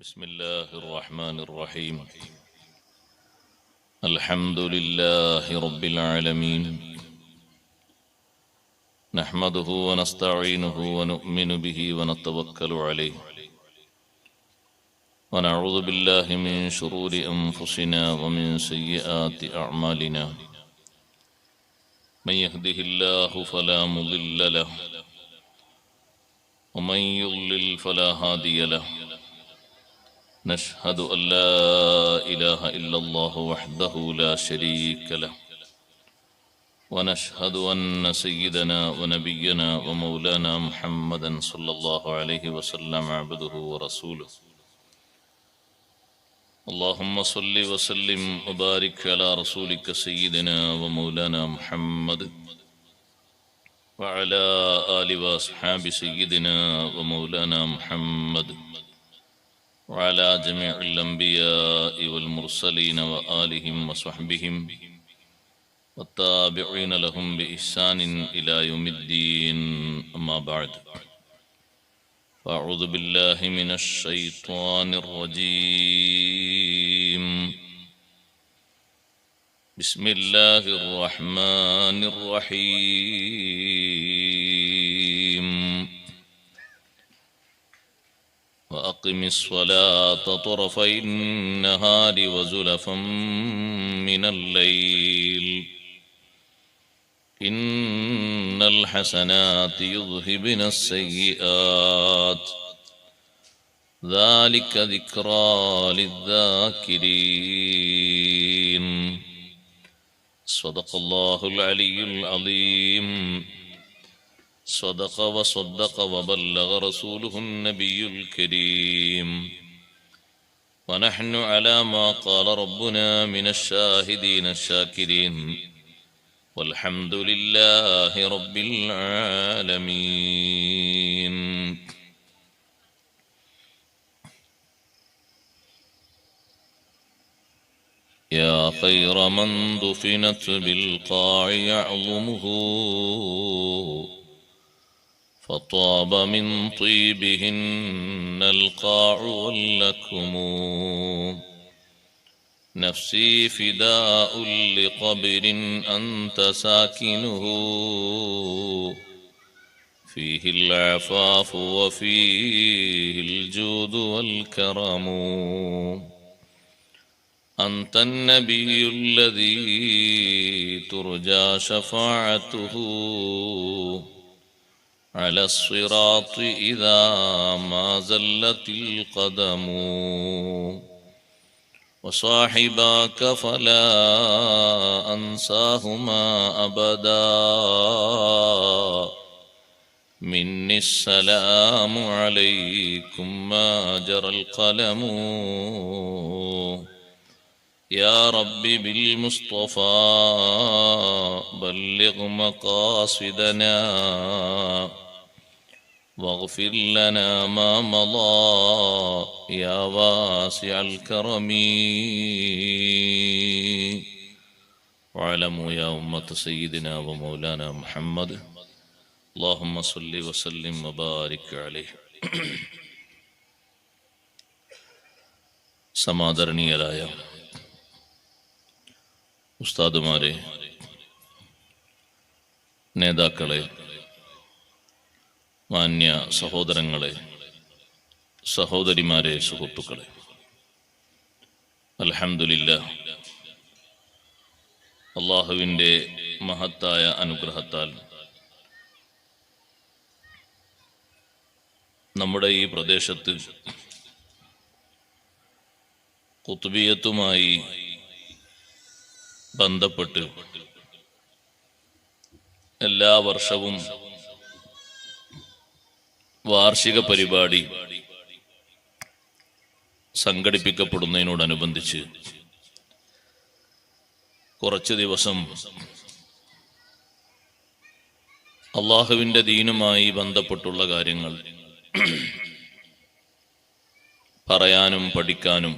بسم الله الرحمن الرحيم. الحمد لله رب العالمين، نحمده ونستعينه ونؤمن به ونتوكل عليه، ونعوذ بالله من شرور أنفسنا ومن سيئات أعمالنا. من يهده الله فلا مضل له، ومن يضلل فلا هادي له. نشهد أن لا إله إلا الله وحده لا شريك له، ونشهد أن سيدنا ونبينا ومولانا محمدا صلى الله عليه وسلم عبده ورسوله. اللهم صل وسلم وبارك على رسولك سيدنا ومولانا محمد وعلى آل وأصحاب سيدنا ومولانا محمد وعلى جميع الأنبياء والمرسلين وآلهم وصحبهم والتابعين لهم بإحسان إلى يوم الدين. أما بعد، فأعوذ بالله من الشيطان الرجيم. بسم الله الرحمن الرحيم. وأقم الصلاة طرفي النهار وزلفا من الليل، إن الحسنات يذهبن السيئات، ذلك ذكرى للذاكرين. صدق الله العلي العظيم. صدق وصدق وبلغ رسوله النبي الكريم، ونحن على ما قال ربنا من الشاهدين الشاكرين، والحمد لله رب العالمين. يا خير من دفنت بالقاع يعظمه، فطاب من طيبهن القاع واللكم. نفسي فداء لقبر أنت ساكنه، فيه العفاف وفيه الجود والكرم. أنت النبي الذي ترجى شفاعته على الصراط إذا ما زلت القدم. وصاحباك فلا أنساهما أبدا، مني السلام عليكم ما جرى القلم. يا رب بالمصطفى بلغ مقاصدنا، واغفر لنا ما مضى يا واسع الكرم. واعلموا يا أمة سيدنا ومولانا محمد، اللهم صل وسلم وبارك عليه. സമാദരണീയരായ ഉസ്താദുമാരെ, നേതാക്കളെ, മാന്യ സഹോദരങ്ങളെ, സഹോദരിമാരെ, സുഹൃത്തുക്കളെ, അൽഹംദുലില്ലാഹ്, അള്ളാഹുവിൻ്റെ മഹത്തായ അനുഗ്രഹത്താൽ നമ്മുടെ ഈ പ്രദേശത്ത് ഖുത്ബിയത്തുമായി ബന്ധപ്പെട്ട് എല്ലാ വർഷവും വാർഷിക പരിപാടി സംഘടിപ്പിക്കപ്പെടുന്നതിനോടനുബന്ധിച്ച് കുറച്ച് ദിവസം അള്ളാഹുവിൻ്റെ ദീനുമായി ബന്ധപ്പെട്ടുള്ള കാര്യങ്ങൾ പറയാനും പഠിക്കാനും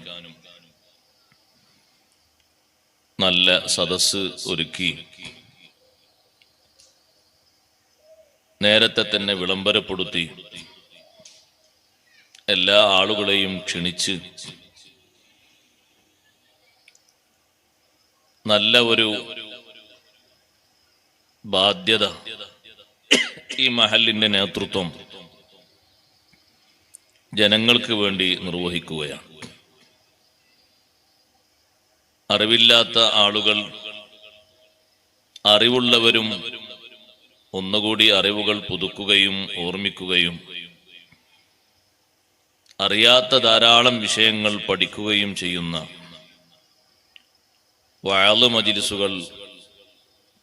നല്ല സദസ്സ് ഒരുക്കി നേരത്തെ തന്നെ വിളംബരപ്പെടുത്തി എല്ലാ ആളുകളെയും ക്ഷണിച്ച് നല്ല ഒരു ബാധ്യത ഈ മഹലിന്റെ നേതൃത്വം ജനങ്ങൾക്ക് വേണ്ടി നിർവഹിക്കുകയാണ്. അറിവില്ലാത്ത ആളുകൾ അറിവുള്ളവരും ഒന്നുകൂടി അറിവുകൾ പുതുക്കുകയും ഓർമ്മിക്കുകയും അറിയാത്ത ധാരാളം വിഷയങ്ങൾ പഠിക്കുകയും ചെയ്യുന്ന വഅള് മജ്‌ലിസുകൾ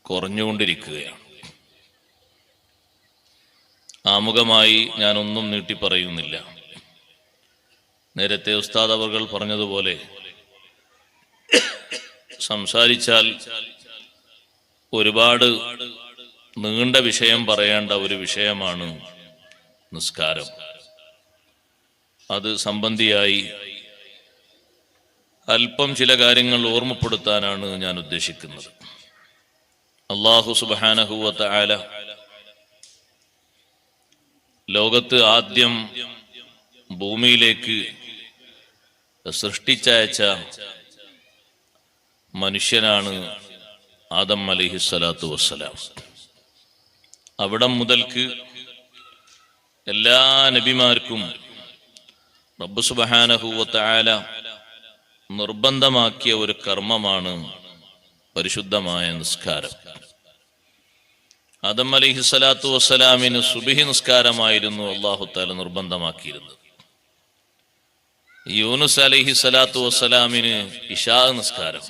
കുറഞ്ഞുകൊണ്ടിരിക്കുകയാണ്. ആമുഖമായി ഞാനൊന്നും നീട്ടി പറയുന്നില്ല. നേരത്തെ ഉസ്താദ് അവർകൾ പറഞ്ഞതുപോലെ സംസാരിച്ചാൽ ഒരുപാട് നീണ്ട വിഷയം പറയേണ്ട ഒരു വിഷയമാണ് നിസ്കാരം. അത് സംബന്ധിയായി അല്പം ചില കാര്യങ്ങൾ ഓർമ്മപ്പെടുത്താനാണ് ഞാൻ ഉദ്ദേശിക്കുന്നത്. അല്ലാഹു സുബ്ഹാനഹു വ തആല ലോകത്ത് ആദ്യം ഭൂമിയിലേക്ക് സൃഷ്ടിച്ചയച്ച മനുഷ്യനാണ് ആദം അലൈഹിസ്സലാത്തു വസ്സലാം. അവിടം മുതൽക്ക് എല്ലാ നബിമാർക്കും റബ്ബ് സുബ്ഹാനഹു വ തആല നിർബന്ധമാക്കിയ ഒരു കർമ്മമാണ് പരിശുദ്ധമായ നിസ്കാരം. ആദം അലൈഹിസ്സലാത്തു വസ്സലാമിന് സുബ്ഹി നിസ്കാരമായിരുന്നു അല്ലാഹു തആല നിർബന്ധമാക്കിയിരുന്നത്. യൂനുസ് അലൈഹിസ്സലാത്തു വസ്സലാമിന് ഇശാ നിസ്കാരം.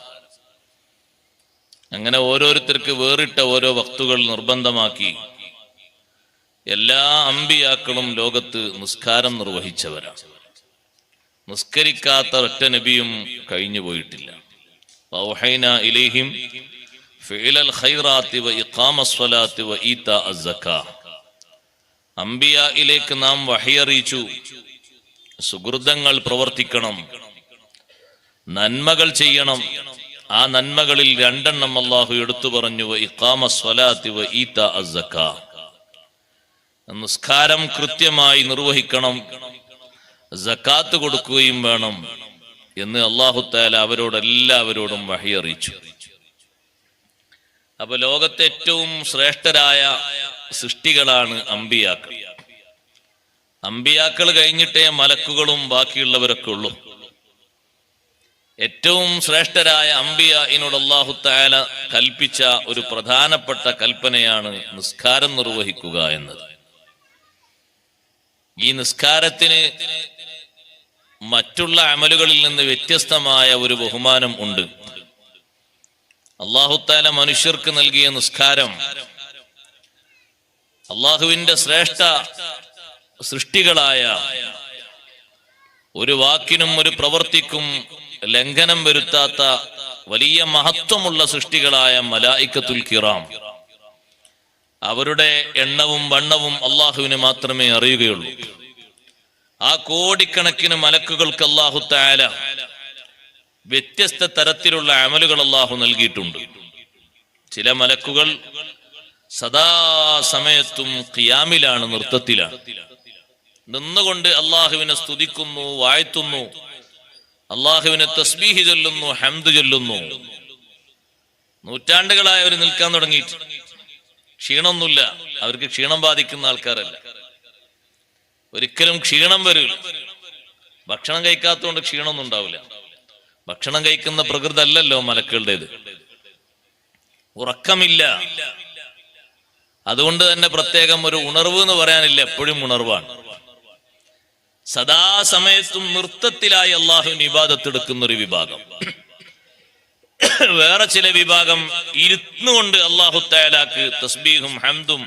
അങ്ങനെ ഓരോരുത്തർക്ക് വേറിട്ട ഓരോ വക്തുകൾ നിർബന്ധമാക്കി എല്ലാ അമ്പിയാക്കളും ലോകത്ത് നിസ്കാരം നിർവഹിച്ചവരാണ്. നിസ്കരിക്കാത്ത ഒറ്റ നബിയും കഴിഞ്ഞു പോയിട്ടില്ല. വൗഹൈനാ ഇലൈഹിം ഫിഅലൽ ഖൈറാത്തി വ ഇഖാമസ്സലാത്തി വ ഈതാഅസ് സക്കാ. അമ്പിയായിലേക്ക് നാം വഹി അറിയിച്ചു, സുകൃതങ്ങൾ പ്രവർത്തിക്കണം, നന്മകൾ ചെയ്യണം. ആ നന്മകളിൽ രണ്ടെണ്ണം അല്ലാഹു എടുത്തു പറഞ്ഞു, വ ഇഖാമസ്സലാത്തി വ ഈതാഅസ് സക്കാ. നിസ്കാരം കൃത്യമായി നിർവഹിക്കണം, സക്കാത്ത് കൊടുക്കുകയും വേണം എന്ന് അല്ലാഹു തആല അവരോടെല്ലാവരോടും വഹി അറിയിച്ചു. അപ്പൊ ലോകത്തെ ഏറ്റവും ശ്രേഷ്ഠരായ സൃഷ്ടികളാണ് അമ്പിയാക്കൾ. അമ്പിയാക്കൾ കഴിഞ്ഞിട്ടേ മലക്കുകളും ബാക്കിയുള്ളവരൊക്കെ ഉള്ളൂ. ഏറ്റവും ശ്രേഷ്ഠരായ അമ്പിയായിനോട് അല്ലാഹു തആല കൽപ്പിച്ച ഒരു പ്രധാനപ്പെട്ട കൽപ്പനയാണ് നിസ്കാരം നിർവഹിക്കുക എന്നത്. ഈ നിസ്കാരത്തിന് മറ്റുള്ള അമലുകളിൽ നിന്ന് വ്യത്യസ്തമായ ഒരു ബഹുമാനം ഉണ്ട്. അല്ലാഹു തആല മനുഷ്യർക്ക് നൽകിയ നിസ്കാരം അല്ലാഹുവിന്റെ ശ്രേഷ്ഠ സൃഷ്ടികളായ ഒരു വാക്കിനും ഒരു പ്രവൃത്തിക്കും ലംഘനം വരുത്താത്ത വലിയ മഹത്വമുള്ള സൃഷ്ടികളായ മലായികത്തുൽ കിറാം, അവരുടെ എണ്ണവും വണ്ണവും അള്ളാഹുവിന് മാത്രമേ അറിയുകയുള്ളൂ. ആ കോടിക്കണക്കിന് മലക്കുകൾക്ക് അല്ലാഹു തആല വ്യത്യസ്ത തരത്തിലുള്ള അമലുകൾ അല്ലാഹു നൽകിയിട്ടുണ്ട്. ചില മലക്കുകൾ സദാസമയത്തും ഖിയാമിലാണ്, നൃത്തത്തിലാണ്. നിന്നുകൊണ്ട് അള്ളാഹുവിനെ സ്തുതിക്കുന്നു, വാഴ്ത്തുന്നു, അള്ളാഹുവിനെ തസ്ബീഹ് ചൊല്ലുന്നു, ഹംദ് ചൊല്ലുന്നു. നൂറ്റാണ്ടുകളായി അവർ നിൽക്കാൻ തുടങ്ങിയിട്ട് ക്ഷീണമൊന്നുമില്ല. അവർക്ക് ക്ഷീണം ബാധിക്കുന്ന ആൾക്കാരല്ല, ഒരിക്കലും ക്ഷീണം വരില്ല. ഭക്ഷണം കഴിക്കാത്തതുകൊണ്ട് ക്ഷീണമൊന്നും ഉണ്ടാവില്ല. ഭക്ഷണം കഴിക്കുന്ന പ്രകൃതി അല്ലല്ലോ മലക്കുകളുടേത്. ഉറക്കമില്ല, അതുകൊണ്ട് തന്നെ പ്രത്യേകം ഒരു ഉണർവ് എന്ന് പറയാനില്ല, എപ്പോഴും ഉണർവാണ്. സദാസമയത്തും നൃത്തത്തിലായി അള്ളാഹുവിന് ഇബാദത്ത് എടുക്കുന്ന ഒരു വിഭാഗം. വേറെ ചില വിഭാഗം ഇരുന്നുകൊണ്ട് അല്ലാഹു തആലാക്ക് തസ്ബീഹും ഹംദും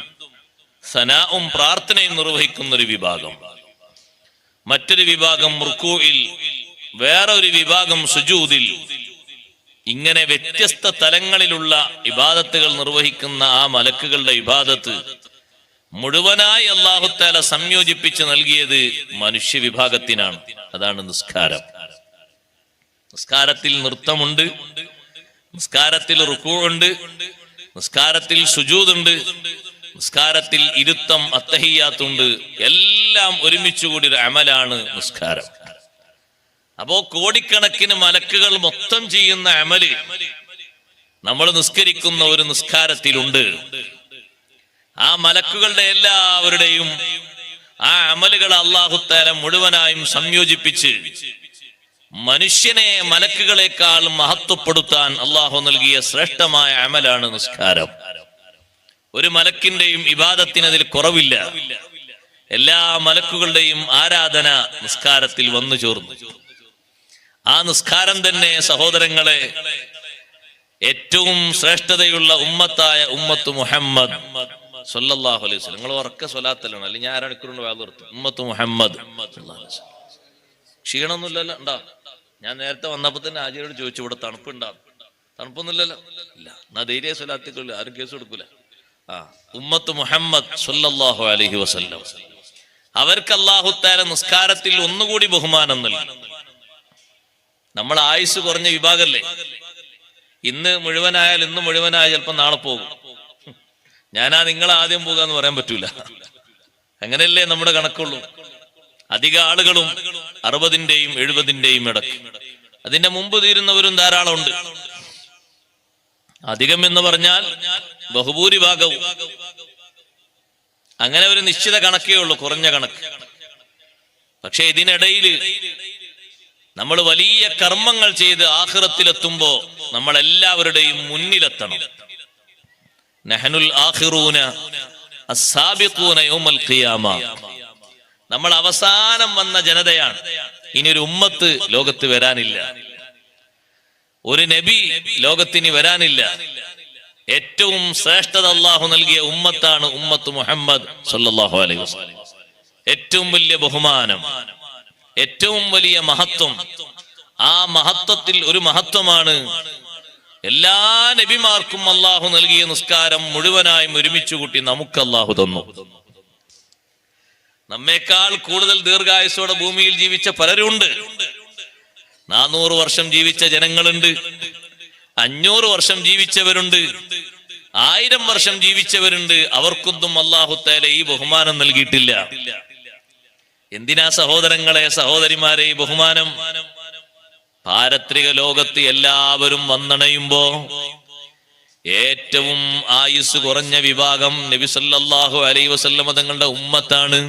സനാഉം പ്രാർത്ഥനയും നിർവഹിക്കുന്ന ഒരു വിഭാഗം. മറ്റൊരു വിഭാഗം റുകൂഇൽ, വേറെ ഒരു വിഭാഗം സുജൂദിൽ. ഇങ്ങനെ വ്യത്യസ്ത തലങ്ങളിലുള്ള ഇബാദത്തുകൾ നിർവഹിക്കുന്ന ആ മലക്കുകളുടെ ഇബാദത്ത് മുഴുവനായി അല്ലാഹു തആല സംയോജിപ്പിച്ച് നൽകിയത് മനുഷ്യ വിഭാഗത്തിനാണ്. അതാണ് നിസ്കാരം. നിസ്കാരത്തിൽ നൃത്തമുണ്ട്, നിസ്കാരത്തിൽ റുകൂഉണ്ട്, നിസ്കാരത്തിൽ സുജൂദുണ്ട്, നിസ്കാരത്തിൽ ഇരുത്തം അത്തഹിയ്യാത്തുണ്ട്. എല്ലാ എല്ലാം ഒരുമിച്ച് കൂടി ഒരു അമലാണ് നിസ്കാരം. അപ്പോ കോടിക്കണക്കിന് മലക്കുകൾ മൊത്തം ചെയ്യുന്ന അമല് നമ്മൾ നിസ്കരിക്കുന്ന ഒരു നിസ്കാരത്തിലുണ്ട്. ആ മലക്കുകളുടെ എല്ലാവരുടെയും ആ അമലുകൾ അല്ലാഹു തആല മുഴുവനായും സംയോജിപ്പിച്ച് മനുഷ്യനെ മലക്കുകളെക്കാൾ മഹത്വപ്പെടുത്താൻ അല്ലാഹു നൽകിയ ശ്രേഷ്ഠമായ അമലാണ് നിസ്കാരം. ഒരു മലക്കിന്റെയും ഇബാദത്തിന് അതിൽ കുറവില്ല. എല്ലാ മലക്കുകളുടെയും ആരാധന നിസ്കാരത്തിൽ വന്നു ചേർന്നു. ആ നിസ്കാരം തന്നെ സഹോദരങ്ങളെ ഏറ്റവും ശ്രേഷ്ഠതയുള്ള ഉമ്മത്തായ ഉമ്മത്ത് മുഹമ്മദ് സല്ലല്ലാഹു അലൈഹി വസല്ലം. നിങ്ങൾ ഉറക്ക സ്വലാത്തലാണ്, അല്ലെങ്കിൽ ഞാൻ അരമണിക്കൂറിന്റെ വാ നിർത്തും. ഉമ്മത്ത് മുഹമ്മദ് ക്ഷീണമൊന്നുമില്ലല്ലോ ഉണ്ടാ? ഞാൻ നേരത്തെ വന്നപ്പോ തന്നെ ആചാര്യോട് ചോദിച്ചു, ഇവിടെ തണുപ്പുണ്ടാവും? തണുപ്പൊന്നുമില്ലല്ലോ. ഇല്ല, എന്നാ ധൈര്യ സ്വലാത്തിക്കുള്ള ആരും കേസ് കൊടുക്കൂല. ഉമ്മത്ത് മുഹമ്മദ് സല്ലല്ലാഹു അലൈഹി വസല്ലം അവർക്ക് അല്ലാഹു തആല നിസ്കാരത്തിൽ ഒന്നുകൂടി ബഹുമാനം നൽകി. നമ്മൾ ആയുസ് കുറഞ്ഞ വിഭാഗല്ലേ. ഇന്ന് മുഴുവനായാൽ ഇന്ന് മുഴുവനായ ചിലപ്പോ നാളെ പോകും. ഞാനാ നിങ്ങളെ ആദ്യം പോകാന്ന് പറയാൻ പറ്റൂല. അങ്ങനെയല്ലേ നമ്മുടെ കണക്കുള്ളൂ. അധിക ആളുകളും 60-ന്റെയും 70-ന്റെയും ഇടയ്ക്ക്. അതിന്റെ മുമ്പ് തീരുന്നവരും ധാരാളം ഉണ്ട്. അധികം എന്ന് പറഞ്ഞാൽ ബഹുഭൂരിഭാഗവും. അങ്ങനെ ഒരു നിശ്ചിത കണക്കേ ഉള്ളൂ, കുറഞ്ഞ കണക്ക്. പക്ഷെ ഇതിനിടയിൽ നമ്മൾ വലിയ കർമ്മങ്ങൾ ചെയ്ത് ആഖിറത്തിലെത്തുമ്പോ നമ്മൾ എല്ലാവരുടെയും മുന്നിലെത്തണം. നഹ്നുൽ ആഖിറൂന അസ്സാബിഖൂന യൗമൽ ഖിയാമ. നമ്മൾ അവസാനം വന്ന ജനതയാണ്. ഇനി ഒരു ഉമ്മത്ത് ലോകത്ത് വരാനില്ല, ഒരു നബി ലോകത്തിന് വരാനില്ല. ഏറ്റവും ശ്രേഷ്ഠത അല്ലാഹു നൽകിയ ഉമ്മത്താണ് ഉമ്മത്ത് മുഹമ്മദ് സല്ലല്ലാഹു അലൈഹി വസല്ലം. ഏറ്റവും വലിയ ബഹുമാനം, ഏറ്റവും വലിയ മഹത്വം. ആ മഹത്വത്തിൽ ഒരു മഹത്വമാണ് എല്ലാ നബിമാർക്കും അല്ലാഹു നൽകിയ നിസ്കാരം മുഴുവനായും ഒരുമിച്ച് കൂട്ടി നമുക്ക് അല്ലാഹു തന്നു. നമ്മേക്കാൾ കൂടുതൽ ദീർഘായുസ്സോടെ ഭൂമിയിൽ ജീവിച്ച പലരുണ്ട്. 400 വർഷം ജീവിച്ച ജനങ്ങളുണ്ട്, 500 വർഷം ജീവിച്ചവരുണ്ട്, 1000 വർഷം ജീവിച്ചവരുണ്ട്. അവർക്കൊന്നും അല്ലാഹു തആല ഈ ബഹുമാനം നൽകിയിട്ടില്ല. എന്തിനാ സഹോദരങ്ങളെ, സഹോദരിമാരെ ഈ ബഹുമാനം? പാരത്രിക ലോകത്ത് എല്ലാവരും വന്നണയുമ്പോ ഏറ്റവും ആയുസ് കുറഞ്ഞ വിഭാഗം നബി സല്ലല്ലാഹു അലൈഹി വസല്ലം തങ്ങളുടെ ഉമ്മത്താണ്.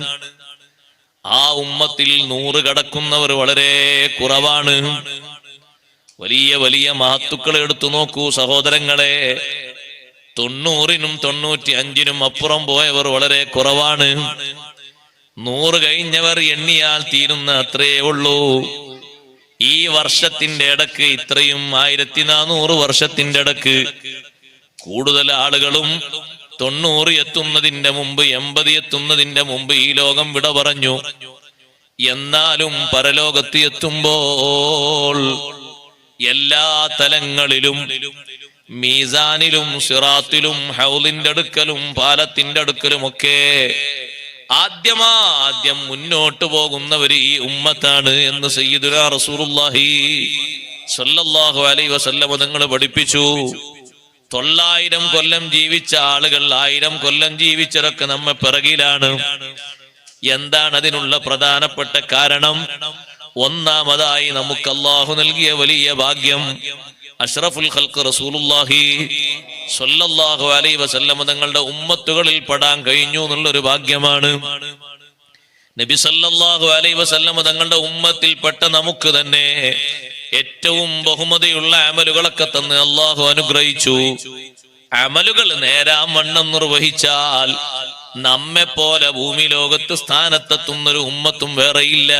ആ ഉമ്മത്തിൽ 100 കടക്കുന്നവർ വളരെ കുറവാണ്. വലിയ വലിയ മഹത്തുക്കളെ എടുത്തു നോക്കൂ സഹോദരങ്ങളെ. 90-നും 95-നും അപ്പുറം പോയവർ വളരെ കുറവാണ്. 100 കഴിഞ്ഞവർ എണ്ണിയാൽ തീരുന്ന അത്രയേ ഉള്ളൂ. ഈ വർഷത്തിന്റെ ഇടക്ക് ഇത്രയും 1400 വർഷത്തിന്റെ ഇടക്ക് കൂടുതൽ ആളുകളും 90 എത്തുന്നതിന്റെ മുമ്പ് 80 എത്തുന്നതിന്റെ മുമ്പ് ഈ ലോകം വിട പറഞ്ഞു. എന്നാലും പരലോകത്ത് എത്തുമ്പോൾ എല്ലാ തലങ്ങളിലും, മീസാനിലും, സിറാത്തിലും, ഹൗലിന്റെ അടുക്കലും, പാലത്തിന്റെ അടുക്കലുമൊക്കെ ആദ്യം മുന്നോട്ട് പോകുന്നവര് ഈ ഉമ്മത്താണ് എന്ന് സയ്യിദുനാ റസൂലുള്ളാഹി സ്വല്ലല്ലാഹു അലൈഹി വസല്ലം തങ്ങൾ പഠിപ്പിച്ചു. 900 കൊല്ലം ജീവിച്ച ആളുകൾ 1000 കൊല്ലം ജീവിച്ചവരൊക്കെ നമ്മെ പിറകിലാണ്. എന്താണ് അതിനുള്ള പ്രധാനപ്പെട്ട കാരണം? ഒന്നാമതായി നമുക്ക് അല്ലാഹു നൽകിയ വലിയ ഭാഗ്യം അഷ്റഫുൽ ഖൽഖ് റസൂലുള്ളാഹി സ്വല്ലല്ലാഹു അലൈഹി വസല്ലം തങ്ങളുടെ ഉമ്മത്തുകളിൽ പെടാൻ കഴിഞ്ഞു എന്നുള്ളൊരു ഭാഗ്യമാണ്. നബി സല്ലല്ലാഹു അലൈഹി വസല്ലം തങ്ങളുടെ ഉമ്മത്തിൽപ്പെട്ട നമുക്ക് തന്നെ ഏറ്റവും ബഹുമതിയുള്ള അമലുകളൊക്കെ തന്ന് അല്ലാഹു അനുഗ്രഹിച്ചു. അമലുകൾ നേരാം വണ്ണം നിർവഹിച്ചാൽ നമ്മെ പോലെ ഭൂമി ലോകത്ത് സ്ഥാനത്തെത്തുന്നൊരു ഉമ്മത്തും വേറെയില്ല.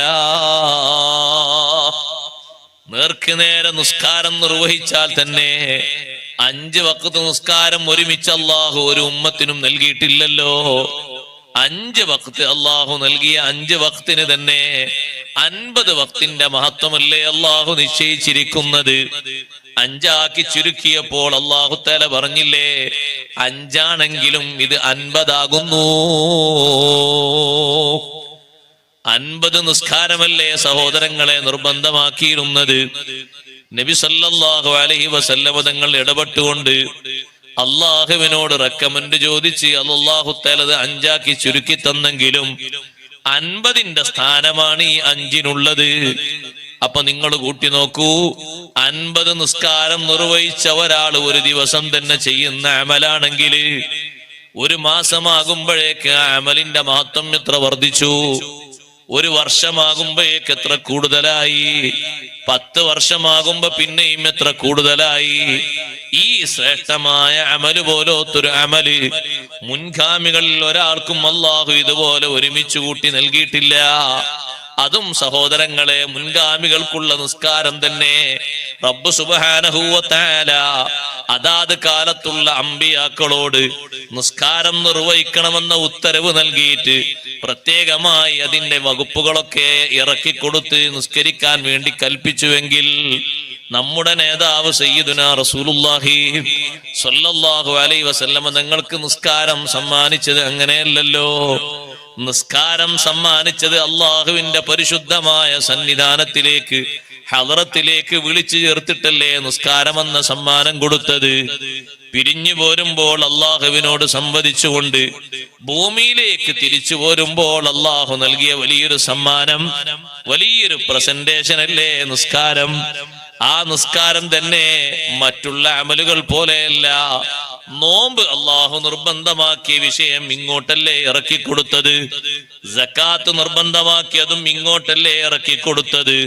നേർക്ക് നേരെ നിസ്കാരം നിർവഹിച്ചാൽ തന്നെ 5 വഖ്ത് നിസ്കാരം ഒരുമിച്ച് അല്ലാഹു ഒരു ഉമ്മത്തിനും നൽകിയിട്ടില്ലല്ലോ. 5 വഖ്ത് അല്ലാഹു നൽകിയ 5 വഖ്തിന് തന്നെ 50 വഖ്തിന്റെ മഹത്വമല്ലേ അല്ലാഹു നിശ്ചയിച്ചിരിക്കുന്നത്. 5 ആക്കി ചുരുക്കിയപ്പോൾ അല്ലാഹു തആല പറഞ്ഞില്ലേ, 5 ആണെങ്കിലും ഇത് 50 ആകുന്നു. 50 നിസ്കാരമല്ലേ സഹോദരങ്ങളെ നിർബന്ധമാക്കിയിരുന്നത്. നബി സല്ലല്ലാഹു അലൈഹി വസല്ലം തങ്ങൾ ഇടപെട്ടുകൊണ്ട് അള്ളാഹുവിനോട് റെക്കമെൻഡ് ചോദിച്ച് അല്ലാഹു തആല 5 ആക്കി ചുരുക്കി തന്നെങ്കിലും 50ന്റെ സ്ഥാനമാണ് ഈ 5-നുള്ളത്. അപ്പൊ നിങ്ങൾ കൂട്ടി നോക്കൂ, 50 നിസ്കാരം നിർവഹിച്ച ഒരാൾ ഒരു ദിവസം തന്നെ ചെയ്യുന്ന അമലാണെങ്കിൽ ഒരു മാസമാകുമ്പോഴേക്ക് ആ അമലിന്റെ മഹത്വം എത്ര വർദ്ധിച്ചു? ഒരു വർഷമാകുമ്പോഴേക്ക് എത്ര കൂടുതലായി? 10 വർഷമാകുമ്പോ പിന്നെയും എത്ര കൂടുതലായി? ഈ ശ്രേഷ്ഠമായ അമല് പോലത്തൊരു അമല് മുൻഗാമികളിൽ ഒരാൾക്കും അല്ലാഹു ഇതുപോലെ ഒരുമിച്ച് കൂട്ടി നൽകിയിട്ടില്ല. അതും സഹോദരങ്ങളെ, മുൻഗാമികൾക്കുള്ള നിസ്കാരം തന്നെ റബ്ബ് സുബ്ഹാനഹു വ തആല അതാത് കാലത്തുള്ള അമ്പിയാക്കളോട് നിസ്കാരം നിർവഹിക്കണമെന്ന ഉത്തരവ് നൽകിയിട്ട് പ്രത്യേകമായി അതിന്റെ വകുപ്പുകളൊക്കെ ഇറക്കിക്കൊടുത്ത് നിസ്കരിക്കാൻ വേണ്ടി കൽപ്പിച്ചുവെങ്കിൽ നമ്മുടെ നേതാവ് സയ്യിദുനാ റസൂലുള്ളാഹി സ്വല്ലല്ലാഹു അലൈഹി വസല്ലമ നിങ്ങൾക്ക് നിസ്കാരം സമ്മാനിച്ചത് അങ്ങനെയല്ലല്ലോ. നിസ്കാരം സമ്മാനിച്ചത് അള്ളാഹുവിന്റെ പരിശുദ്ധമായ സന്നിധാനത്തിലേക്ക്, ഹളറത്തിലേക്ക് വിളിച്ചു ചേർത്തിട്ടല്ലേ നിസ്കാരമെന്ന സമ്മാനം കൊടുത്തത്. പിരിഞ്ഞു പോരുമ്പോൾ അള്ളാഹുവിനോട് സംവദിച്ചുകൊണ്ട് ഭൂമിയിലേക്ക് തിരിച്ചു പോരുമ്പോൾ അള്ളാഹു നൽകിയ വലിയൊരു സമ്മാനം, വലിയൊരു പ്രസന്റേഷൻ അല്ലേ നിസ്കാരം. ആ നിസ്കാരം തന്നെ മറ്റുള്ള അമലുകൾ പോലെയല്ല. നോമ്പ് അള്ളാഹു നിർബന്ധമാക്കിയ വിഷയം ഇങ്ങോട്ടല്ലേ ഇറക്കിക്കൊടുത്തത്. സക്കാത്ത് നിർബന്ധമാക്കിയതും ഇങ്ങോട്ടല്ലേ ഇറക്കിക്കൊടുത്തത്.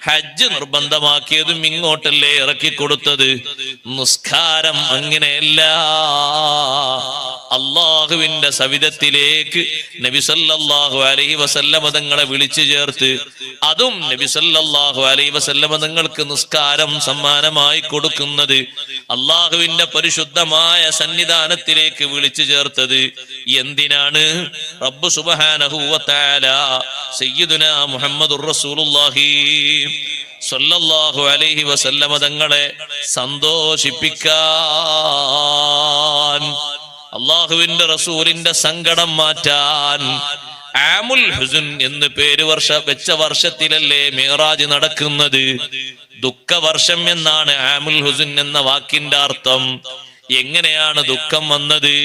ഹജ്ജ് നിർബന്ധമാക്കിയതും ഇങ്ങോട്ടല്ലേ ഇറക്കിക്കൊടുത്തത്. നിസ്കാരം അങ്ങനെയല്ല. അള്ളാഹുവിന്റെ സവിധത്തിലേക്ക് നബി സല്ലല്ലാഹു അലൈഹി വസല്ലമ തങ്ങളെ വിളിച്ചു ചേർത്ത്, അതും നബി സല്ലല്ലാഹു അലൈഹി വസല്ലമ തങ്ങൾക്ക് നിസ്കാരം സമ്മാനമായി കൊടുക്കുന്നത് അള്ളാഹുവിന്റെ പരിശുദ്ധമായ സന്നിധാനത്തിലേക്ക് വിളിച്ചു ചേർത്തത് എന്തിനാണ്? റബ്ബ് സുബ്ഹാനഹു വ തആല സയ്യിദുനാ മുഹമ്മദുർ റസൂലുള്ളാഹി സ്വല്ലല്ലാഹു അലൈഹി വസല്ലമ തങ്ങളെ സന്തോഷിപ്പിക്കാൻ, അള്ളാഹുവിന്റെ റസൂലിന്റെ സങ്കടം മാറ്റാൻ. ആമുൽ ഹുസ്ൻ എന്ന് പേര് വെച്ച വർഷത്തിലല്ലേ മിഅ്റാജ് നടക്കുന്നത്. ദുഃഖവർഷം എന്നാണ് ആമുൽ ഹുസ്ൻ എന്ന വാക്കിന്റെ അർത്ഥം. എങ്ങനെയാണ് ദുഃഖം വന്നത്?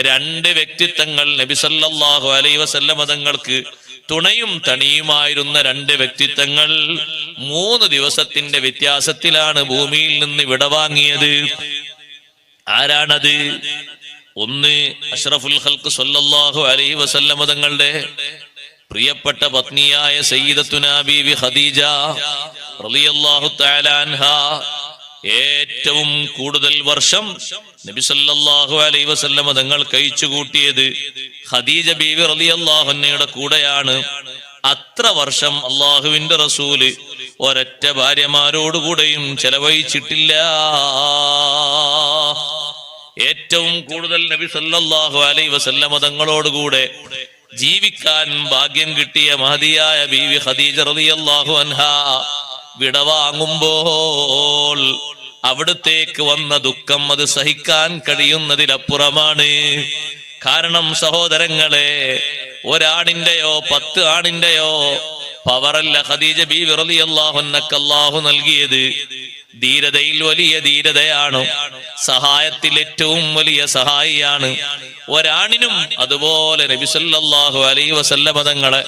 2 വ്യക്തിത്വങ്ങൾ നബി സല്ലല്ലാഹു അലൈഹി വസല്ലമ തങ്ങൾക്ക് തുണയും തണിയുമായിരുന്ന 2 വ്യക്തിത്വങ്ങൾ 3 ദിവസത്തിന്റെ വ്യത്യാസത്തിലാണ് ഭൂമിയിൽ നിന്ന് വിടവാങ്ങിയത്. ആരാണത്? ഒന്ന് അഷ്റഫുൽ ഖൽഖ് സല്ലല്ലാഹു അലൈഹി വസല്ലമ തങ്ങളുടെ പ്രിയപ്പെട്ട പത്നിയായ സയ്യിദത്തുനാ ബീവി ഖദീജ റളിയല്ലാഹു തആല അൻഹാ. ഏറ്റവും കൂടുതൽ വർഷം നബി സല്ലല്ലാഹു അലൈഹി വസല്ലമ തങ്ങൾ കഴിച്ചു കൂട്ടിയത് ഖദീജ ബീവി റളിയല്ലാഹു അൻഹയുടെ കൂടെയാണ്. അത്ര വർഷം അള്ളാഹുവിന്റെ റസൂല് ഒരൊറ്റ ഭാര്യമാരോടുകൂടെയും ചെലവഴിച്ചിട്ടില്ല. ഏറ്റവും കൂടുതൽ നബി സല്ലല്ലാഹു അലൈഹി വസല്ലമ തങ്ങളോടുകൂടെ ജീവിക്കാൻ ഭാഗ്യം കിട്ടിയ മഹദിയായ ബീവി ഖദീജ റളിയല്ലാഹു അൻഹാ വിടവാങ്ങുമ്പോൾ അവിടത്തേക്ക് വന്ന ദുഃഖം അത് സഹിക്കാൻ കഴിയുന്നതിലപ്പുറമാണ്. കാരണം സഹോദരങ്ങളെ, ഒരാണിന്റെയോ 10 ആണിന്റെയോ പവറല്ല ഖദീജ ബീവി റളിയല്ലാഹു അൻഹക്ക് അല്ലാഹു നൽകിയത്. ധീരതയിൽ വലിയ ധീരതയാണ്, സഹായത്തിൽ ഏറ്റവും വലിയ സഹായിയാണ്. ഒരാണിനും അതുപോലെ നബി സല്ലല്ലാഹു അലൈഹി വസല്ലമ തങ്ങളെ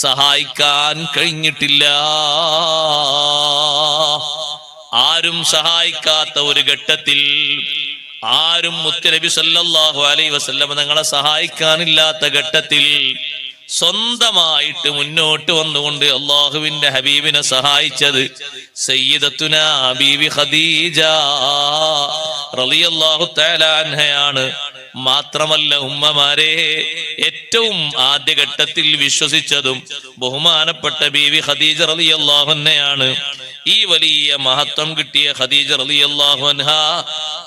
സഹായിക്കാൻ കഴിഞ്ഞിട്ടില്ല. ആരും സഹായിക്കാത്ത ഒരു ഘട്ടത്തിൽ, ആരും മുത്തുനബി സല്ലല്ലാഹു അലൈഹി വസല്ലമ തങ്ങളെ സഹായിക്കാനില്ലാത്ത ഘട്ടത്തിൽ സ്വന്തമായിട്ട് മുന്നോട്ട് വന്നുകൊണ്ട് അള്ളാഹുവിന്റെ ഹബീബിനെ സഹായിച്ചത് സയ്യിദത്തുനാ ബീവി ഖദീജ റളിയല്ലാഹു തആല അൻഹയാണ്. മാത്രമല്ല ഉമ്മമാരെ, ഏറ്റവും ആദ്യഘട്ടത്തിൽ വിശ്വസിച്ചതും ബഹുമാനപ്പെട്ട ബീവി ഖദീജ റളിയല്ലാഹു അൻഹയാണ്. ഈ വലിയ മഹത്വം കിട്ടിയ ഖദീജ റളിയല്ലാഹു അൻഹ,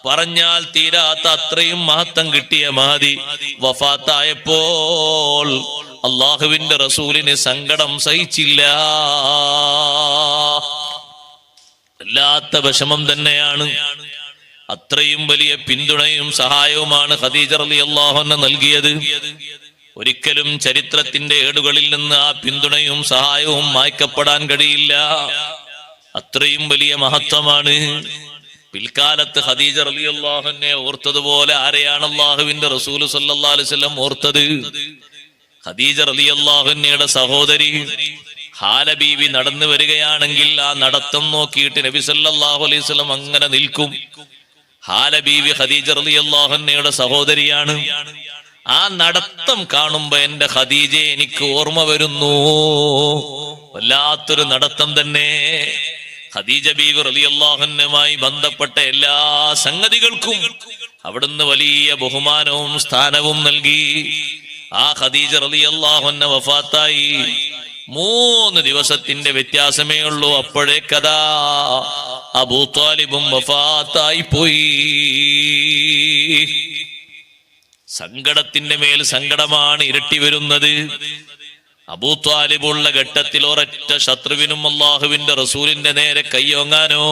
പറഞ്ഞാൽ തീരാത്ത അത്രയും മഹത്വം കിട്ടിയ മഹദി വഫാത്തായപ്പോൾ അള്ളാഹുവിന്റെ റസൂലിന് സങ്കടം സഹിച്ചില്ല. വല്ലാത്ത വിഷമം തന്നെയാണ്. അത്രയും വലിയ പിന്തുണയും സഹായവുമാണ് ഖദീജ റളിയല്ലാഹു അൻഹ നൽകിയത്. ഒരിക്കലും ചരിത്രത്തിന്റെ ഏടുകളിൽ നിന്ന് ആ പിന്തുണയും സഹായവും മായ്ക്കപ്പെടാൻ കഴിയില്ല. അത്രയും വലിയ മഹത്വമാണ്. പിൽക്കാലത്ത് ഖദീജ റളിയല്ലാഹു അൻഹയെ ഓർത്തതുപോലെ ആരെയാണ് അല്ലാഹുവിന്റെ റസൂൽ സല്ലല്ലാഹു അലൈഹി വസല്ലം ഓർത്തത്? ഖദീജ റളിയല്ലാഹു അൻഹയുടെ സഹോദരി ഹാല ബീവി നടന്നു വരികയാണെങ്കിൽ ആ നടത്തം നോക്കിയിട്ട് നബി സല്ലല്ലാഹു അലൈഹി വസല്ലം അങ്ങനെ നിൽക്കും. ഹാല ബീവി ഖദീജ റളിയല്ലാഹു അൻഹയുടെ സഹോദരിയാണ്. ആ നടത്തം കാണുമ്പോ എന്റെ ഖദീജയെ എനിക്ക് ഓർമ്മ വരുന്നു. വല്ലാത്തൊരു നടത്തം തന്നെ. ഖദീജ ബീവി റളിയല്ലാഹു അൻഹയുമായി ബന്ധപ്പെട്ട എല്ലാ സംഗതികൾക്കും അവിടുന്ന് വലിയ ബഹുമാനവും സ്ഥാനവും നൽകി. ആ ഖദീജ റളിയല്ലാഹു അൻഹ വഫാത്തായി 3 ദിവസത്തിന്റെ വ്യത്യാസമേ ഉള്ളൂ. അപ്പോഴേക്കതാ അബൂ ത്വാലിബും വഫാത്തായി പോയി. സങ്കടത്തിന്റെ മേൽ സങ്കടമാണ് ഇരട്ടി വരുന്നത്. അബൂ ത്വാലിബുള്ള ഘട്ടത്തിൽ ഒരൊറ്റ ശത്രുവിനും അല്ലാഹുവിന്റെ റസൂലിന്റെ നേരെ കയ്യോങ്ങാനോ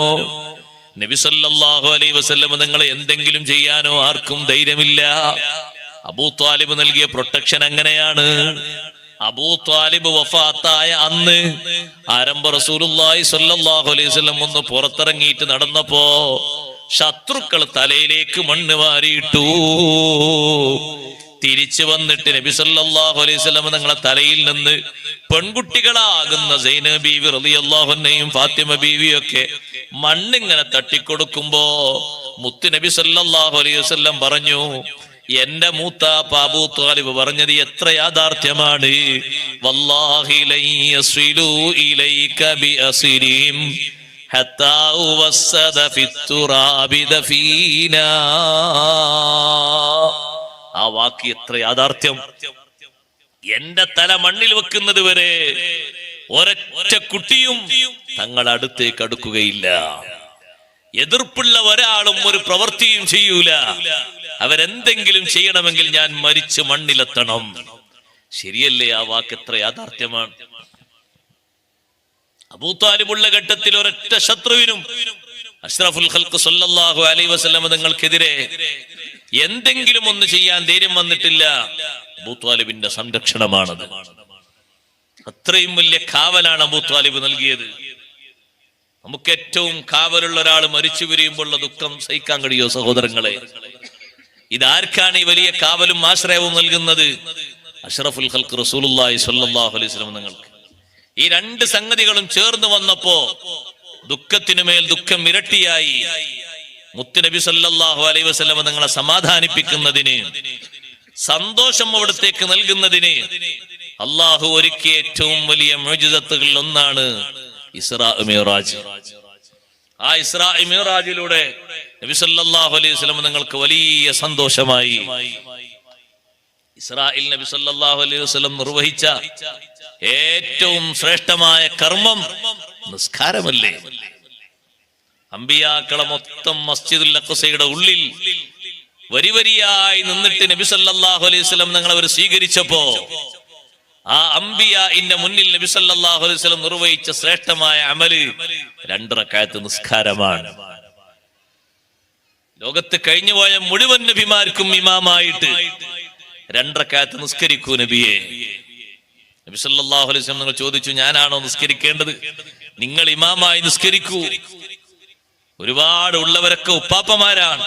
നബി സല്ലല്ലാഹു അലൈഹി വസല്ലം നിങ്ങളെ എന്തെങ്കിലും ചെയ്യാനോ ആർക്കും ധൈര്യമില്ല. അബൂ ത്വാലിബ് നൽകിയ പ്രൊട്ടക്ഷൻ അങ്ങനെയാണ്. അബൂ ത്വാലിബ് വഫാത്തായ അന്ന് ആരംഭ റസൂലുള്ളാഹി സ്വല്ലല്ലാഹു അലൈഹി വസല്ലം ഒന്ന് പുറത്തിറങ്ങിയിട്ട് നടന്നപ്പോ ശത്രുക്കൾ തലയിലേക്ക് മണ്ണ് വാരിയിട്ടു. തിരിച്ചു വന്നിട്ട് നബി സല്ലല്ലാഹു അലൈഹി വസല്ലം തങ്ങളെ തലയിൽ നിന്ന് പെൺകുട്ടികളാകുന്ന സൈനബ ബീവി റളിയല്ലാഹു അൻഹയും ഫാത്തിമ ബീവിയൊക്കെ മണ്ണിങ്ങനെ തട്ടിക്കൊടുക്കുമ്പോ മുത്ത് നബി സല്ലല്ലാഹു അലൈഹി വസല്ലം പറഞ്ഞു, എന്റെ മൂത്താപ്പ അബൂ ത്വാലിബ് പറഞ്ഞത് എത്ര യാഥാർത്ഥ്യമാണ്. വല്ലാഹി ലൻ യസ്വിലു ഇലൈക ബിഅസ്രിഹിം ഹത്താ വസ്സദ ഫിത്തുറാബി ദഫീനാ. ആ വാക്ക് എത്ര യാഥാർത്ഥ്യം. എന്റെ തല മണ്ണിൽ വെക്കുന്നത് വരെ ഒരൊറ്റ കുട്ടിയും തങ്ങളുടെ അടുത്തേക്ക് അടുക്കുകയില്ല. എതിർപ്പുള്ള ഒരാളും ഒരു പ്രവൃത്തിയും ചെയ്യൂല. അവരെന്തെങ്കിലും ചെയ്യണമെങ്കിൽ ഞാൻ മരിച്ച് മണ്ണിലെത്തണം. ശരിയല്ലേ? ആ വാക്ക് എത്ര യാഥാർത്ഥ്യമാണ്. അബൂ ത്വാലിബുള്ള ഘട്ടത്തിൽ ഒരൊറ്റ ശത്രുവിനും അഷ്റഫുൽ ഖൽഖ് സല്ലല്ലാഹു അലൈഹി വസല്ലം തങ്ങൾക്കെതിരെ എന്തെങ്കിലും ഒന്ന് ചെയ്യാൻ ധൈര്യം വന്നിട്ടില്ല. അബൂ ത്വാലിബിന്റെ സംരക്ഷണമാണത്. അത്രയും വലിയ കാവലാണ് അബൂ ത്വാലിബ് നൽകിയത്. നമുക്ക് ഏറ്റവും കാവലുള്ള ഒരാൾ മരിച്ചു പിരിയുമ്പോഴുള്ള ദുഃഖം സഹിക്കാൻ കഴിയോ സഹോദരങ്ങളെ? ഇതാർക്കാണ് ഈ വലിയ കാവലും ആശ്രയവും നൽകുന്നത്? അഷ്റഫുൽ ഖൽഖ് റസൂലുള്ളാഹി സ്വല്ലല്ലാഹു അലൈഹി വസല്ലം തങ്ങൾക്ക്. ഈ 2 സംഗതികളും ചേർന്ന് വന്നപ്പോ ദുഃഖത്തിനുമേൽ ദുഃഖം ഇരട്ടിയായി. മുത്ത് നബി സല്ലല്ലാഹു അലൈഹി വസല്ലം തങ്ങളെ സമാധാനിപ്പിക്കുന്നതിന്, സന്തോഷം അവിടത്തേക്ക് നൽകുന്നതിന് അള്ളാഹു ഒരുക്കിയ ഏറ്റവും വലിയ മുഅ്ജിസത്തുകളിൽ ഒന്നാണ് ഇസ്രാ മിഅ്റാജ്. ആ ഇസ്രാ മിഅ്റാജിലൂടെ നബി സല്ലല്ലാഹു അലൈഹി വസല്ലം തങ്ങൾക്ക് വലിയ സന്തോഷമായി. ഇസ്രായിൽ നബി സല്ലല്ലാഹു അലൈഹി വസല്ലം നിർവഹിച്ച ഏറ്റവും ശ്രേഷ്ഠമായ കർമ്മം നിസ്കാരമല്ലേ? അമ്പിയാക്കളെ മൊത്തം മസ്ജിദുൽ അഖ്സയുടെ ഉള്ളിൽ വരിവരിയായി നിന്നിട്ട് നബി സല്ലല്ലാഹു അലൈഹി വസല്ലം തങ്ങളെ അവർ സ്വീകരിച്ചപ്പോ ആ അമ്പിയാഇന്റെ മുന്നിൽ നബി സല്ലല്ലാഹു അലൈഹി വസല്ലം നിർവഹിച്ച ശ്രേഷ്ഠമായ അമല് 2 റക്അത്ത് നിസ്കാരമാണ്. ലോകത്ത് കഴിഞ്ഞുപോയ മുഴുവൻ നബിമാർക്കും ഇമാമായിട്ട് 2 റക്അത്ത് നിസ്കരിക്കൂ നബിയെ. നബി സല്ലല്ലാഹു അലൈഹി വസല്ലം നിങ്ങൾ ചോദിച്ചു, ഞാനാണോ നിസ്കരിക്കേണ്ടത്? നിങ്ങൾ ഇമാമായി നിസ്കരിക്കൂ. ഒരുപാട് ഉള്ളവരൊക്കെ ഉപ്പാപ്പമാരാണ്.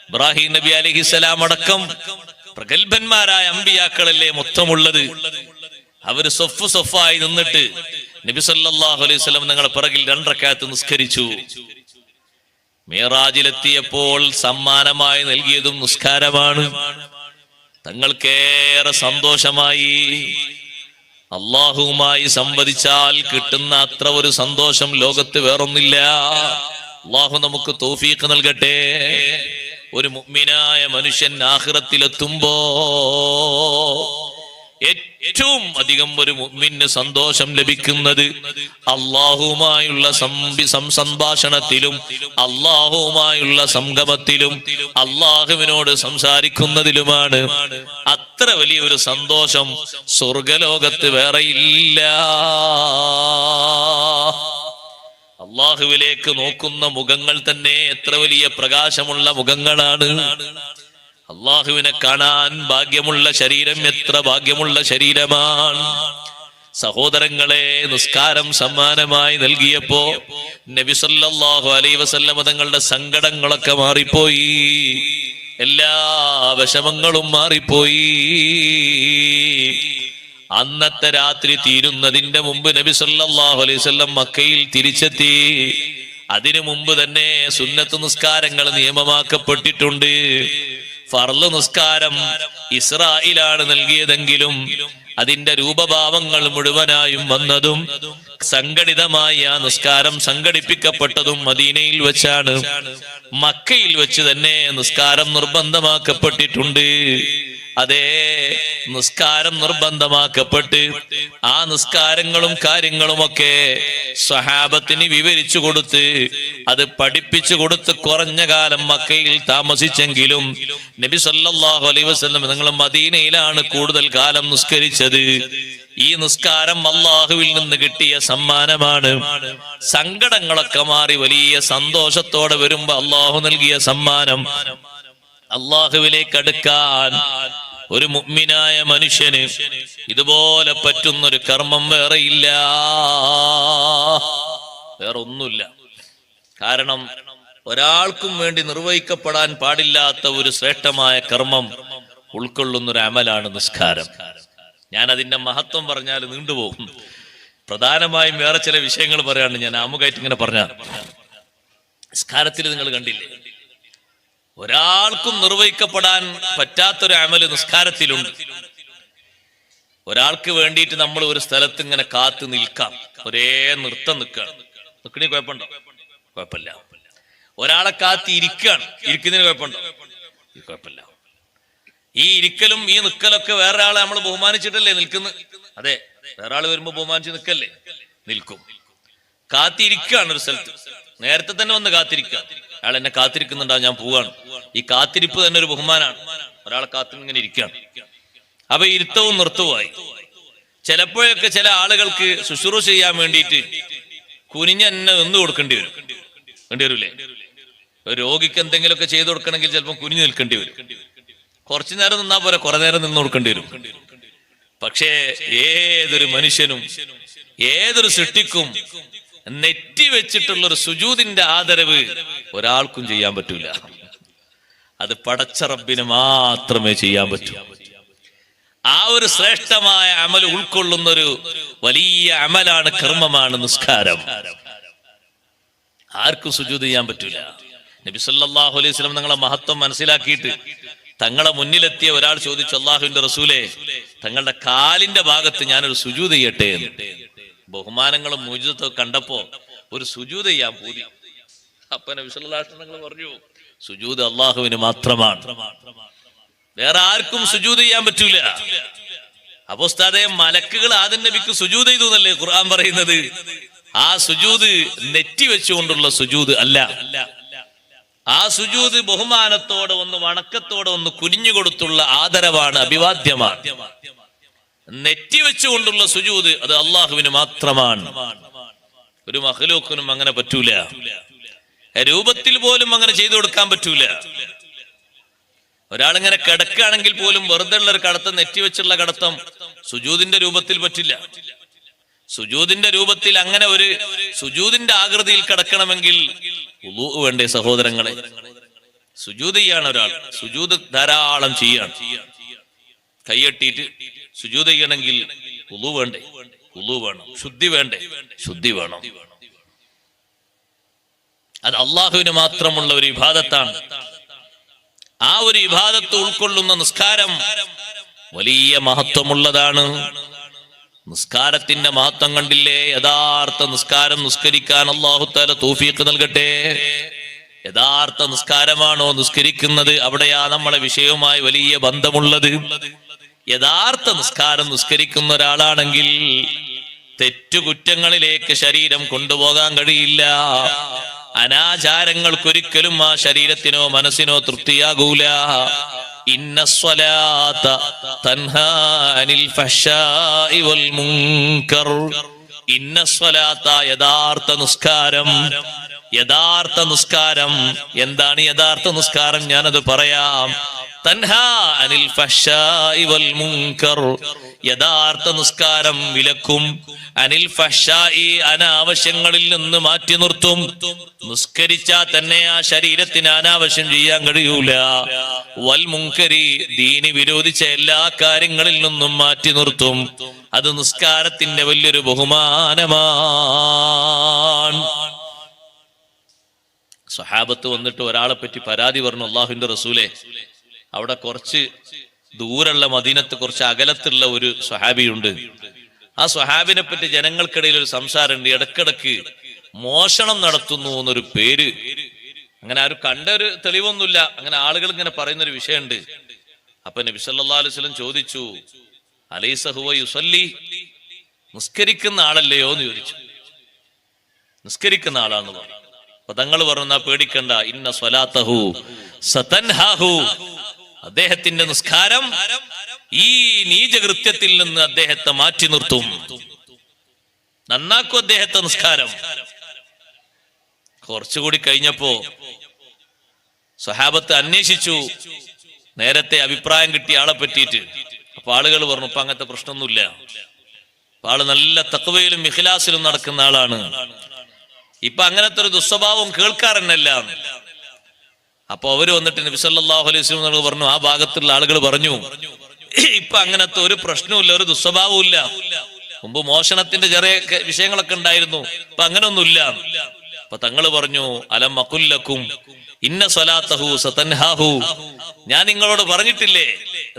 ഇബ്രാഹിം നബി അലൈഹിസ്സലാം അടക്കം പ്രഗത്ഭന്മാരായ അമ്പിയാക്കളല്ലേ മൊത്തമുള്ളത്. അവര് സൊഫായി നിന്നിട്ട് നബി സല്ലല്ലാഹു അലൈഹി വസല്ലം നിങ്ങളെ പിറകിൽ 2 റക്അത്ത് നിസ്കരിച്ചു. മിഅ്റാജിലെത്തിയപ്പോൾ സമ്മാനമായി നൽകിയതും നിസ്കാരമാണ്. തങ്ങൾക്കേറെ സന്തോഷമായി. അള്ളാഹുവുമായി സംവദിച്ചാൽ കിട്ടുന്ന അത്ര ഒരു സന്തോഷം ലോകത്ത് വേറൊന്നില്ല. അള്ളാഹു നമുക്ക് തൗഫീഖ് നൽകട്ടെ. ഒരു മുഅ്മിനായ മനുഷ്യൻ ആഖിറത്തിലെത്തുമ്പോ ഏറ്റവും അധികം ഒരു മുഅ്മിന് സന്തോഷം ലഭിക്കുന്നത് അള്ളാഹുവുമായുള്ള സംഭാഷണത്തിലും അള്ളാഹുവുമായുള്ള സംഗമത്തിലും അള്ളാഹുവിനോട് സംസാരിക്കുന്നതിലുമാണ്. അത്ര വലിയൊരു സന്തോഷം സ്വർഗലോകത്ത് വേറെയില്ല. അള്ളാഹുവിലേക്ക് നോക്കുന്ന മുഖങ്ങൾ തന്നെ എത്ര വലിയ പ്രകാശമുള്ള മുഖങ്ങളാണ്. അള്ളാഹുവിനെ കാണാൻ ഭാഗ്യമുള്ള ശരീരം എത്ര ഭാഗ്യമുള്ള ശരീരമാണ്. സഹോദരങ്ങളെ, നിസ്കാരം സമ്മാനമായി നൽകിയപ്പോ നബി സല്ലല്ലാഹു അലൈഹി വസല്ലം തങ്ങളുടെ സങ്കടങ്ങളൊക്കെ മാറിപ്പോയി. എല്ലാ വിഷമങ്ങളും മാറിപ്പോയി. അന്നത്തെ രാത്രി തീരുന്നതിന്റെ മുമ്പ് നബി സല്ലല്ലാഹു അലൈഹി വസല്ലം മക്കയിൽ തിരിച്ചെത്തി. അതിനു മുമ്പ് തന്നെ സുന്നത്ത് നിസ്കാരങ്ങൾ നിയമമാക്കപ്പെട്ടിട്ടുണ്ട്. ഫർള് നിസ്കാരം ഇസ്രായേലാണ് നൽകിയതെങ്കിലും അതിന്റെ രൂപഭാവങ്ങൾ മുഴുവനായും വന്നതും സംഘടിതമായി ആ നിസ്കാരം സംഘടിപ്പിക്കപ്പെട്ടതും മദീനയിൽ വെച്ചാണ്. മക്കയിൽ വെച്ച് തന്നെ നിസ്കാരം നിർബന്ധമാക്കപ്പെട്ടിട്ടുണ്ട്. അതേ, നിസ്കാരം നിർബന്ധമാക്കപ്പെട്ട് ആ നിസ്കാരങ്ങളും കാര്യങ്ങളുമൊക്കെ സ്വഹാബത്തിന് വിവരിച്ചു കൊടുത്ത് അത് പഠിപ്പിച്ചു കൊടുത്ത് കുറഞ്ഞ കാലം മക്കയിൽ താമസിച്ചെങ്കിലും നബി സല്ലല്ലാഹു അലൈഹി വസല്ലം നിങ്ങൾ മദീനയിലാണ് കൂടുതൽ കാലം നിസ്കരിച്ചത്. ഈ നിസ്കാരം അള്ളാഹുവിൽ നിന്ന് കിട്ടിയ സമ്മാനമാണ്. സങ്കടങ്ങളൊക്കെ മാറി വലിയ സന്തോഷത്തോടെ വരുമ്പോ അള്ളാഹു നൽകിയ സമ്മാനം. അള്ളാഹുവിലേക്ക് അടുക്കാൻ ഒരു മുഅ്മിനായ മനുഷ്യന് ഇതുപോലെ പറ്റുന്നൊരു കർമ്മം വേറെയില്ല, വേറെ ഒന്നുമില്ല. കാരണം ഒരാൾക്കും വേണ്ടി നിർവഹിക്കപ്പെടാൻ പാടില്ലാത്ത ഒരു ശ്രേഷ്ഠമായ കർമ്മം ഉൾക്കൊള്ളുന്നൊരു അമലാണ് നിസ്കാരം. ഞാൻ അതിന്റെ മഹത്വം പറഞ്ഞാൽ നീണ്ടുപോകും. പ്രധാനമായും വേറെ ചില വിഷയങ്ങൾ പറയാണ്ട് ഞാൻ ആമുഖമായിട്ട് ഇങ്ങനെ പറഞ്ഞ നിസ്കാരത്തിൽ നിങ്ങൾ കണ്ടില്ലേ, ഒരാൾക്കും നിർവഹിക്കപ്പെടാൻ പറ്റാത്തൊരു അമല് നിസ്കാരത്തിലുണ്ട്. ഒരാൾക്ക് വേണ്ടിയിട്ട് നമ്മൾ ഒരു സ്ഥലത്ത് ഇങ്ങനെ കാത്തു നിൽക്കാം, ഒരേ നൃത്തം നിൽക്കുകയാണ്. നിൽക്കണേ കുഴപ്പമുണ്ടോ? കുഴപ്പമില്ല. ഒരാളെ കാത്തി ഇരിക്കുകയാണ്, ഇരിക്കുന്നതിന് കുഴപ്പമുണ്ടോ? കുഴപ്പമില്ല. ഈ ഇരിക്കലും ഈ നിൽക്കലൊക്കെ വേറൊരാളെ നമ്മൾ ബഹുമാനിച്ചിട്ടല്ലേ നിൽക്കുന്നു? അതെ, വേറെ ആള് വരുമ്പോ ബഹുമാനിച്ച് നിൽക്കല്ലേ? നിൽക്കും. കാത്തിരിക്കുകയാണ് ഒരു സ്ഥലത്ത്, നേരത്തെ തന്നെ വന്ന് കാത്തിരിക്കുക. അയാൾ എന്നെ കാത്തിരിക്കുന്നുണ്ടാവും, ഞാൻ പോവാണ്. ഈ കാത്തിരിപ്പ് തന്നെ ഒരു ബഹുമാനാണ്. ഒരാളെ കാത്തു ഇങ്ങനെ ഇരിക്കുകയാണ്. അപ്പൊ ഇരുത്തവും നൃത്തവുമായി. ചിലപ്പോഴൊക്കെ ചില ആളുകൾക്ക് ശുശ്രൂഷ ചെയ്യാൻ വേണ്ടിയിട്ട് കുനിഞ്ഞ എന്നെ നിന്ന് കൊടുക്കേണ്ടി വരും. വേണ്ടി വരൂലേ? ഒരു രോഗിക്ക് എന്തെങ്കിലുമൊക്കെ ചെയ്തു കൊടുക്കണമെങ്കിൽ ചിലപ്പോൾ കുനിഞ്ഞു നിൽക്കേണ്ടി വരും. കുറച്ചു നേരം നിന്നാ പോലെ കുറെ നേരം നിന്ന് കൊടുക്കേണ്ടി വരും. പക്ഷേ ഏതൊരു മനുഷ്യനും ഏതൊരു സൃഷ്ടിക്കും നെറ്റി വെച്ചിട്ടുള്ള ഒരു സുജൂദിന്റെ ആദരവ് ഒരാൾക്കും ചെയ്യാൻ പറ്റൂല. അത് പടച്ച റബ്ബിന് മാത്രമേ ചെയ്യാൻ പറ്റൂ. ആ ഒരു ശ്രേഷ്ഠമായ അമൽ ഉൾക്കൊള്ളുന്ന ഒരു വലിയ അമലാണ്, കർമ്മമാണ് നിസ്കാരം. ആർക്കും സുജൂദ് ചെയ്യാൻ പറ്റൂല. നബി സല്ലല്ലാഹു അലൈഹി വസല്ലം തങ്ങളെ മഹത്വം മനസ്സിലാക്കിയിട്ട് തങ്ങളെ മുന്നിലെത്തിയ ഒരാൾ ചോദിച്ചു, അല്ലാഹുവിന്റെ റസൂലേ, തങ്ങളുടെ കാലിന്റെ ഭാഗത്ത് ഞാനൊരു സുജൂദ് ചെയ്യട്ടെ എന്ന്. ബഹുമാനങ്ങളും മുഅ്ജിസത്തും കണ്ടപ്പോ ഒരു സുജൂദ് ചെയ്യാൻ പൂതി. അപ്പൊ നബി സല്ലല്ലാഹു അലൈഹി വസല്ലം തങ്ങൾ പറഞ്ഞു, സുജൂദ് അല്ലാഹുവിന് മാത്രമാണ്, വേറെ ആർക്കും സുജൂദ് ചെയ്യാൻ പറ്റൂല. അപ്പൊ ഉസ്താദേ, മലക്കുകൾ ആദം നബിക്ക് സുജൂദ് ചെയ്തു എന്നല്ലേ ഖുർആൻ പറയുന്നത്? ആ സുജൂദ് നെറ്റി വെച്ചുകൊണ്ടുള്ള സുജൂദ് അല്ല. ആ സുജൂദ് ബഹുമാനത്തോടെ ഒന്ന് വണക്കത്തോടെ ഒന്ന് കുനിഞ്ഞു കൊടുത്തുള്ള ആദരവാണ്, അഭിവാദ്യമാണ്. നെറ്റി വെച്ചുകൊണ്ടുള്ള സുജൂദ് അത് അള്ളാഹുവിന് മാത്രമാണ്. ഒരു മഖ്ലൂഖിനും അങ്ങനെ പറ്റൂല. രൂപത്തിൽ പോലും അങ്ങനെ ചെയ്തു കൊടുക്കാൻ പറ്റൂല. ഒരാളിങ്ങനെ കിടക്കുകയാണെങ്കിൽ പോലും വെറുതെ ഉള്ള ഒരു കടത്തം, നെറ്റി വെച്ചുള്ള കടത്തം സുജൂദിന്റെ രൂപത്തിൽ പറ്റില്ല. സുജൂദിന്റെ രൂപത്തിൽ അങ്ങനെ ഒരു സുജൂദിന്റെ ആകൃതിയിൽ കിടക്കണമെങ്കിൽ വുളൂ വേണ്ടേ സഹോദരങ്ങളെ? സുജൂദ് ചെയ്യാണ് ഒരാൾ, സുജൂദ് ധാരാളം ചെയ്യാണ്. കൈയ്യട്ടിയിട്ട് സുജൂദ് ചെയ്യണമെങ്കിൽ വുളൂ വേണ്ടേ? വുളൂ വേണം. ശുദ്ധി വേണ്ടേ? ശുദ്ധി വേണം. അത് അള്ളാഹുവിന് മാത്രമുള്ള ഒരു ഇബാദത്താണ്. ആ ഒരു ഇബാദത്ത് ഉൾക്കൊള്ളുന്ന നിസ്കാരം വലിയ മഹത്വമുള്ളതാണ്. നിസ്കാരത്തിന്റെ മഹത്വം കണ്ടില്ലേ? യഥാർത്ഥ നിസ്കാരം നിസ്കരിക്കാൻ അല്ലാഹു തആല തൗഫീഖ് നൽകട്ടെ. യഥാർത്ഥ നിസ്കാരമാണോ നിസ്കരിക്കുന്നത്? അവിടെയാ നമ്മളെ വിഷയവുമായി വലിയ ബന്ധമുള്ളത്. യഥാർത്ഥ നിസ്കാരം നിസ്കരിക്കുന്ന ഒരാളാണെങ്കിൽ തെറ്റുകുറ്റങ്ങളിലേക്ക് ശരീരം കൊണ്ടുപോകാൻ കഴിയില്ല. അനാചാരങ്ങൾക്കൊരിക്കലും ആ ശരീരത്തിനോ മനസ്സിനോ തൃപ്തിയാകൂല. ഇന്നസ്സലാത്ത തൻഹാ അനിൽ ഫഹ്ശാഇ വൽ മുൻകർ. ഇന്നസ്സലാത്ത, യഥാർത്ഥ നിസ്കാരം. യഥാർത്ഥ നിസ്കാരം എന്താണ്? യഥാർത്ഥ നിസ്കാരം ഞാനത് പറയാം. തൻഹാ അനിൽ ഫഹ്ശാഇ വൽ മുൻകർ. യഥാർത്ഥ നിസ്കാരം വിലക്കും. അനിൽ ഫഹ്ശാഇ, അനാവശ്യങ്ങളിൽ നിന്ന് മാറ്റി നിർത്തും. നിസ്കരിച്ചാൽ തന്നെ ആ ശരീരത്തിന് അനാവശ്യം ചെയ്യാൻ കഴിയൂല. വൽ മുൻകരി, ദീനി വിരോധിച്ച എല്ലാ കാര്യങ്ങളിൽ നിന്നും മാറ്റി നിർത്തും. അത് നിസ്കാരത്തിന്റെ വലിയൊരു ബഹുമാനമാണ്. സ്വഹാബത്ത് വന്നിട്ട് ഒരാളെ പറ്റി പരാതി പറഞ്ഞു, അള്ളാഹുവിന്റെ റസൂലെ, അവിടെ കുറച്ച് ദൂരമുള്ള മദീനത്ത് കുറച്ച് അകലത്തുള്ള ഒരു സ്വഹാബിയുണ്ട്. ആ സ്വഹാബിനെ പറ്റി ജനങ്ങൾക്കിടയിൽ ഒരു സംസാരമുണ്ട്. ഇടക്കിടക്ക് മോഷണം നടത്തുന്നു എന്നൊരു പേര്, അങ്ങനെ ആരും കണ്ട ഒരു തെളിവൊന്നുമില്ല, അങ്ങനെ ആളുകൾ ഇങ്ങനെ പറയുന്നൊരു വിഷയമുണ്ട്. അപ്പൊ നബി സല്ലല്ലാഹു അലൈഹി വസല്ലം ചോദിച്ചു, അലൈസ ഹുവ യുസല്ലി, നിസ്കരിക്കുന്ന ആളല്ലയോ എന്ന് ചോദിച്ചു. നിസ്കരിക്കുന്ന ആളാണെന്ന് പറഞ്ഞു. അപ്പൊ തങ്ങൾ പറഞ്ഞു, പേടിക്കണ്ട, ഇന്ന സ്വലാത്തഹു സതൻഹാഹു, അദ്ദേഹത്തിന്റെ നിസ്കാരം ഈ നീചകൃത്യത്തിൽ നിന്ന് അദ്ദേഹത്തെ മാറ്റി നിർത്തും, നന്നാക്കും അദ്ദേഹത്തെ നിസ്കാരം. കുറച്ചുകൂടി കഴിഞ്ഞപ്പോ സ്വഹാബത്ത് അന്വേഷിച്ചു നേരത്തെ അഭിപ്രായം കിട്ടിയ ആളെ പറ്റിയിട്ട്. അപ്പൊ ആളുകൾ പറഞ്ഞു, ഇപ്പൊ അങ്ങനത്തെ പ്രശ്നമൊന്നുമില്ല, അപ്പൊ ആള് നല്ല തഖ്വയിലും ഇഖ്ലാസിലും നടക്കുന്ന ആളാണ്, ഇപ്പൊ അങ്ങനത്തെ ഒരു ദുസ്വഭാവം കേൾക്കാറന്നല്ല. അപ്പൊ അവര് വന്നിട്ട് നബി സല്ലല്ലാഹു അലൈഹി വസല്ലം പറഞ്ഞു, ആ ഭാഗത്തുള്ള ആളുകൾ പറഞ്ഞു, ഇപ്പൊ അങ്ങനത്തെ ഒരു പ്രശ്നവുമില്ല, ഒരു ദുസ്വഭാവവും ഇല്ല. മുമ്പ് മോഷണത്തിന്റെ ചെറിയ വിഷയങ്ങളൊക്കെ ഉണ്ടായിരുന്നു, ഇപ്പൊ അങ്ങനൊന്നുമില്ല. അപ്പൊ തങ്ങള് പറഞ്ഞു, അലം അഖുല്ലക്കും ഇന്ന സ്വലാത്തഹു സതൻഹാഹു, ഞാൻ നിങ്ങളോട് പറഞ്ഞിട്ടില്ലേ,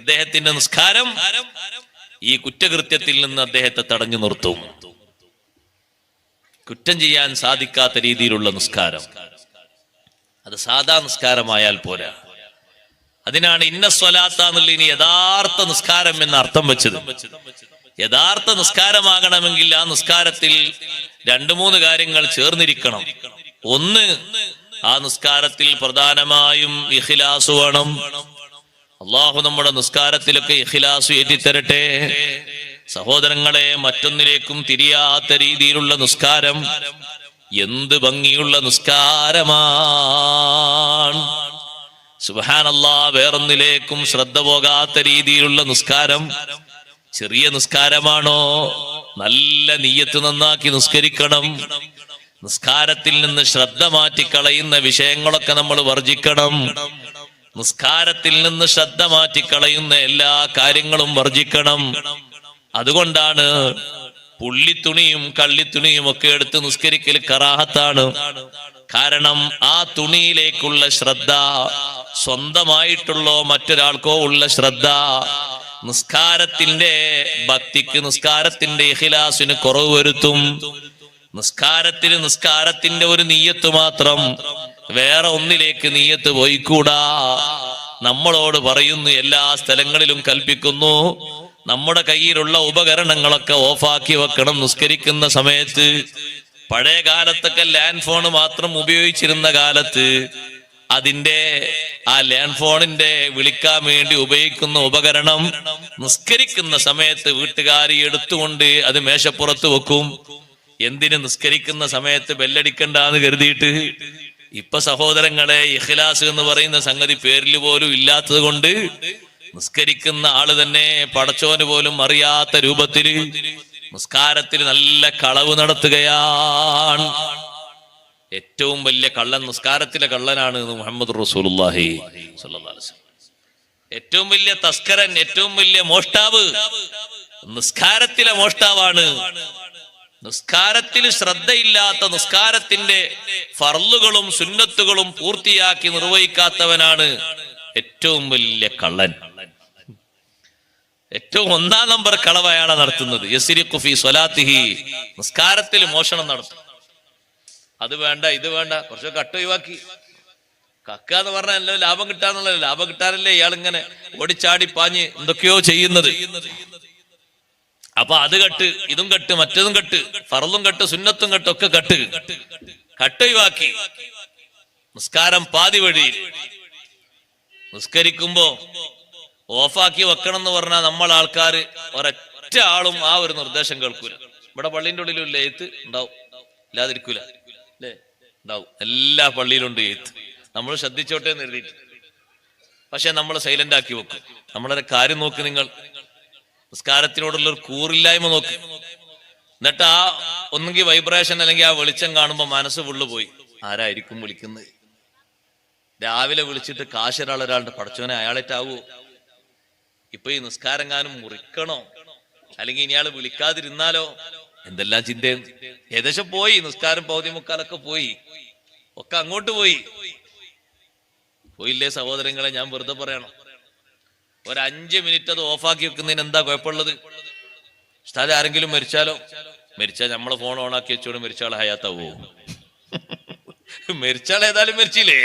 അദ്ദേഹത്തിന്റെ നിസ്കാരം ഈ കുറ്റകൃത്യത്തിൽ നിന്ന് അദ്ദേഹത്തെ തടഞ്ഞു നിർത്തും. കുറ്റം ചെയ്യാൻ സാധിക്കാത്ത രീതിയിലുള്ള നിസ്കാരം, അത് സാധാ നിസ്കാരമായാൽ പോരാ. അതിനാണ് ഇന്ന സ്വലാത്ത എന്നുള്ള ഇനി യഥാർത്ഥ നിസ്കാരം എന്ന അർത്ഥം വെച്ചത്. യഥാർത്ഥ നിസ്കാരമാകണമെങ്കിൽ ആ നിസ്കാരത്തിൽ 2-3 കാര്യങ്ങൾ ചേർന്നിരിക്കണം. ഒന്ന്, ആ നിസ്കാരത്തിൽ പ്രധാനമായും ഇഖ്ലാസ് വേണം. അള്ളാഹു നമ്മുടെ നിസ്കാരത്തിലൊക്കെ ഇഖ്ലാസ് ഏറ്റിത്തരട്ടെ. സഹോദരങ്ങളെ, മറ്റൊന്നിലേക്കും തിരിയാത്ത രീതിയിലുള്ള നിസ്കാരം എന്ത് ഭംഗിയുള്ള നിസ്കാരമാണ്. സുബ്ഹാനല്ലാഹ്, വേറൊന്നിലേക്കും ശ്രദ്ധ പോകാത്ത രീതിയിലുള്ള നിസ്കാരം ചെറിയ നിസ്കാരമാണോ? നല്ല നിയ്യത്ത് നന്നാക്കി നിസ്കരിക്കണം. നിസ്കാരത്തിൽ നിന്ന് ശ്രദ്ധ മാറ്റിക്കളയുന്ന വിഷയങ്ങളൊക്കെ നമ്മൾ വർജിക്കണം. നിസ്കാരത്തിൽ നിന്ന് ശ്രദ്ധ മാറ്റിക്കളയുന്ന എല്ലാ കാര്യങ്ങളും വർജിക്കണം. അതുകൊണ്ടാണ് പുള്ളിത്തുണിയും കള്ളിത്തുണിയും ഒക്കെ എടുത്ത് നിസ്കരിക്കൽ കറാഹത്താണ്. കാരണം ആ തുണിയിലേക്കുള്ള ശ്രദ്ധ, സ്വന്തമായിട്ടുള്ളോ മറ്റൊരാൾക്കോ ഉള്ള ശ്രദ്ധ നിസ്കാരത്തിന്റെ ഭക്തിക്ക്, നിസ്കാരത്തിന്റെ ഇഖ്ലാസിന് കുറവ് വരുത്തും. നിസ്കാരത്തിന്റെ ഒരു നിയ്യത്ത് മാത്രം, വേറെ ഒന്നിലേക്ക് നിയ്യത്ത് പോയിക്കൂടാ. നമ്മളോട് പറയുന്നു, എല്ലാ സ്ഥലങ്ങളിലും കൽപ്പിക്കുന്നു, നമ്മുടെ കയ്യിലുള്ള ഉപകരണങ്ങളൊക്കെ ഓഫാക്കി വെക്കണം നിസ്കരിക്കുന്ന സമയത്ത്. പഴയ കാലത്തൊക്കെ ലാൻഡ് ഫോൺ മാത്രം ഉപയോഗിച്ചിരുന്ന കാലത്ത് അതിന്റെ ആ ലാൻഡ് ഫോണിന്റെ വിളിക്കാൻ വേണ്ടി ഉപയോഗിക്കുന്ന ഉപകരണം നിസ്കരിക്കുന്ന സമയത്ത് വീട്ടുകാരി എടുത്തുകൊണ്ട് അത് മേശപ്പുറത്ത് വെക്കും. എന്തിന്? നിസ്കരിക്കുന്ന സമയത്ത് ബെല്ലടിക്കണ്ടെന്ന് കരുതിയിട്ട്. ഇപ്പൊ സഹോദരങ്ങളെ, ഇഖ്ലാസ് എന്ന് പറയുന്ന സംഗതി പേരിൽ പോലും ഇല്ലാത്തത് കൊണ്ട് നിസ്കരിക്കുന്ന ആള് തന്നെ പടച്ചോന് പോലും അറിയാത്ത രൂപത്തില് നിസ്കാരത്തിൽ നല്ല കളവ് നടത്തുകയാണ്. ഏറ്റവും വലിയ കള്ളൻ നിസ്കാരത്തിലെ കള്ളനാണ് മുഹമ്മദ് റസൂലുള്ളാഹി സ്വല്ലല്ലാഹു അലൈഹി വസല്ലം. ഏറ്റവും വലിയ തസ്കരൻ, ഏറ്റവും വലിയ മോഷ്ടാവ് നിസ്കാരത്തിലെ മോഷ്ടാവാണ്. നിസ്കാരത്തിൽ ശ്രദ്ധയില്ലാത്ത, നിസ്കാരത്തിന്റെ ഫർളുകളും സുന്നത്തുകളും പൂർത്തിയാക്കി നിർവഹിക്കാത്തവനാണ് ഏറ്റവും വലിയ കള്ളൻ. ഏറ്റവും 1-ാം നമ്പർ കളവയാണ് നടത്തുന്നത്. യസ്രിഖു ഫീ സ്വലാത്തിഹി, നിസ്കാരത്തിൽ മോഷണം നടത്തും. അത് വേണ്ട, ഇത് വേണ്ട, കുറച്ച് കട്ട് ഒഴിവാക്കി. കക്ക എന്ന് പറഞ്ഞാൽ എല്ലാം ലാഭം കിട്ടാന്നുള്ളതല്ല. ലാഭം കിട്ടാനല്ലേ ഇയാൾ ഇങ്ങനെ ഓടിച്ചാടി പാഞ്ഞ് എന്തൊക്കെയോ ചെയ്യുന്നത്. അപ്പൊ അത് കട്ട്, ഇതും കട്ട്, മറ്റതും കട്ട്, ഫർളും കട്ട്, സുന്നത്തും കട്ട്, ഒക്കെ കട്ട് ഒഴിവാക്കി. നിസ്കാരം പാതി വഴിയിൽ. നിസ്കരിക്കുമ്പോ ഓഫാക്കി വെക്കണം എന്ന് പറഞ്ഞാൽ നമ്മൾ ആൾക്കാര് ഒരൊറ്റ ആളും ആ ഒരു നിർദ്ദേശം കേൾക്കൂല. ഇവിടെ പള്ളിന്റെ ഉള്ളിലും എഴുത്ത് ഉണ്ടാവും, ഇല്ലാതിരിക്കൂല അല്ലേ? ഉണ്ടാവും, എല്ലാ പള്ളിയിലും ഉണ്ട് എഴുത്ത്. നമ്മൾ ശ്രദ്ധിച്ചോട്ടെ എന്ന് എഴുതിയിട്ട്. പക്ഷെ നമ്മൾ സൈലന്റ് ആക്കി വെക്കും. നമ്മളൊരു കാര്യം നോക്ക്, നിങ്ങൾ നിസ്കാരത്തിനോടുള്ള ഒരു കൂറില്ലായ്മ നോക്ക്. എന്നിട്ട് ആ ഒന്നുകിൽ വൈബ്രേഷൻ അല്ലെങ്കിൽ ആ വെളിച്ചം കാണുമ്പോൾ മനസ്സ് പോയി ആരായിരിക്കും വിളിക്കുന്നത്. രാവിലെ വിളിച്ചിട്ട് ഒരാളുടെ പടച്ചോനെ അയാളേറ്റാവോ? ഇപ്പൊ ഈ നിസ്കാരങ്ങാനും മുറിക്കണോ, അല്ലെങ്കിൽ ഇനി ആള് വിളിക്കാതിരുന്നാലോ, എന്തെല്ലാം ചിന്തയും. ഏകദേശം പോയി, നിസ്കാരം പൗതി മുക്കാലൊക്കെ പോയി, ഒക്കെ അങ്ങോട്ട് പോയില്ലേ സഹോദരങ്ങളെ? ഞാൻ വെറുതെ പറയണം, ഒരു 5 മിനിറ്റ് അത് ഓഫാക്കി വെക്കുന്നതിന് എന്താ കുഴപ്പമുള്ളത്? ഉസ്താദ് ആരെങ്കിലും മരിച്ചാൽ നമ്മളെ ഫോൺ ഓണാക്കി വെച്ചോട് മരിച്ചാൾ ഹയാത്താവോ? മരിച്ചാൾ ഏതായാലും മരിച്ചില്ലേ?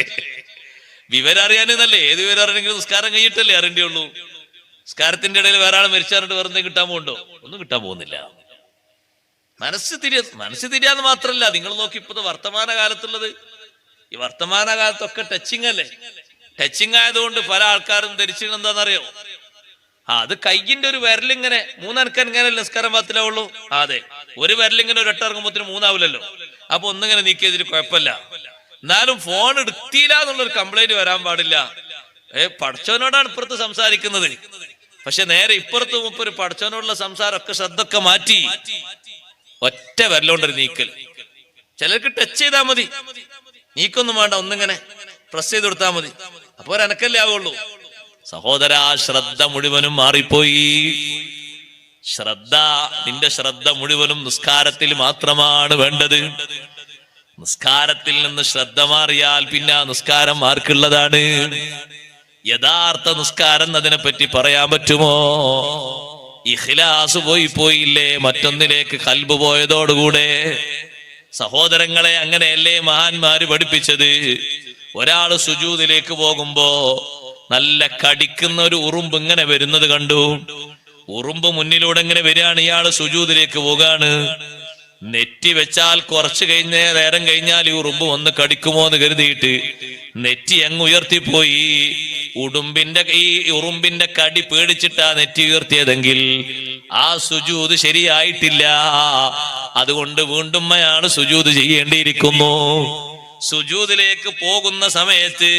വിവരം അറിയാനല്ലേ? ഏത് വിവരം അറിയണമെങ്കിലും നിസ്കാരം കഴിഞ്ഞിട്ടല്ലേ അറിയേണ്ടിയുള്ളൂ. നിസ്കാരത്തിന്റെ ഇടയിൽ വേറെ ആൾ മരിച്ചാറിട്ട് വേറെ എന്തെങ്കിലും കിട്ടാൻ പോകുന്നുണ്ടോ? ഒന്നും കിട്ടാൻ പോകുന്നില്ല. മനസ്സ് തിരിയാന്ന് മാത്രല്ല, നിങ്ങൾ നോക്കി ഇപ്പോഴത്തെ വർത്തമാന കാലത്തുള്ളത്, ഈ വർത്തമാന കാലത്തൊക്കെ ടച്ചിങ് അല്ലേ. ടച്ചിങ് ആയതുകൊണ്ട് പല ആൾക്കാരും ധരിച്ചിട്ട് എന്താണെന്നറിയോ? അത് കയ്യിന്റെ ഒരു വിരലിങ്ങനെ 3 അനക്കാൻ ഇങ്ങനെ നിസ്കാരം പാത്തിലാവുള്ളൂ. അതെ, ഒരു വിരലിങ്ങനെ ഒരു 8 ഇറങ്ങുമ്പോഴത്തേന് 3 ആവില്ലല്ലോ. അപ്പൊ ഒന്നിങ്ങനെ നീക്കിയതിന് കുഴപ്പമില്ല. എന്നാലും ഫോൺ എടുത്തില്ല എന്നുള്ളൊരു കംപ്ലൈന്റ് വരാൻ പാടില്ല. പടച്ചവനോടാണ് ഇപ്പുറത്ത് സംസാരിക്കുന്നത്. പക്ഷെ നേരെ ഇപ്പുറത്ത് മുപ്പൊരു പടച്ചവനോടുള്ള സംസാരം ഒക്കെ ശ്രദ്ധൊക്കെ മാറ്റി ഒറ്റ വിരലോണ്ടൊരു നീക്കൽ. ചിലർക്ക് ടച്ച് ചെയ്താൽ മതി, നീക്കൊന്നും വേണ്ട, ഒന്നിങ്ങനെ പ്രസ് ചെയ്ത് കൊടുത്താൽ മതി, അപ്പൊ ഒരനക്കല്ലേ ആവുള്ളൂ. സഹോദരാ, ശ്രദ്ധ മുഴുവനും മാറിപ്പോയി. നിന്റെ ശ്രദ്ധ മുഴുവനും നിസ്കാരത്തിൽ മാത്രമാണ് വേണ്ടത്. നിസ്കാരത്തിൽ നിന്ന് ശ്രദ്ധ മാറിയാൽ പിന്നെ നിസ്കാരം ആർക്കുള്ളതാണ്? യഥാർത്ഥ നിസ്കാരം അതിനെ പറ്റി പറയാൻ പറ്റുമോ? ഇഖ്ലാസ് പോയില്ലേ? മറ്റൊന്നിലേക്ക് ഖൽബ് പോയതോടുകൂടെ. സഹോദരങ്ങളെ, അങ്ങനെയല്ലേ മഹാന്മാര് പഠിപ്പിച്ചത്? ഒരാള് സുജൂദിലേക്ക് പോകുമ്പോ നല്ല കടിക്കുന്ന ഒരു ഉറുമ്പ് ഇങ്ങനെ വരുന്നത് കണ്ടു. ഉറുമ്പ് മുന്നിലൂടെ ഇങ്ങനെ വരികയാണ്, ഇയാള് സുജൂദിലേക്ക് പോകാണ്. നെറ്റി വെച്ചാൽ കുറച്ച് നേരം കഴിഞ്ഞാൽ ഈ ഉറുമ്പ് വന്ന് കടിക്കുമോ എന്ന് കരുതിയിട്ട് നെറ്റി അങ്ങ് ഉയർത്തിപ്പോയി. ഈ ഉറുമ്പിന്റെ കടി പേടിച്ചിട്ടാ നെറ്റി ഉയർത്തിയതെങ്കിൽ ആ സുജൂദ് ശരിയായിട്ടില്ല. അതുകൊണ്ട് വീണ്ടും അയാൾ സുജൂദ് ചെയ്യേണ്ടിയിരിക്കുന്നു. സുജൂദിലേക്ക് പോകുന്ന സമയത്ത്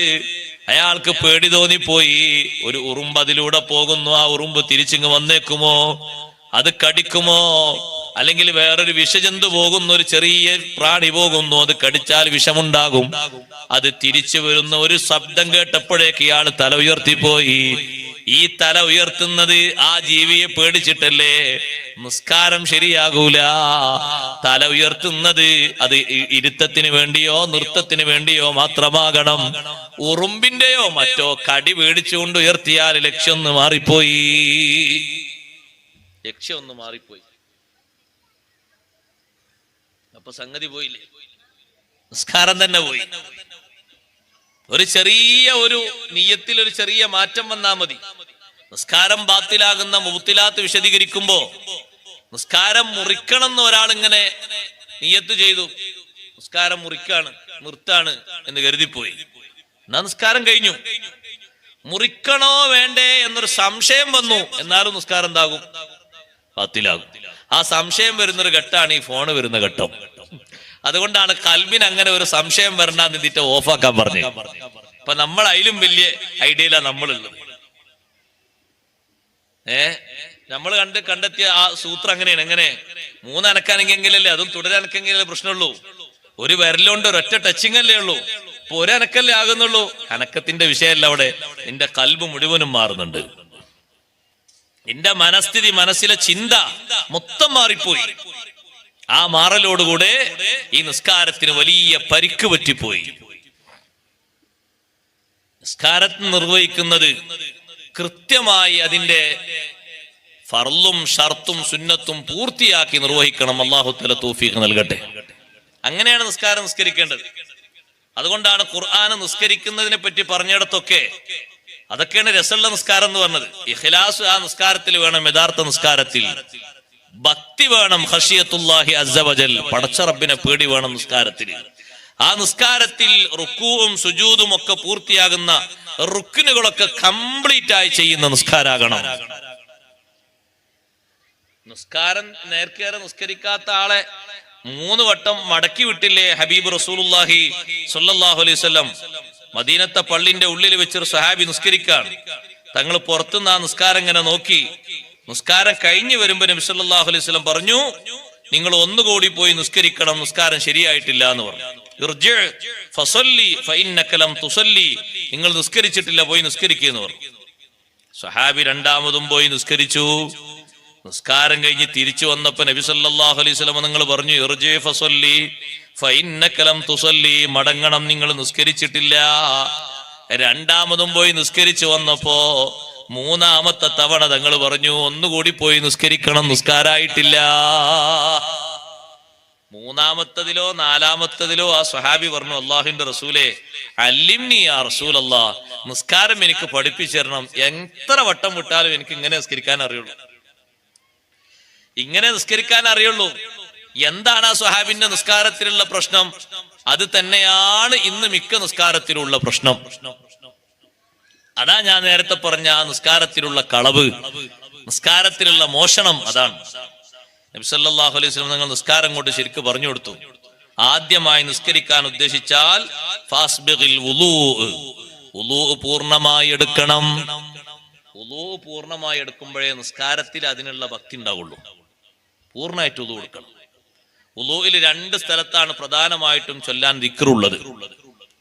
അയാൾക്ക് പേടി തോന്നിപ്പോയി. ഒരു ഉറുമ്പ് അതിലൂടെ പോകുന്നു, ആ ഉറുമ്പ് തിരിച്ചിങ്ങ് വന്നേക്കുമോ, അത് കടിക്കുമോ, അല്ലെങ്കിൽ വേറൊരു വിഷജന്തു പോകുന്നു, ഒരു ചെറിയ പ്രാണി പോകുന്നു, അത് കടിച്ചാൽ വിഷമുണ്ടാകും. അത് തിരിച്ചു വരുന്ന ഒരു ശബ്ദം കേട്ടപ്പോഴേക്ക് ഇയാൾ തല ഉയർത്തിപ്പോയി. ഈ തല ഉയർത്തുന്നത് ആ ജീവിയെ പേടിച്ചിട്ടല്ലേ? നിസ്കാരം ശരിയാകൂല. തല ഉയർത്തുന്നത് അത് ഇരുത്തത്തിന് വേണ്ടിയോ നൃത്തത്തിന് വേണ്ടിയോ മാത്രമാകണം. ഉറുമ്പിന്റെയോ മറ്റോ കടി പേടിച്ചുകൊണ്ട് ഉയർത്തിയാൽ ലക്ഷ്യം ഒന്ന് മാറിപ്പോയി. അപ്പൊ സംഗതി പോയില്ലേ? നിസ്കാരം തന്നെ പോയി. ഒരു ചെറിയ നിയ്യത്തിൽ ഒരു ചെറിയ മാറ്റം വന്നാ മതി. നിസ്കാരം ബാത്തിലാകുന്ന മുബ്തിലാത്ത് വിശദീകരിക്കുമ്പോ നിസ്കാരം മുറിക്കണം എന്ന് ഒരാളിങ്ങനെ നിയ്യത്ത് ചെയ്തു, നിസ്കാരം മുറിക്കാണ്, നിർത്താണ് എന്ന് കരുതിപ്പോയി. എന്നാ നിസ്കാരം കഴിഞ്ഞു. മുറിക്കണോ വേണ്ടേ എന്നൊരു സംശയം വന്നു, എന്നാലും നിസ്കാരം എന്താകും? ബാത്തിലാകും. ആ സംശയം വരുന്നൊരു ഘട്ടമാണ് ഈ ഫോണ് വരുന്ന ഘട്ടം. അതുകൊണ്ടാണ് കൽബിന് അങ്ങനെ ഒരു സംശയം വരണ്ടെന്ന് ഇതിട്ട് ഓഫാക്കാൻ പറഞ്ഞു. അപ്പൊ നമ്മൾ അതിലും വലിയ ഐഡിയയിലാണ് നമ്മളുള്ളത്. നമ്മൾ കണ്ടെത്തിയ ആ സൂത്രം അങ്ങനെയാണ്. എങ്ങനെ 3 അനക്കാനെങ്കിലല്ലേ, അതും തുടരനക്കെങ്കിലല്ലേ പ്രശ്നമുള്ളൂ. ഒരു വിരലുകൊണ്ട് ഒരൊറ്റ ടച്ചിങ് അല്ലേ ഉള്ളൂ. ഇപ്പൊ ഒരനക്കല്ലേ ആകുന്നുള്ളൂ. അനക്കത്തിന്റെ വിഷയമല്ല അവിടെ. നിന്റെ കൽബ് മുഴുവനും മാറുന്നുണ്ട്. നിന്റെ മനസ്ഥിതി, മനസ്സിലെ ചിന്ത മൊത്തം മാറിപ്പോയി. ആ മാറലോടുകൂടെ ഈ നിസ്കാരത്തിന് വലിയ പരിക്ക് പറ്റിപ്പോയി. നിസ്കാരത്തിൽ നിർവഹിക്കുന്നത് കൃത്യമായി അതിന്റെ ഫർളും ഷർത്തും സുന്നത്തും പൂർത്തിയാക്കി നിർവഹിക്കണം. അല്ലാഹു തആല തൗഫീഖ് നൽകട്ടെ. അങ്ങനെയാണ് നിസ്കാരം നിസ്കരിക്കേണ്ടത്. അതുകൊണ്ടാണ് ഖുർആൻ നിസ്കരിക്കുന്നതിനെ പറ്റി പറഞ്ഞിടത്തൊക്കെ അതൊക്കെയാണ് രസമുള്ള നിസ്കാരം എന്ന് പറഞ്ഞത്. ഇഖ്ലാസ് ആ നിസ്കാരത്തിൽ വേണം. യഥാർത്ഥ നിസ്കാരത്തിൽ ഭക്തി വേണം. ഖശിയത്തുല്ലാഹി അസ്സ വജൽ, പടച്ച റബ്ബിനെ പേടി വേണം നിസ്കാരത്തിൽ. ആ നിസ്കാരത്തിൽ റുക്കൂഉം സുജൂദും ഒക്കെ പൂർത്തിയാകുന്ന റുക്നുകളൊക്കെ കംപ്ലീറ്റ് ആയി ചെയ്യുന്ന നിസ്കാരാകണം. നിസ്കാരം നേർക്കേറെ നിസ്കരിക്കാത്ത ആളെ 3 വട്ടം മടക്കി വിട്ടില്ലേ ഹബീബ് റസൂലുള്ളാഹി സ്വല്ലല്ലാഹു അലൈഹി വസല്ലം? മദീനത്തെ പള്ളിന്റെ ഉള്ളിൽ വെച്ചൊരു സഹാബി നിസ്കരിക്കാണ്. തങ്ങൾ പുറത്തുനിന്ന് ആ നിസ്കാരം ഇങ്ങനെ നോക്കി. നിസ്കാരം കഴിഞ്ഞു വരുമ്പോ നബി സല്ലല്ലാഹു അലൈഹി വസല്ലം പറഞ്ഞു, നിങ്ങൾ ഒന്നുകൂടി പോയി നിസ്കരിക്കണം, നിസ്കാരം ശരിയായിട്ടില്ല എന്ന് പറഞ്ഞു. ഇർജി ഫസല്ലി ഫഇന്നക ലം തുസല്ലി, നിങ്ങൾ നിസ്കരിച്ചിട്ടില്ല, പോയി നിസ്കരിക്കുന്നു പറഞ്ഞു. സഹാബി രണ്ടാമതും പോയി നിസ്കരിച്ചു. നിസ്കാരം കഴിഞ്ഞ് തിരിച്ചു വന്നപ്പോ നബി സല്ലല്ലാഹു അലൈഹി വസല്ലം നിങ്ങൾ പറഞ്ഞു, ഇർജി ഫസല്ലി ഫഇന്നക ലം തുസല്ലി, മടങ്ങണം, നിങ്ങൾ നിസ്കരിച്ചിട്ടില്ല. രണ്ടാമതും പോയി നിസ്കരിച്ചു വന്നപ്പോ 3-ാമത്തെ തവണ തങ്ങൾ പറഞ്ഞു, ഒന്നുകൂടി പോയി നിസ്കരിക്കണം, നിസ്കാരായിട്ടില്ല. 3-ാമത്തതിലോ 4-ാമത്തതിലോ ആ സ്വഹാബി പറഞ്ഞു, അല്ലാഹുവിന്റെ റസൂലേ, അല്ലിംനി യാ റസൂലല്ലാഹ്, നിസ്കാരം എനിക്ക് പഠിപ്പിച്ചു തരണം. എത്ര വട്ടം വിട്ടാലും എനിക്ക് ഇങ്ങനെ നിസ്കരിക്കാൻ അറിയുള്ളൂ, ഇങ്ങനെ നിസ്കരിക്കാൻ അറിയുള്ളൂ. എന്താണ് ആ സ്വഹാബിന്റെ നിസ്കാരത്തിലുള്ള പ്രശ്നം? അത് തന്നെയാണ് ഇന്ന് മിക്ക നിസ്കാരത്തിലുള്ള പ്രശ്നം. അതാ ഞാൻ നേരത്തെ പറഞ്ഞ ആ നിസ്കാരത്തിലുള്ള കളവ്, നിസ്കാരത്തിലുള്ള മോഷണം. അതാണ് നബി സല്ലല്ലാഹു അലൈഹി വസല്ലം നിങ്ങൾ നിസ്കാരം കൊണ്ട് ശരിക്ക് പറഞ്ഞു കൊടുത്തു. ആദ്യമായി നിസ്കരിക്കാൻ ഉദ്ദേശിച്ചാൽ ഫാസ്ബിഗിൽ വുളൂ പൂർണ്ണമായി എടുക്കണം. വുളൂ പൂർണ്ണമായി എടുക്കുമ്പോഴേ നിസ്കാരത്തിൽ അതിനുള്ള ഭക്തി ഉണ്ടാവുള്ളൂ. പൂർണ്ണമായിട്ട് വുളൂ എടുക്കണം. വുളൂയിൽ 2 സ്ഥലത്താണ് പ്രധാനമായിട്ടും ചൊല്ലാൻ ദിക്റുള്ളത്.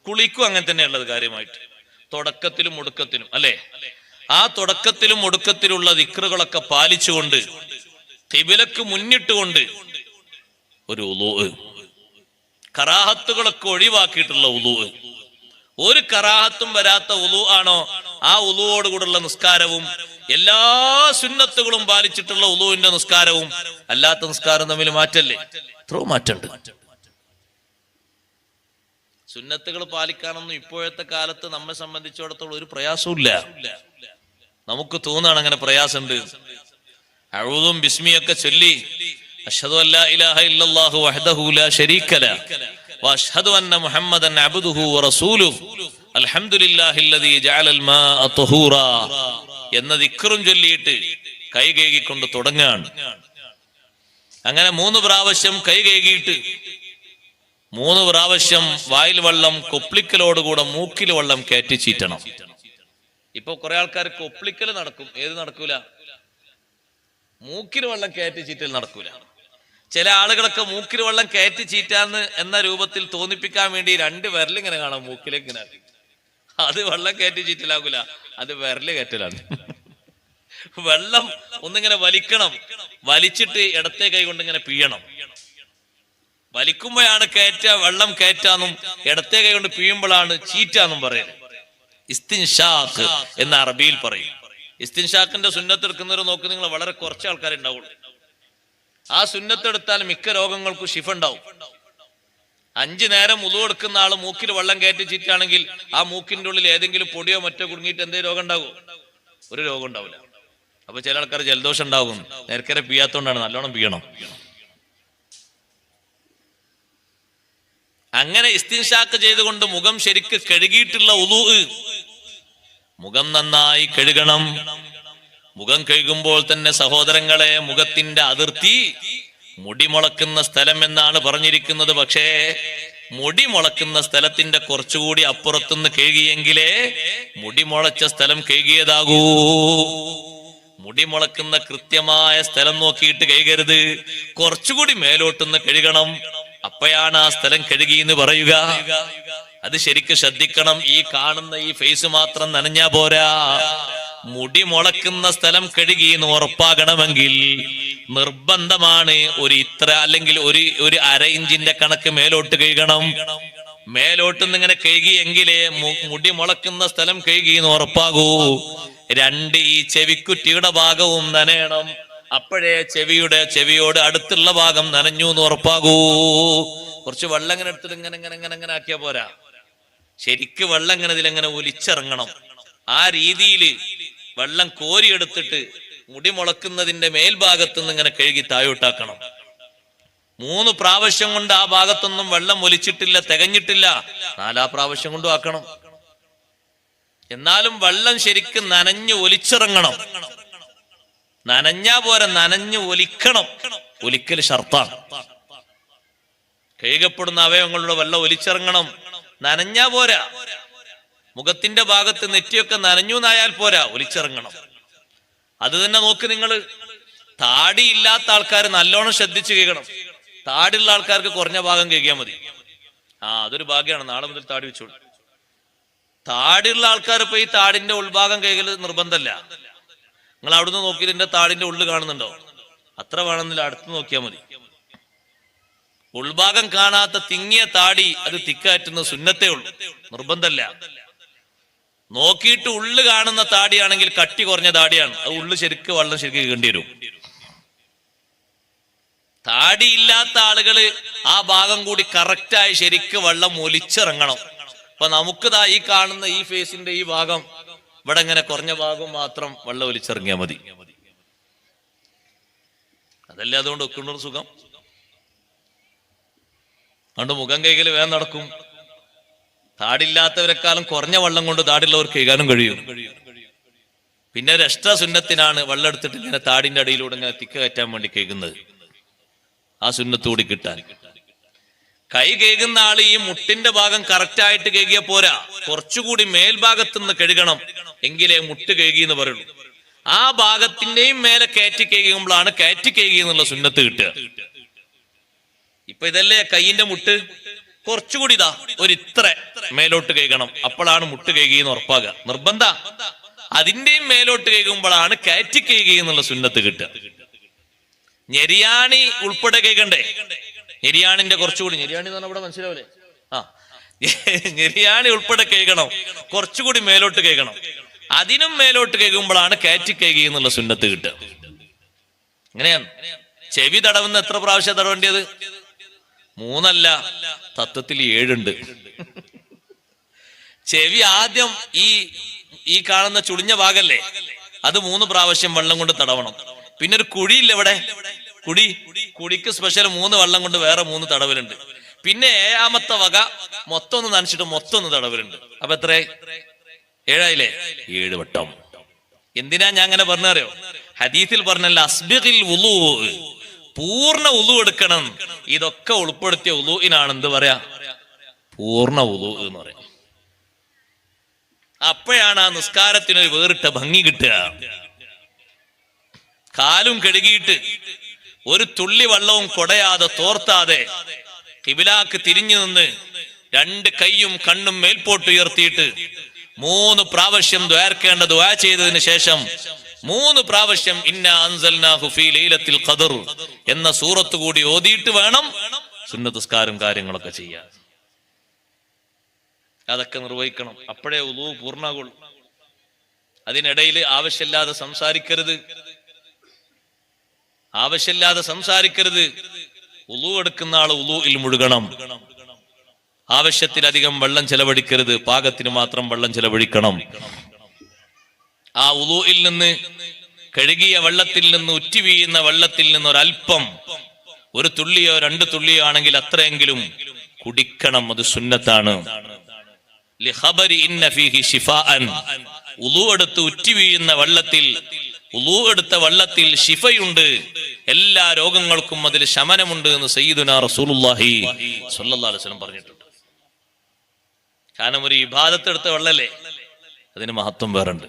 കുളിക്കും അങ്ങനെ തന്നെയുള്ളത് കാര്യമായിട്ട്, തുടക്കത്തിലും ഒടുക്കത്തിലും, അല്ലെ? ആ തുടക്കത്തിലും ഒടുക്കത്തിലുള്ള ദിക്റുകളൊക്കെ പാലിച്ചുകൊണ്ട് ഖിബിലക്ക് മുന്നിട്ടുകൊണ്ട് ഒരു വുളൂ, കറാഹത്തുകളൊക്കെ ഒഴിവാക്കിയിട്ടുള്ള വുളൂ. ഒരു കറാഹത്തും വരാത്ത വുളൂ ആണോ ആ വുളൂവോട് കൂടെയുള്ള നിസ്കാരവും എല്ലാ സുന്നത്തുകളും പാലിച്ചിട്ടുള്ള വുളൂവിന്റെ നിസ്കാരവും അല്ലാത്ത നിസ്കാരം തമ്മിൽ മാറ്റല്ലേ? എത്രയോ മാറ്റമുണ്ട്. സുന്നത്തുകൾ പാലിക്കാനൊന്നും ഇപ്പോഴത്തെ കാലത്ത് നമ്മെ സംബന്ധിച്ചിടത്തോളം ഒരു പ്രയാസവും ഇല്ല. നമുക്ക് തോന്നാണ് അങ്ങനെ പ്രയാസമുണ്ട്. അഊദും ബിസ്മിയൊക്കെ ചൊല്ലി അഷ്ഹദു അല്ലാ ഇലാഹ ഇല്ലല്ലാഹു വഹ്ദഹു ലാ ശരീക ലഹു വഅഷ്ഹദു അന്ന മുഹമ്മദൻ അബ്ദുഹു വറസൂലുഹു അൽഹംദുലില്ലാഹില്ലദീ ജഅലൽ മാഅ തഹൂറാ എന്ന ദിക്റും ചൊല്ലിയിട്ട് കൈ കഴുകിക്കൊണ്ട് തുടങ്ങാണ്. അങ്ങനെ 3 പ്രാവശ്യം കൈ കഴുകിയിട്ട് 3 പ്രാവശ്യം വായിൽ വെള്ളം കൊപ്ലിക്കലോടുകൂടെ മൂക്കിൽ വെള്ളം കയറ്റി ചീറ്റണം. ഇപ്പൊ കുറെ ആൾക്കാർ കൊപ്ലിക്കൽ നടക്കും, ഏത് നടക്കൂല? മൂക്കിൽ വെള്ളം കയറ്റി ചീറ്റൽ നടക്കൂല. ചില ആളുകളൊക്കെ മൂക്കിൽ വെള്ളം കയറ്റി ചീറ്റാന്ന് എന്ന രൂപത്തിൽ തോന്നിപ്പിക്കാൻ വേണ്ടി 2 വിരലിങ്ങനെ കാണാം മൂക്കിലേക്ക് ഇങ്ങനെ. അത് വെള്ളം കയറ്റി ചീറ്റലാകൂല, അത് വിരല് കയറ്റലാണ്. വെള്ളം ഒന്നിങ്ങനെ വലിക്കണം, വലിച്ചിട്ട് ഇടത്തെ കൈ കൊണ്ട് ഇങ്ങനെ പിഴയണം. വലിക്കുമ്പോഴാണ് വെള്ളം കയറ്റാന്നും ഇടത്തെ കൈ കൊണ്ട് പിഴിയുമ്പോഴാണ് ചീറ്റാന്നും പറയുന്നത്. ഇസ്തിൻഷാഖ് എന്ന അറബിയിൽ പറയും. ഇസ്തിൻഷാഖിന്റെ സുന്നത്ത് എടുക്കുന്നവർ നോക്കി നിങ്ങൾ വളരെ കുറച്ച് ആൾക്കാരുണ്ടാവുള്ളൂ. ആ സുന്നത്തെടുത്താൽ മിക്ക രോഗങ്ങൾക്കും ശിഫ ഉണ്ടാവും. 5 നേരം വുളൂ എടുക്കുന്ന ആള് മൂക്കിൽ വെള്ളം കയറ്റി ചീറ്റാണെങ്കിൽ ആ മൂക്കിന്റെ ഉള്ളിൽ ഏതെങ്കിലും പൊടിയോ മറ്റോ കുടുങ്ങിയിട്ട് എന്തെങ്കിലും രോഗം ഉണ്ടാകുമോ? ഒരു രോഗം ഉണ്ടാവില്ല. അപ്പൊ ചില ആൾക്കാർ ജലദോഷം ഉണ്ടാകും, നേരത്തെ പിയ്യാത്തോണ്ടാണ്. നല്ലോണം പിയണം. അങ്ങനെ ഇസ്തിൻഷാഖ് ചെയ്തുകൊണ്ട് മുഖം ശരിക്ക് കഴുകിയിട്ടുള്ള വുളൂ, മുഖം നന്നായി കഴുകണം. മുഖം കഴുകുമ്പോൾ തന്നെ സഹോദരങ്ങളെ, മുഖത്തിന്റെ അതിർത്തി മുടി മുളക്കുന്ന സ്ഥലം എന്നാണ് പറഞ്ഞിരിക്കുന്നത്. പക്ഷേ മുടി മുളക്കുന്ന സ്ഥലത്തിന്റെ കുറച്ചുകൂടി അപ്പുറത്തുനിന്ന് കഴുകിയെങ്കിലേ മുടി മുളച്ച സ്ഥലം കഴുകിയതാകൂ. മുടി മുളക്കുന്ന കൃത്യമായ സ്ഥലം നോക്കിയിട്ട് കഴുകരുത്, കുറച്ചുകൂടി മേലോട്ടുനിന്ന് കഴുകണം. അപ്പോഴാണ് ആ സ്ഥലം കഴുകി എന്ന് പറയുക. അത് ശരിക്ക് ശ്രദ്ധിക്കണം. ഈ കാണുന്ന ഈ ഫേസ് മാത്രം നനഞ്ഞാ പോരാ. മുടി മുളക്കുന്ന സ്ഥലം കഴുകി എന്ന് ഉറപ്പാകണമെങ്കിൽ നിർബന്ധമാണ് ഒരു ഇത്ര അല്ലെങ്കിൽ ഒരു അര ഇഞ്ചിന്റെ കണക്ക് മേലോട്ട് കഴുകണം. മേലോട്ട് ഇങ്ങനെ കഴുകിയെങ്കിലേ മുടി മുളക്കുന്ന സ്ഥലം കഴുകി എന്ന് ഉറപ്പാകൂ. 2 ഈ ചെവിക്കുറ്റിയുടെ ഭാഗവും നനയണം. അപ്പോഴേ ചെവിയോട് അടുത്തുള്ള ഭാഗം നനഞ്ഞു എന്ന് ഉറപ്പാകൂ. കുറച്ച് വെള്ളം ഇങ്ങനെ എടുത്തിട്ട് ഇങ്ങനെ ആക്കിയാ പോരാ. ശരിക്ക് വെള്ളം ഇങ്ങനെ ഇതിലെങ്ങനെ ഒലിച്ചിറങ്ങണം. ആ രീതിയിൽ വെള്ളം കോരിയെടുത്തിട്ട് മുടി മുളക്കുന്നതിന്റെ മേൽഭാഗത്തു നിന്ന് ഇങ്ങനെ കഴുകി താഴോട്ടാക്കണം. 3 പ്രാവശ്യം കൊണ്ട് ആ ഭാഗത്തൊന്നും വെള്ളം ഒലിച്ചിട്ടില്ല, തികഞ്ഞിട്ടില്ല. 4 പ്രാവശ്യം കൊണ്ടും ആക്കണം. എന്നാലും വെള്ളം ശരിക്ക് നനഞ്ഞു ഒലിച്ചിറങ്ങണം. നനഞ്ഞാ പോരെ, നനഞ്ഞു ഒലിക്കണം. ഒലിക്കൽ ഷർത്താണ്. കഴുകപ്പെടുന്ന അവയവങ്ങളുടെ വെള്ളം ഒലിച്ചിറങ്ങണം. നനഞ്ഞാ പോരാ, മുഖത്തിന്റെ ഭാഗത്ത് നെറ്റിയൊക്കെ നനഞ്ഞു എന്നായാൽ പോരാ, ഒലിച്ചിറങ്ങണം. അത് തന്നെ നോക്ക് നിങ്ങൾ. താടി ഇല്ലാത്ത ആൾക്കാർ നല്ലോണം ശ്രദ്ധിച്ച് കേൾക്കണം. താടിയുള്ള ആൾക്കാർക്ക് കുറഞ്ഞ ഭാഗം കേൾക്കിയാൽ മതി. അതൊരു ഭാഗ്യമാണ്. നാളെ മുതൽ താടി വെച്ചോളൂ. താടിയുള്ള ആൾക്കാർ ഇപ്പൊ ഈ താടിന്റെ ഉൾഭാഗം കേൾക്കൽ നിർബന്ധമല്ല. നിങ്ങൾ അവിടുന്ന് നോക്കിയിട്ട് എന്റെ താടിന്റെ ഉള്ളു കാണുന്നുണ്ടോ? അത്ര വേണമെന്നില്ല, അടുത്ത് നോക്കിയാൽ മതി. ഉൾഭാഗം കാണാത്ത തിങ്ങിയ താടി അത് തിക്കാറ്റുന്ന സുന്നത്തേ ഉള്ളൂ, നിർബന്ധമല്ല. നോക്കിയിട്ട് ഉള്ളു കാണുന്ന താടിയാണെങ്കിൽ കട്ടി കുറഞ്ഞ താടിയാണ്, അത് ഉള്ളു ശരിക്ക് വെള്ളം ശരിക്ക് കേണ്ടി വരും. താടിയില്ലാത്ത ആളുകള് ആ ഭാഗം കൂടി കറക്റ്റായി ശരിക്ക് വെള്ളം ഒലിച്ചിറങ്ങണം. അപ്പൊ നമുക്കിതാ ഈ കാണുന്ന ഈ ഫേസിന്റെ ഈ ഭാഗം ഇവിടെ ഇങ്ങനെ കുറഞ്ഞ ഭാഗം മാത്രം വെള്ളം ഒലിച്ചിറങ്ങിയാൽ മതി. അതല്ലേ അതുകൊണ്ട് ഒക്കുന്ന സുഖം. അതുകൊണ്ട് മുഖം കൈകല് വേഗം നടക്കും. താടില്ലാത്തവരെക്കാളും കുറഞ്ഞ വെള്ളം കൊണ്ട് താടിയുള്ളവർ കൈകാനും കഴിയും. പിന്നെ ഒരു എക്സ്ട്രാ സുന്നത്തിനാണ് വെള്ളം എടുത്തിട്ട് ഇങ്ങനെ താടിന്റെ അടിയിലൂടെ ഇങ്ങനെ തിക്ക കയറ്റാൻ വേണ്ടി കേൾക്കുന്നത്. ആ സുന്നത്തോടി കിട്ടാൻ കൈ കേൾക്കുന്ന ആള് ഈ മുട്ടിന്റെ ഭാഗം കറക്റ്റായിട്ട് കേൾക്കിയ പോരാ, കുറച്ചുകൂടി മേൽഭാഗത്തുനിന്ന് കഴുകണം, എങ്കിലേ മുട്ട് കേൾക്കി എന്ന് പറയുള്ളൂ. ആ ഭാഗത്തിന്റെയും മേലെ കയറ്റി കേൾക്കുമ്പോഴാണ് കയറ്റി കേൾക്കി എന്നുള്ള സുന്നത്ത് കിട്ടുക. ഇപ്പൊ ഇതല്ലേ കൈയിന്റെ മുട്ട്, കുറച്ചുകൂടി ഇതാ ഒരു ഇത്ര മേലോട്ട് കേൾക്കണം, അപ്പോഴാണ് മുട്ട് കേൾക്കി എന്ന് ഉറപ്പാകുക. നിർബന്ധ അതിന്റെയും മേലോട്ട് കേൾക്കുമ്പോഴാണ് കയറ്റി കേൾക്കി എന്നുള്ള സുന്നത്ത് കിട്ടുക. ഞെരിയാണി ഉൾപ്പെടെ കേൾക്കണ്ടേ? ഞെരിയാണിന്റെ കുറച്ചുകൂടി, ഞെരിയാണി എന്ന് പറഞ്ഞാൽ ഇവിടെ മനസ്സിലാവില്ലേ? ഞെരിയാണി ഉൾപ്പെടെ കേൾക്കണം, കുറച്ചുകൂടി മേലോട്ട് കേൾക്കണം. അതിനും മേലോട്ട് കേൾക്കുമ്പോഴാണ് കയറ്റി കേൾക്കി എന്നുള്ള സുന്നത്ത് കിട്ടുക. അങ്ങനെയാണ്. ചെവി തടവുന്ന എത്ര പ്രാവശ്യം തടവേണ്ടത്? 3 അല്ല, തത്വത്തിൽ 7 ഉണ്ട്. ചെവി ആദ്യം ഈ കാണുന്ന ചുളിഞ്ഞ ഭാഗല്ലേ, അത് 3 പ്രാവശ്യം വെള്ളം കൊണ്ട് തടവണം. പിന്നെ ഒരു കുഴിയില്ല ഇവിടെ, കുടിക്ക് സ്പെഷ്യൽ 3 വെള്ളം കൊണ്ട് വേറെ 3 തടവലുണ്ട്. പിന്നെ 7ാമത്തെ വക മൊത്തം ഒന്ന് നനച്ചിട്ട് മൊത്തം ഒന്ന് തടവലുണ്ട്. അപ്പൊ എത്ര? 7 ആയില്ലേ? 7 വട്ടം. എന്തിനാ ഞാൻ അങ്ങനെ പറഞ്ഞറിയോ? ഹദീസിൽ പറഞ്ഞല്ല, അസ്ബിഗിൽ വുളൂ, പൂർണ്ണ വുളൂ എടുക്കണം. ഇതൊക്കെ ഉൾപ്പെടുത്തിയ വുളൂഇനാണ് എന്ത് പറയാ? പൂർണ്ണ വുളൂ എന്ന് പറയാം. അപ്പോഴാണ് ആ നിസ്കാരത്തിനൊരു വേറിട്ട ഭംഗി കിട്ടുക. കാലും കഴുകിയിട്ട് ഒരു തുള്ളി വെള്ളവും കൊടയാതെ തോർത്താതെ ഖിബിലാക്ക് തിരിഞ്ഞു നിന്ന് 2 കൈയും കണ്ണും മേൽപോട്ട് ഉയർത്തിയിട്ട് 3 പ്രാവശ്യം ദ്വാർക്കേണ്ട ദുആ ചെയ്തതിന് ശേഷം 3 പ്രാവശ്യം ഇന്നാ അൻസൽനാഹു ഫീ ലൈലത്തിൽ ഖദർ എന്ന സൂറത്ത് കൂടി ഓതിയിട്ട് വേണം സുന്നത്ത് നിസ്കാരം കാര്യങ്ങളൊക്കെ ചെയ്യാൻ. അതൊക്കെ നിർവഹിക്കണം. അപ്പോഴേ വുളൂ പൂർണ്ണാകുള്ളൂ. അതിനിടയിൽ ആവശ്യമില്ലാതെ സംസാരിക്കരുത്. വുളൂ എടുക്കുന്ന ആള് വുളൂഇൽ മുഴുകണം. ആവശ്യത്തിലധികം വെള്ളം ചെലവഴിക്കരുത്, പാകത്തിന് മാത്രം വെള്ളം ചെലവഴിക്കണം. ആ വുളൂഇൽ നിന്ന്, കഴുകിയ വെള്ളത്തിൽ നിന്ന്, ഉറ്റി വീഴുന്ന വെള്ളത്തിൽ നിന്ന് ഒരൽപ്പം, 1 തുള്ളിയോ 2 തുള്ളിയോ ആണെങ്കിൽ അത്രയെങ്കിലും കുടിക്കണം. അത് സുന്നത്താണ്. ലിഖബരി ഇന്ന ഫീഹി ശിഫാഅൻ, വുളൂ എടുത്ത് ഉറ്റി വീഴുന്ന വെള്ളത്തിൽ, വുളൂ എടുത്ത വെള്ളത്തിൽ ശിഫയുണ്ട്, എല്ലാ രോഗങ്ങൾക്കും അതിൽ ശമനമുണ്ട് എന്ന് സയ്യിദുനാ റസൂലുള്ളാഹി സ്വല്ലല്ലാഹു അലൈഹി വസല്ലം പറഞ്ഞിട്ടുണ്ട്. കാരണം ഒരു ഇബാദത്ത് എടുത്ത വെള്ളല്ലേ, അതിന് മഹത്വം വേറുണ്ട്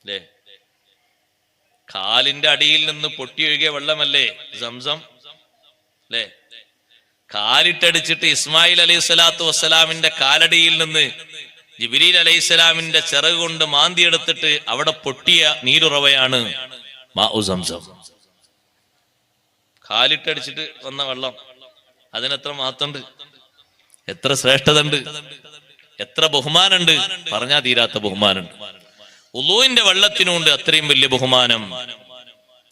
അല്ലേ? കാലിന്റെ അടിയിൽ നിന്ന് പൊട്ടിയൊഴുകിയ വെള്ളമല്ലേ സംസം അല്ലേ? കാലിട്ടടിച്ചിട്ട് ഇസ്മായിൽ അലൈഹി സ്വലാത്തു വസ്സലാമിന്റെ കാലടിയിൽ നിന്ന് ജിബ്രീൽ അലൈഹിസ്സലാമിന്റെ ചിറക് കൊണ്ട് മാന്തിയെടുത്തിട്ട് അവിടെ പൊട്ടിയ നീരുറവയാണ് മാഉ സംസം. കാലിട്ടടിച്ചിട്ട് വന്ന വെള്ളം, അതിനെത്ര മഹത്വമുണ്ട്, എത്ര ശ്രേഷ്ഠത ഉണ്ട്, എത്ര ബഹുമാനുണ്ട്, പറഞ്ഞാ തീരാത്ത ബഹുമാനുണ്ട്. വുളൂഇന്റെ വെള്ളത്തിനുണ്ട് അത്രയും വലിയ ബഹുമാനം.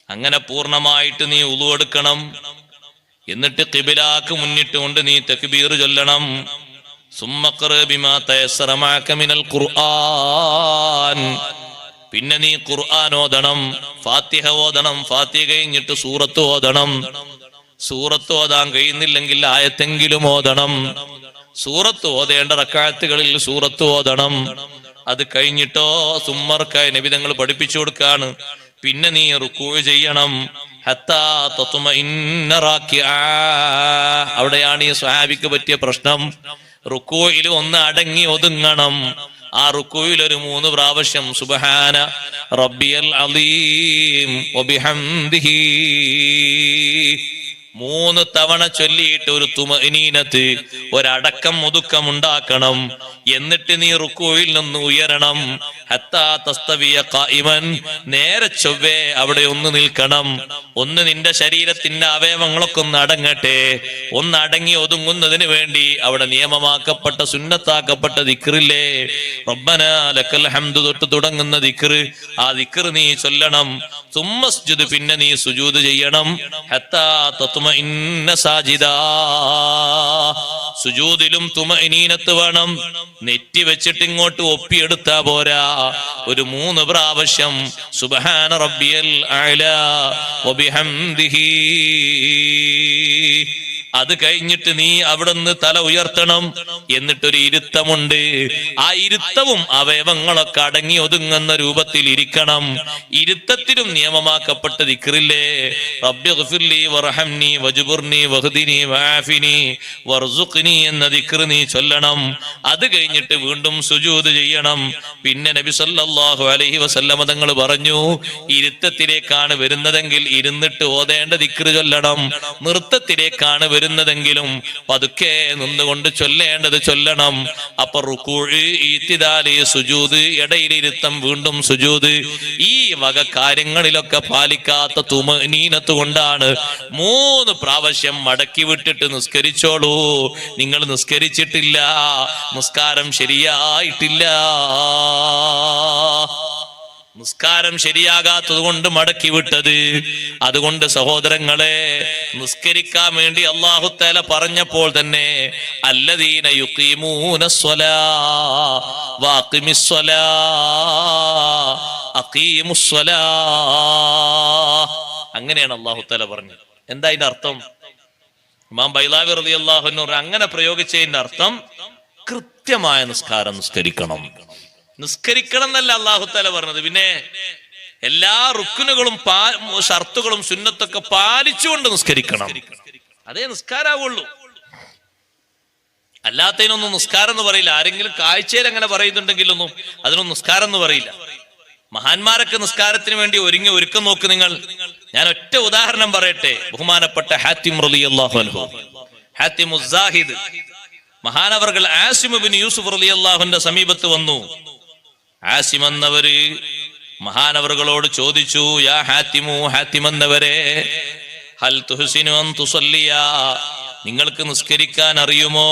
അങ്ങനെ പൂർണ്ണമായിട്ട് നീ വുളൂ എടുക്കണം. എന്നിട്ട് ഖിബിലാക്ക് മുന്നിട്ട് കൊണ്ട് നീ തക്ബീർ ചൊല്ലണം. പിന്നെ നീ ഖുർആൻ ഓതണം, ഫാത്തിഹ ഓതണം. ഫാത്തിഹ കഴിഞ്ഞിട്ട് സൂറത്ത് ഓതണം. സൂറത്ത് ഓതാൻ കഴിയുന്നില്ലെങ്കിൽ ആയത്തെങ്കിലും ഓതണം. സൂറത്ത് ഓതേണ്ട റക്അത്തുകളിൽ സൂറത്ത് ഓതണം. അത് കഴിഞ്ഞിട്ടോ സുമ്മർക്കായ നബി തങ്ങൾ പഠിപ്പിച്ചു കൊടുക്കാണ്. പിന്നെ നീ റുക്കൂ ചെയ്യണം. ഹത്താ തത്മഇന്ന റാക്കിആ. അവിടെയാണ് ഈ സ്വഹാബിക്ക് പറ്റിയ പ്രശ്നം. റുക്കൂയിൽ ഒന്ന് അടങ്ങി ഒതുങ്ങണം. ആ റുക്കൂയിൽ ഒരു 3 പ്രാവശ്യം സുബ്ഹാന റബ്ബിയൽ അലീം വബിഹംദിഹി 3 തവണ ചൊല്ലിയിട്ട് ഒരു തുമഇനീനത്ത്, ഒരടക്കം ഒതുക്കം ഉണ്ടാക്കണം. എന്നിട്ട് നീ റുക്കൂയിൽ നിന്ന് ഉയരണം. ഹത്താ തസ്തവിയ ഖായിമൻ, നേരെ ചൊവ്വേ അവിടെ ഒന്ന് നിൽക്കണം. ഒന്ന് നിന്റെ ശരീരത്തിന്റെ അവയവങ്ങളൊക്കെ ഒന്ന് അടങ്ങട്ടെ. ഒന്ന് അടങ്ങി ഒതുങ്ങുന്നതിന് വേണ്ടി അവിടെ നിയമമാക്കപ്പെട്ട സുന്നത്താക്കപ്പെട്ട ദിക്റില്ലേ, റബ്ബനാ ലക്കൽ ഹംദു തൊട്ട് തുടങ്ങുന്ന ദിക്റ്, ആ ദിക്റ് നീ ചൊല്ലണം. സുമ്മസ്ജുദ്, പിന്നെ നീ സുജൂദ് ചെയ്യണം. ഹത്താ തത്മഇന്ന സാജിദാ, സുജൂദിലും തുമഇനീനത്ത് വേണം. നെറ്റി വെച്ചിട്ട് ഇങ്ങോട്ട് ഒപ്പിയെടുത്താ പോരാ. ഒരു 3 പ്രാവശ്യം സുബ്ഹാന റബ്ബിയൽ അഅ്ലാ വബിഹംദിഹി. അത് കഴിഞ്ഞിട്ട് നീ അവിടുന്ന് തല ഉയർത്തണം. എന്നിട്ടൊരു ഇരുത്തമുണ്ട്. ആ ഇരുത്തവും അവയവങ്ങളൊക്കെ അടങ്ങി ഒതുങ്ങുന്ന രൂപത്തിൽ ഇരിക്കണം. ഇരുത്തത്തിലും നിയമമാക്കപ്പെട്ട ദിക്റില്ലേ, റബ്ബിഗ്ഫിർലി വർഹംനി വജ്ബുർനി വഹ്ദിനി വആഫിനി വർസുഖ്നി എന്ന ദിക്റ് നീ ചൊല്ലണം. അത് കഴിഞ്ഞിട്ട് വീണ്ടും സുജൂദ് ചെയ്യണം. പിന്നെ നബി സല്ലല്ലാഹു അലൈഹി വസല്ലമ തങ്ങൾ പറഞ്ഞു, ഇരുത്തത്തിലേക്കാണ് വരുന്നതെങ്കിൽ ഇരുന്നിട്ട് ഓതേണ്ട ദിക്റ് ചൊല്ലണം. നൃത്തത്തിലേക്കാണ് വരുന്നതെങ്കിലും പതുക്കെ നിന്നുകൊണ്ട് ചൊല്ലേണ്ടത് ചൊല്ലണം. അപ്പൊ റുകൂഅ്, ഇഅ്തിദാല്, സുജൂദ്, ഇടയിലിരുത്തം, വീണ്ടും സുജൂദ്, ഈ വക കാര്യങ്ങളിലൊക്കെ പാലിക്കാത്ത തുമഅ്നീനത്ത് കൊണ്ടാണ് 3 പ്രാവശ്യം മടക്കി വിട്ടിട്ട് നിസ്കരിച്ചോളൂ. നിങ്ങൾ നിസ്കരിച്ചിട്ടില്ല, നിസ്കാരം ശരിയായിട്ടില്ല. നിസ്കാരം ശരിയാകാത്തത് കൊണ്ട് മടക്കി വിട്ടത്. അതുകൊണ്ട് സഹോദരങ്ങളെ, നിസ്കരിക്കാൻ വേണ്ടി അല്ലാഹു തആല പറഞ്ഞപ്പോൾ തന്നെ അല്ലദീന യുഖീമൂനസ്സലാ വഅഖിമിസ്സലാ അഖീമുസ്സലാ, അങ്ങനെയാണ് അല്ലാഹു തആല പറഞ്ഞത്. എന്താ ഇതിന്റെ അർത്ഥം? ഇമാം ബൈളാവി റളിയല്ലാഹു അൻഹു അങ്ങനെ പ്രയോഗിച്ചതിന്റെ അർത്ഥം കൃത്യമായ നിസ്കാരം നിസ്കരിക്കണം. നിസ്കരിക്കണം എന്നല്ല അല്ലാഹു തആല പറഞ്ഞത്, പിന്നെ എല്ലാ റുക്നുകളും ഷർത്തുകളും സുന്നത്തൊക്കെ പാലിച്ചുകൊണ്ട് നിസ്കരിക്കണം. അതേ നിസ്കാരാവുള്ളൂ. അല്ലാത്തതിനൊന്നും നിസ്കാരം എന്ന് പറയില്ല. ആരെങ്കിലും കാഴ്ചയിൽ അങ്ങനെ പറയുന്നുണ്ടെങ്കിലൊന്നും അതിനൊന്നും നിസ്കാരം എന്ന് പറയില്ല. മഹാന്മാരൊക്കെ നിസ്കാരത്തിന് വേണ്ടി ഒരുക്കം നോക്ക് നിങ്ങൾ. ഞാൻ ഒറ്റ ഉദാഹരണം പറയട്ടെ. ബഹുമാനപ്പെട്ട ഹാത്തിം റളിയല്ലാഹു അൻഹു, ഹാത്തിമുസ് സാഹിദ് മഹാനവർകൾ ആസിം ഇബ്നു യൂസുഫ് റളിയല്ലാഹുവിന്റെ സമീപത്ത് വന്നു. ആസിം എന്നവര് മഹാനവറുകളോട് ചോദിച്ചു, യാ ഹാത്തിമു, ഹാത്തിം എന്നവരെ, ഹൽ തുഹ്സിനു അൻ തുസല്ലിയ, നിങ്ങൾക്ക് നിസ്കരിക്കാൻ അറിയുമോ?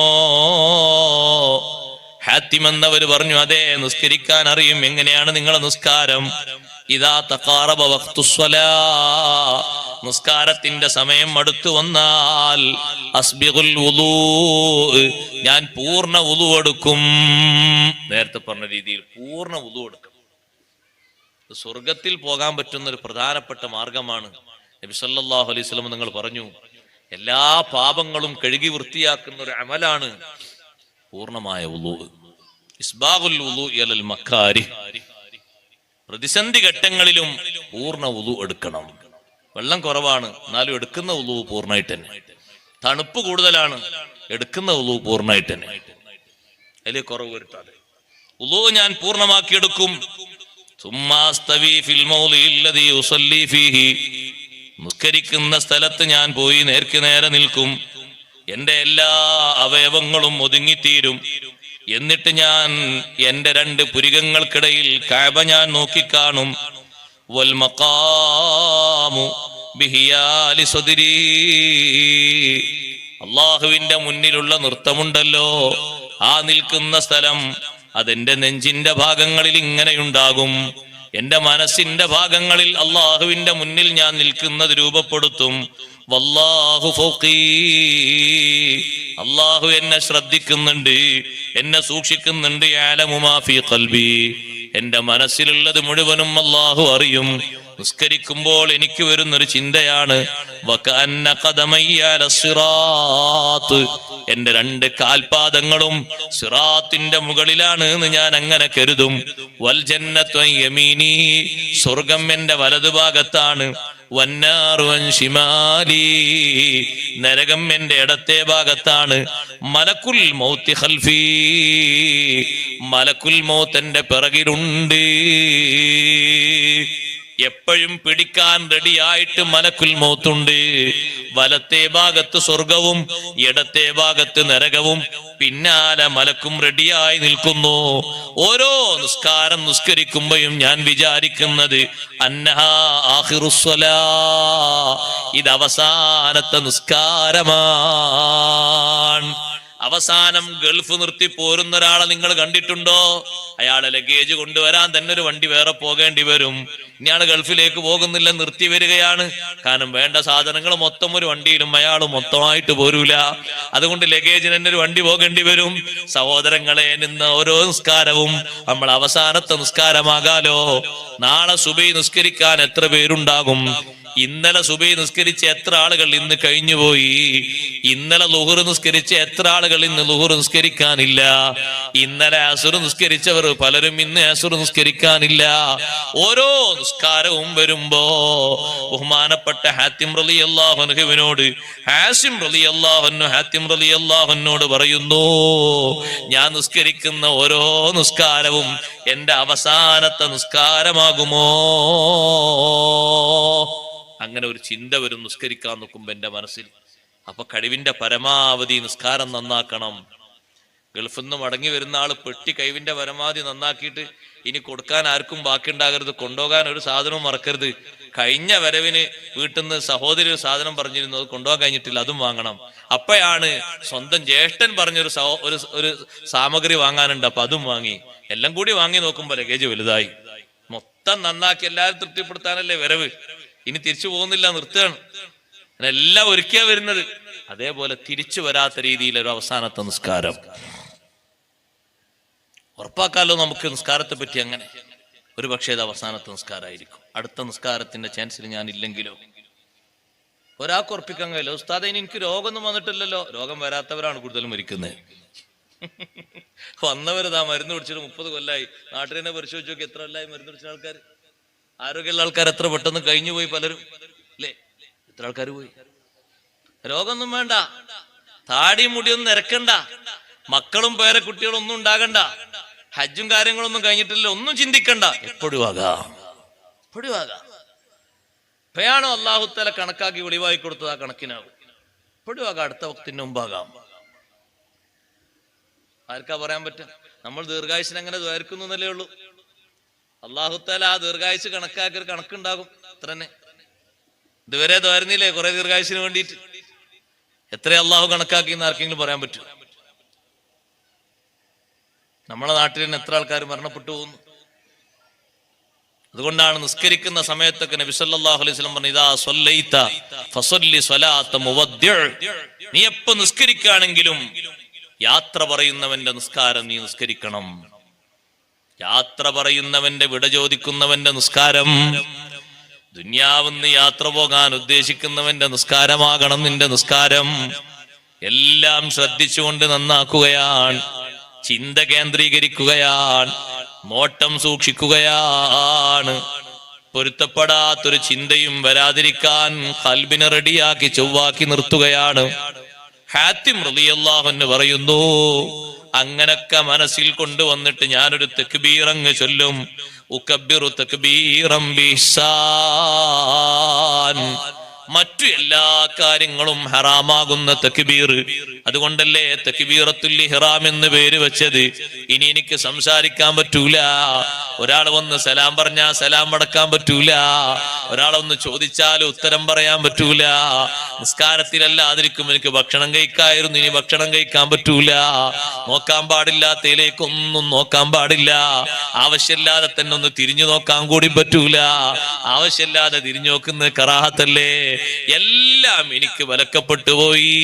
ഹാത്തിം എന്നവര് പറഞ്ഞു, അതെ, നിസ്കരിക്കാൻ അറിയും. എങ്ങനെയാണ് നിങ്ങളുടെ നിസ്കാരം? ഇദാ തഖാറബ വഖ്തുസ്സലാ, നിസ്കാരത്തിന്റെ സമയം അടുത്തു വന്നാൽ അസ്ബിഗുൽ വുളൂ, ഞാൻ പൂർണ്ണ വുളൂ എടുക്കും. നേരത്തെ പറഞ്ഞ രീതിയിൽ പൂർണ്ണ വുളൂ എടുക്കും. സ്വർഗത്തിൽ പോകാൻ പറ്റുന്ന ഒരു പ്രധാനപ്പെട്ട മാർഗമാണ്. നബി സല്ലല്ലാഹു അലൈഹി വസല്ലം നിങ്ങൾ പറഞ്ഞു, എല്ലാ പാപങ്ങളും കഴുകി വൃത്തിയാക്കുന്ന ഒരു അമലാണ് പൂർണ്ണമായ വുളൂ. ഇസ്ബാഗുൽ വുളൂ അലൽ മക്കാരി, പ്രതിസന്ധി ഘട്ടങ്ങളിലും പൂർണ്ണ വുളൂ എടുക്കണം. വെള്ളം കുറവാണ്, എന്നാലും എടുക്കുന്ന വുളൂ പൂർണ്ണമായിട്ട് തന്നെ. തണുപ്പ് കൂടുതലാണ്, എടുക്കുന്ന വുളൂ പൂർണ്ണമായിട്ട് തന്നെ, അതിൽ കുറവ് വരുത്താതെ വുളൂ ഞാൻ പൂർണ്ണമാക്കി എടുക്കും. നിസ്കരിക്കുന്ന സ്ഥലത്ത് ഞാൻ പോയി നേർക്ക് നേരെ നിൽക്കും. എന്റെ എല്ലാ അവയവങ്ങളും ഒതുങ്ങിത്തീരും. എന്നിട്ട് ഞാൻ എന്റെ 2 പുരികങ്ങൾക്കിടയിൽ കഅബ ഞാൻ നോക്കിക്കാണും. വൽ മഖാമു ബിഹിയാലി സദ്രി, അല്ലാഹുവിന്റെ മുന്നിലുള്ള നൃത്തമുണ്ടല്ലോ, ആ നിൽക്കുന്ന സ്ഥലം അതെന്റെ നെഞ്ചിന്റെ ഭാഗങ്ങളിൽ ഇങ്ങനെയുണ്ടാകും. എന്റെ മനസ്സിന്റെ ഭാഗങ്ങളിൽ അല്ലാഹുവിന്റെ മുന്നിൽ ഞാൻ നിൽക്കുന്നത് രൂപപ്പെടുത്തും. വല്ലാഹു ഫൗഖീ, അല്ലാഹു എന്നെ ശ്രദ്ധിക്കുന്നുണ്ട്, എന്നെ സൂക്ഷിക്കുന്നുണ്ട്. യഅലമു മാ ഫീ ഖൽബി, എന്റെ മനസ്സിലുള്ളത് മുഴുവനും അല്ലാഹു അറിയും. നിസ്കരിക്കുമ്പോൾ എനിക്ക് വരുന്നൊരു ചിന്തയാണ്, വകഅന്ന ഖദമയ്യ അലസ്സിറാത്ത്, എന്റെ 2 കാൽപാദങ്ങളും സിറാത്തിന്റെ മുകളിലാണ് എന്ന് ഞാൻ അങ്ങനെ കരുതും. വൽ ജന്നത്തു യമീനി, സ്വർഗം എന്റെ വലതുഭാഗത്താണ്. വന്നാറു അൻ ശിമാലി, നരകം എന്റെ ഇടത്തെ ഭാഗത്താണ്. മലക്കുൽ മൗത്തി ഖൽഫി, മലക്കുൽ മൗത്ത് എന്റെ പിറകിലുണ്ട്. എപ്പോഴും പിടിക്കാൻ റെഡിയായിട്ട് മലക്കുൽ മൗത്തുണ്ട്. വലത്തെ ഭാഗത്ത് സ്വർഗവും ഇടത്തെ ഭാഗത്ത് നരകവും, പിന്നാലെ മലക്കും റെഡിയായി നിൽക്കുന്നു. ഓരോ നിസ്കാരം നിസ്കരിക്കുമ്പോഴും ഞാൻ വിചാരിക്കുന്നത് അന്നഹാ ആഖിറുസ്സലാ, ഇത് അവസാനത്തെ നിസ്കാരമാണ്. അവസാനം ഗൾഫ് നിർത്തി പോരുന്ന ഒരാളെ നിങ്ങൾ കണ്ടിട്ടുണ്ടോ? അയാളെ ലഗേജ് കൊണ്ടുവരാൻ തന്നെ ഒരു വണ്ടി വേറെ പോകേണ്ടി വരും. ഇനിയാള് ഗൾഫിലേക്ക് പോകുന്നില്ല, നിർത്തി വരികയാണ്. കാരണം വേണ്ട സാധനങ്ങൾ മൊത്തം ഒരു വണ്ടിയിലും അയാൾ മൊത്തമായിട്ട് പോരൂല. അതുകൊണ്ട് ലഗേജിന് തന്നെ ഒരു വണ്ടി പോകേണ്ടി വരും. സഹോദരങ്ങളെ, നിന്ന് ഓരോ നിസ്കാരവും നമ്മൾ അവസാനത്തെ നിസ്കാരമാകാലോ. നാളെ സുബഹി നിസ്കരിക്കാൻ എത്ര പേരുണ്ടാകും? ഇന്നലെ സുബഹി നിസ്കരിച്ച എത്ര ആളുകൾ ഇന്ന് കഴിഞ്ഞുപോയി? ഇന്നലെ ളുഹർ നിസ്കരിച്ച എത്ര ആളുകൾ ഇന്ന് ളുഹർ നിസ്കരിക്കാനില്ല? ഇന്നലെ അസ്ർ നിസ്കരിച്ചവർ പലരും ഇന്ന് അസ്ർ നിസ്കരിക്കാനില്ല. ഓരോ നിസ്കാരവും വരുമ്പോ ബഹുമാനപ്പെട്ട ഹാത്തിം റളിയല്ലാഹു അൻഹുവിനോട് ഹാസിം റളിയല്ലാഹു അൻഹു ഹാത്തിം റളിയല്ലാഹു അൻഹുവിനോട് പറയുന്നു, ഞാൻ നിസ്കരിക്കുന്ന ഓരോ നിസ്കാരവും എന്റെ അവസാനത്തെ നിസ്കാരമാകുമോ? അങ്ങനെ ഒരു ചിന്ത വരും നിസ്കരിക്കാൻ നോക്കുമ്പോ എന്റെ മനസ്സിൽ. അപ്പൊ കഴിവിന്റെ പരമാവധി നിസ്കാരം നന്നാക്കണം. ഗൾഫിൽ നിന്ന് മടങ്ങി വരുന്ന ആള് പെട്ടി കഴിവിന്റെ പരമാവധി നന്നാക്കിയിട്ട് ഇനി കൊടുക്കാൻ ആർക്കും ബാക്കിയുണ്ടാകരുത്, കൊണ്ടുപോകാൻ ഒരു സാധനവും മറക്കരുത്. കഴിഞ്ഞ വരവിന് വീട്ടിൽ നിന്ന് സഹോദരി ഒരു സാധനം പറഞ്ഞിരുന്നു, അത് കൊണ്ടുപോകാൻ കഴിഞ്ഞിട്ടില്ല, അതും വാങ്ങണം. അപ്പോഴാണ് സ്വന്തം ജ്യേഷ്ഠൻ പറഞ്ഞൊരു ഒരു സാമഗ്രി വാങ്ങാനുണ്ട്, അപ്പൊ അതും വാങ്ങി. എല്ലാം കൂടി വാങ്ങി നോക്കുമ്പോ ലഗേജ് വലുതായി. മൊത്തം നന്നാക്കി എല്ലാവരും തൃപ്തിപ്പെടുത്താനല്ലേ വരവ്. ഇനി തിരിച്ചു പോകുന്നില്ല, നിർത്തുകയാണ്. എല്ലാം ഒരുക്കിയാ വരുന്നത്. അതേപോലെ തിരിച്ചു വരാത്ത രീതിയിൽ ഒരു അവസാനത്തെ നിസ്കാരം ഉറപ്പാക്കാലോ നമുക്ക്. നിസ്കാരത്തെ പറ്റി അങ്ങനെ ഒരു പക്ഷേ ഇത് അവസാനത്തെ നിസ്കാരമായിരിക്കും. അടുത്ത നിസ്കാരത്തിന്റെ ചാൻസിൽ ഞാൻ ഇല്ലെങ്കിലോ? ഒരാൾക്ക് ഉറപ്പിക്കാൻ കഴിയില്ല. ഉസ്താദ്, ഇനി എനിക്ക് രോഗമൊന്നും വന്നിട്ടില്ലല്ലോ. രോഗം വരാത്തവരാണ് കൂടുതലും മരിക്കുന്നത്. വന്നവരതാ മരുന്ന് പിടിച്ചിട്ട് 30 കൊല്ലായി. നാട്ടിൽ തന്നെ പരിശോധിച്ച് നോക്കി, എത്ര കൊല്ലായി മരുന്ന് പിടിച്ച ആൾക്കാർ? ആരോഗ്യമുള്ള ആൾക്കാർ എത്ര പെട്ടെന്ന് കഴിഞ്ഞു പോയി പലരും, അല്ലേ? എത്ര ആൾക്കാർ പോയി? രോഗമൊന്നും വേണ്ട, താടിയും മുടിയൊന്നും നിരക്കണ്ട, മക്കളും പേരെ കുട്ടികളും ഒന്നും ഉണ്ടാകണ്ട, ഹജ്ജും കാര്യങ്ങളൊന്നും കഴിഞ്ഞിട്ടില്ല, ഒന്നും ചിന്തിക്കണ്ട. എപ്പോഴും ആകാം. എപ്പോഴാണോ അല്ലാഹുത്തആല കണക്കാക്കി വെളിവായി കൊടുത്തത് ആ കണക്കിനാകും. എപ്പോഴും ആകാം. അടുത്ത വക്തിന് മുമ്പാകാം. ആർക്കാ പറയാൻ പറ്റുക? നമ്മൾ ദീർഘായുസിന് അങ്ങനെ ദ്വാരിക്കുന്നു എന്നല്ലേ ഉള്ളൂ. അല്ലാഹുത്തആല ആ ദീർഘായുസ് കണക്കാക്കി ഒരു കണക്കുണ്ടാകും. അത്ര തന്നെ. ഇതുവരെ ദ്വാരുന്നില്ലേ കുറെ ദീർഘായുസിന് വേണ്ടിയിട്ട്? എത്ര അള്ളാഹു കണക്കാക്കി എന്ന് ആർക്കെങ്കിലും പറയാൻ പറ്റൂ? നമ്മളെ നാട്ടിൽ തന്നെ എത്ര ആൾക്കാർ മരണപ്പെട്ടു പോകുന്നു. അതുകൊണ്ടാണ് നിസ്കരിക്കുന്ന സമയത്തൊക്കെ നബി സല്ലല്ലാഹു അലൈഹി വസല്ലം പറഞ്ഞു, ഇദാ സ്വല്ലൈത ഫസല്ലി സ്വലാത്ത മുവദ്ദിഅ, നീ എപ്പോൾ നിസ്കരിക്കുകയാണെങ്കിലും യാത്ര പറയുന്നവന്റെ നിസ്കാരം നീ നിസ്കരിക്കണം. യാത്ര പറയുന്നവന്റെ, വിട ചോദിക്കുന്നവന്റെ നിസ്കാരം, ദുനിയാവിന്ന് യാത്ര പോകാൻ ഉദ്ദേശിക്കുന്നവന്റെ നിസ്കാരമാകണം നിന്റെ നിസ്കാരം. എല്ലാം ശ്രദ്ധിച്ചുകൊണ്ട് നന്നാക്കുകയാണ്, ചിന്ത കേന്ദ്രീകരിക്കുകയാണ്, നോട്ടം സൂക്ഷിക്കുകയാണ്. പൊരുത്തപ്പെടാത്തൊരു ചിന്തയും വരാതിരിക്കാൻ ഖൽബിനെ റെഡിയാക്കി ചൊവ്വാക്കി നിർത്തുകയാണ്. ഹാത്തിം റളിയല്ലാഹു അൻഹു പറയുന്നു, അങ്ങനൊക്കെ മനസ്സിൽ കൊണ്ടുവന്നിട്ട് ഞാനൊരു തക്ബീർ അങ്ങ് ചൊല്ലും. ഉകബ്ബിറു തക്ബീറൻ ബിഹ്സാൻ, മറ്റു എല്ലാ കാര്യങ്ങളും ഹറാമാകുന്ന തക്ബീർ. അതുകൊണ്ടല്ലേ തക്ബീറത്തുൽ ഇഹ്റാം എന്ന് പേര് വെച്ചത്. ഇനി എനിക്ക് സംസാരിക്കാൻ പറ്റൂല, ഒരാൾ വന്ന് സലാം പറഞ്ഞാൽ സലാം മടക്കാൻ പറ്റൂല, ഒരാളൊന്ന് ചോദിച്ചാൽ ഉത്തരം പറയാൻ പറ്റൂല. നിസ്കാരത്തിലല്ലാതിരിക്കും എനിക്ക് ഭക്ഷണം കഴിക്കായിരുന്നു, ഇനി ഭക്ഷണം കഴിക്കാൻ പറ്റൂല. നോക്കാൻ പാടില്ലാത്തതിലേക്കൊന്നും നോക്കാൻ പാടില്ല. ആവശ്യമില്ലാതെ തന്നെ ഒന്ന് തിരിഞ്ഞു നോക്കാൻ കൂടി പറ്റൂല. ആവശ്യമില്ലാതെ തിരിഞ്ഞു നോക്കുന്നത് കറാഹത്തല്ലേ? എല്ലാം എനിക്ക് വിലക്കപ്പെട്ടു പോയി.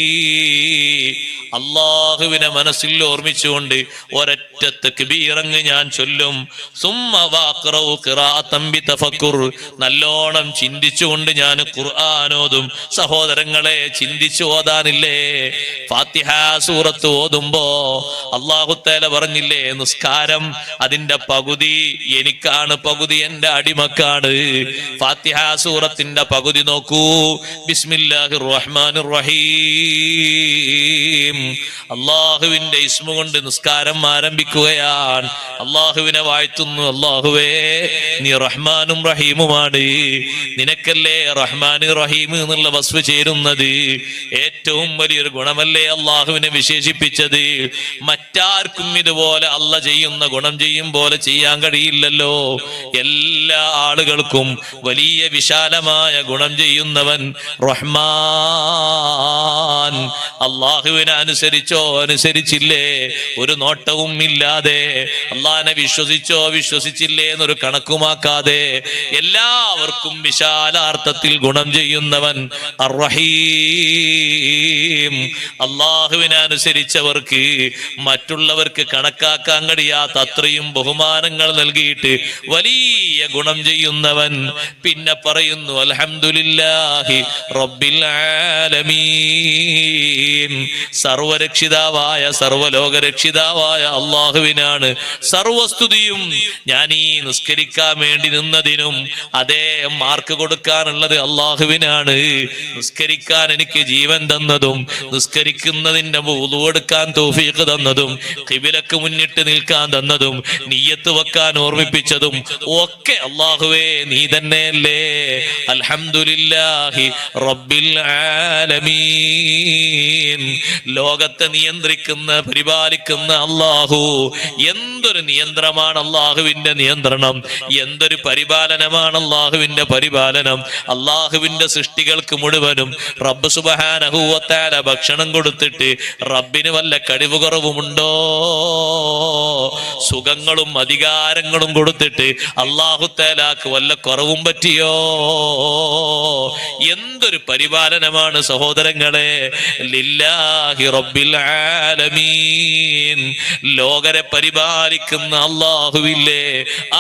അള്ളാഹുവിനെ മനസ്സിൽ ഓർമ്മിച്ചുകൊണ്ട് ഒരൊറ്റ തക്ബീറങ്ങ് ഞാൻ ചൊല്ലും. സുമ്മ വഖറഉ ഖിറാഅതൻ ബിതഫക്കുർ, നല്ലോണം ചിന്തിച്ചുകൊണ്ട് ഞാൻ ഖുർആൻ ഓതും. സഹോദരങ്ങളെ, ചിന്തിച്ചു ഓതാനില്ലേ? ഫാത്തിഹ സൂറത്ത് ഓതുമ്പോ അല്ലാഹു തആല പറഞ്ഞില്ലേ, നിസ്കാരം അതിന്റെ പകുതി എനിക്കാണ്, പകുതി എന്റെ അടിമക്കാണ്. ഫാത്തിഹ സൂറത്തിന്റെ പകുതി നോക്കൂ. ബിസ്മില്ലാഹിർ റഹ്മാനിർ റഹീം. അള്ളാഹുവിന്റെ ഇസ്മ കൊണ്ട് നിസ്കാരം ആരംഭിക്കുകയാണ്. അള്ളാഹുവിനെ വാഴ്ത്തുന്നു. അള്ളാഹുവേ, നീ റഹ്മാനും റഹീമുമാണ്. നിനക്കല്ലേ റഹ്മാൻ റഹീം എന്നുള്ള വസ്ഫ് ചേരുന്നത്. ഏറ്റവും വലിയൊരു ഗുണമല്ലേ അള്ളാഹുവിനെ വിശേഷിപ്പിച്ചത്. മറ്റാർക്കും ഇതുപോലെ അല്ല ചെയ്യുന്ന ഗുണം ചെയ്യും പോലെ ചെയ്യാൻ കഴിയില്ലല്ലോ. എല്ലാ ആളുകൾക്കും വലിയ വിശാലമായ ഗുണം ചെയ്യുന്നവൻ റഹ്മാൻ. അള്ളാഹുവിനെ അനുസരിച്ചോ അനുസരിച്ചില്ലേ ഒരു നോട്ടവും ഇല്ലാതെ, അള്ളാഹിനെ വിശ്വസിച്ചോ വിശ്വസിച്ചില്ലേ എന്നൊരു കണക്കുമാക്കാതെ എല്ലാവർക്കും വിശാലാർത്ഥത്തിൽ ഗുണം ചെയ്യുന്നവൻ അർ-റഹീം. അള്ളാഹുവിനെ അനുസരിച്ചവർക്ക് മറ്റുള്ളവർക്ക് കണക്കാക്കാൻ കഴിയാത്ത അത്രയും ബഹുമാനങ്ങൾ നൽകിയിട്ട് വലിയ ഗുണം ചെയ്യുന്നവൻ. പിന്നെ പറയുന്നു അൽഹംദുലില്ലാഹി റബ്ബിൽ ആലമീൻ. സർവരക്ഷിതാവായ സർവലോകരക്ഷിതാവായ അള്ളാഹുവിനാണ് സർവസ്തുതിയും. ഞാൻ ഈ നിസ്കരിക്കാൻ വേണ്ടി നിന്നതിനും അതേ മാർക്ക് കൊടുക്കാനുള്ളത് അള്ളാഹുവിനാണ്. നിസ്കരിക്കാൻ എനിക്ക് ജീവൻ തന്നതും നിസ്കരിക്കുന്നതിന്റെ വുളു എടുക്കാൻ തൗഫീഖ് തന്നതും ഖിബിലക്ക് മുന്നിട്ട് നിൽക്കാൻ തന്നതും നിയ്യത്ത് വെക്കാൻ ഓർമ്മിപ്പിച്ചതും ഒക്കെ അള്ളാഹുവേ നീ തന്നെയല്ലേ. അൽഹംദുലില്ലാഹി റബ്ബിൽ ആലമീൻ. ലോകത്തെ നിയന്ത്രിക്കുന്ന പരിപാലിക്കുന്ന അള്ളാഹു. എന്തൊരു നിയന്ത്രണമാണ് അള്ളാഹുവിന്റെ നിയന്ത്രണം, എന്തൊരു പരിപാലനമാണ് അള്ളാഹുവിന്റെ പരിപാലനം. അള്ളാഹുവിന്റെ സൃഷ്ടികൾക്ക് മുഴുവനും റബ്ബ് സുബ്ഹാനഹു വ തആല ഭക്ഷണം കൊടുത്തിട്ട് റബ്ബിന് വല്ല കഴിവ് കുറവുമുണ്ടോ? സുഖങ്ങളും അധികാരങ്ങളും കൊടുത്തിട്ട് അള്ളാഹു തആലാക്ക് വല്ല കുറവും പറ്റിയോ? എന്തൊരു പരിപാലനമാണ് സഹോദരങ്ങളെ. ലില്ലാഹി റബ്ബിൽ ആലമീൻ. ലോകരെ പരിപാലിക്കുന്ന അള്ളാഹുവില്ലേ,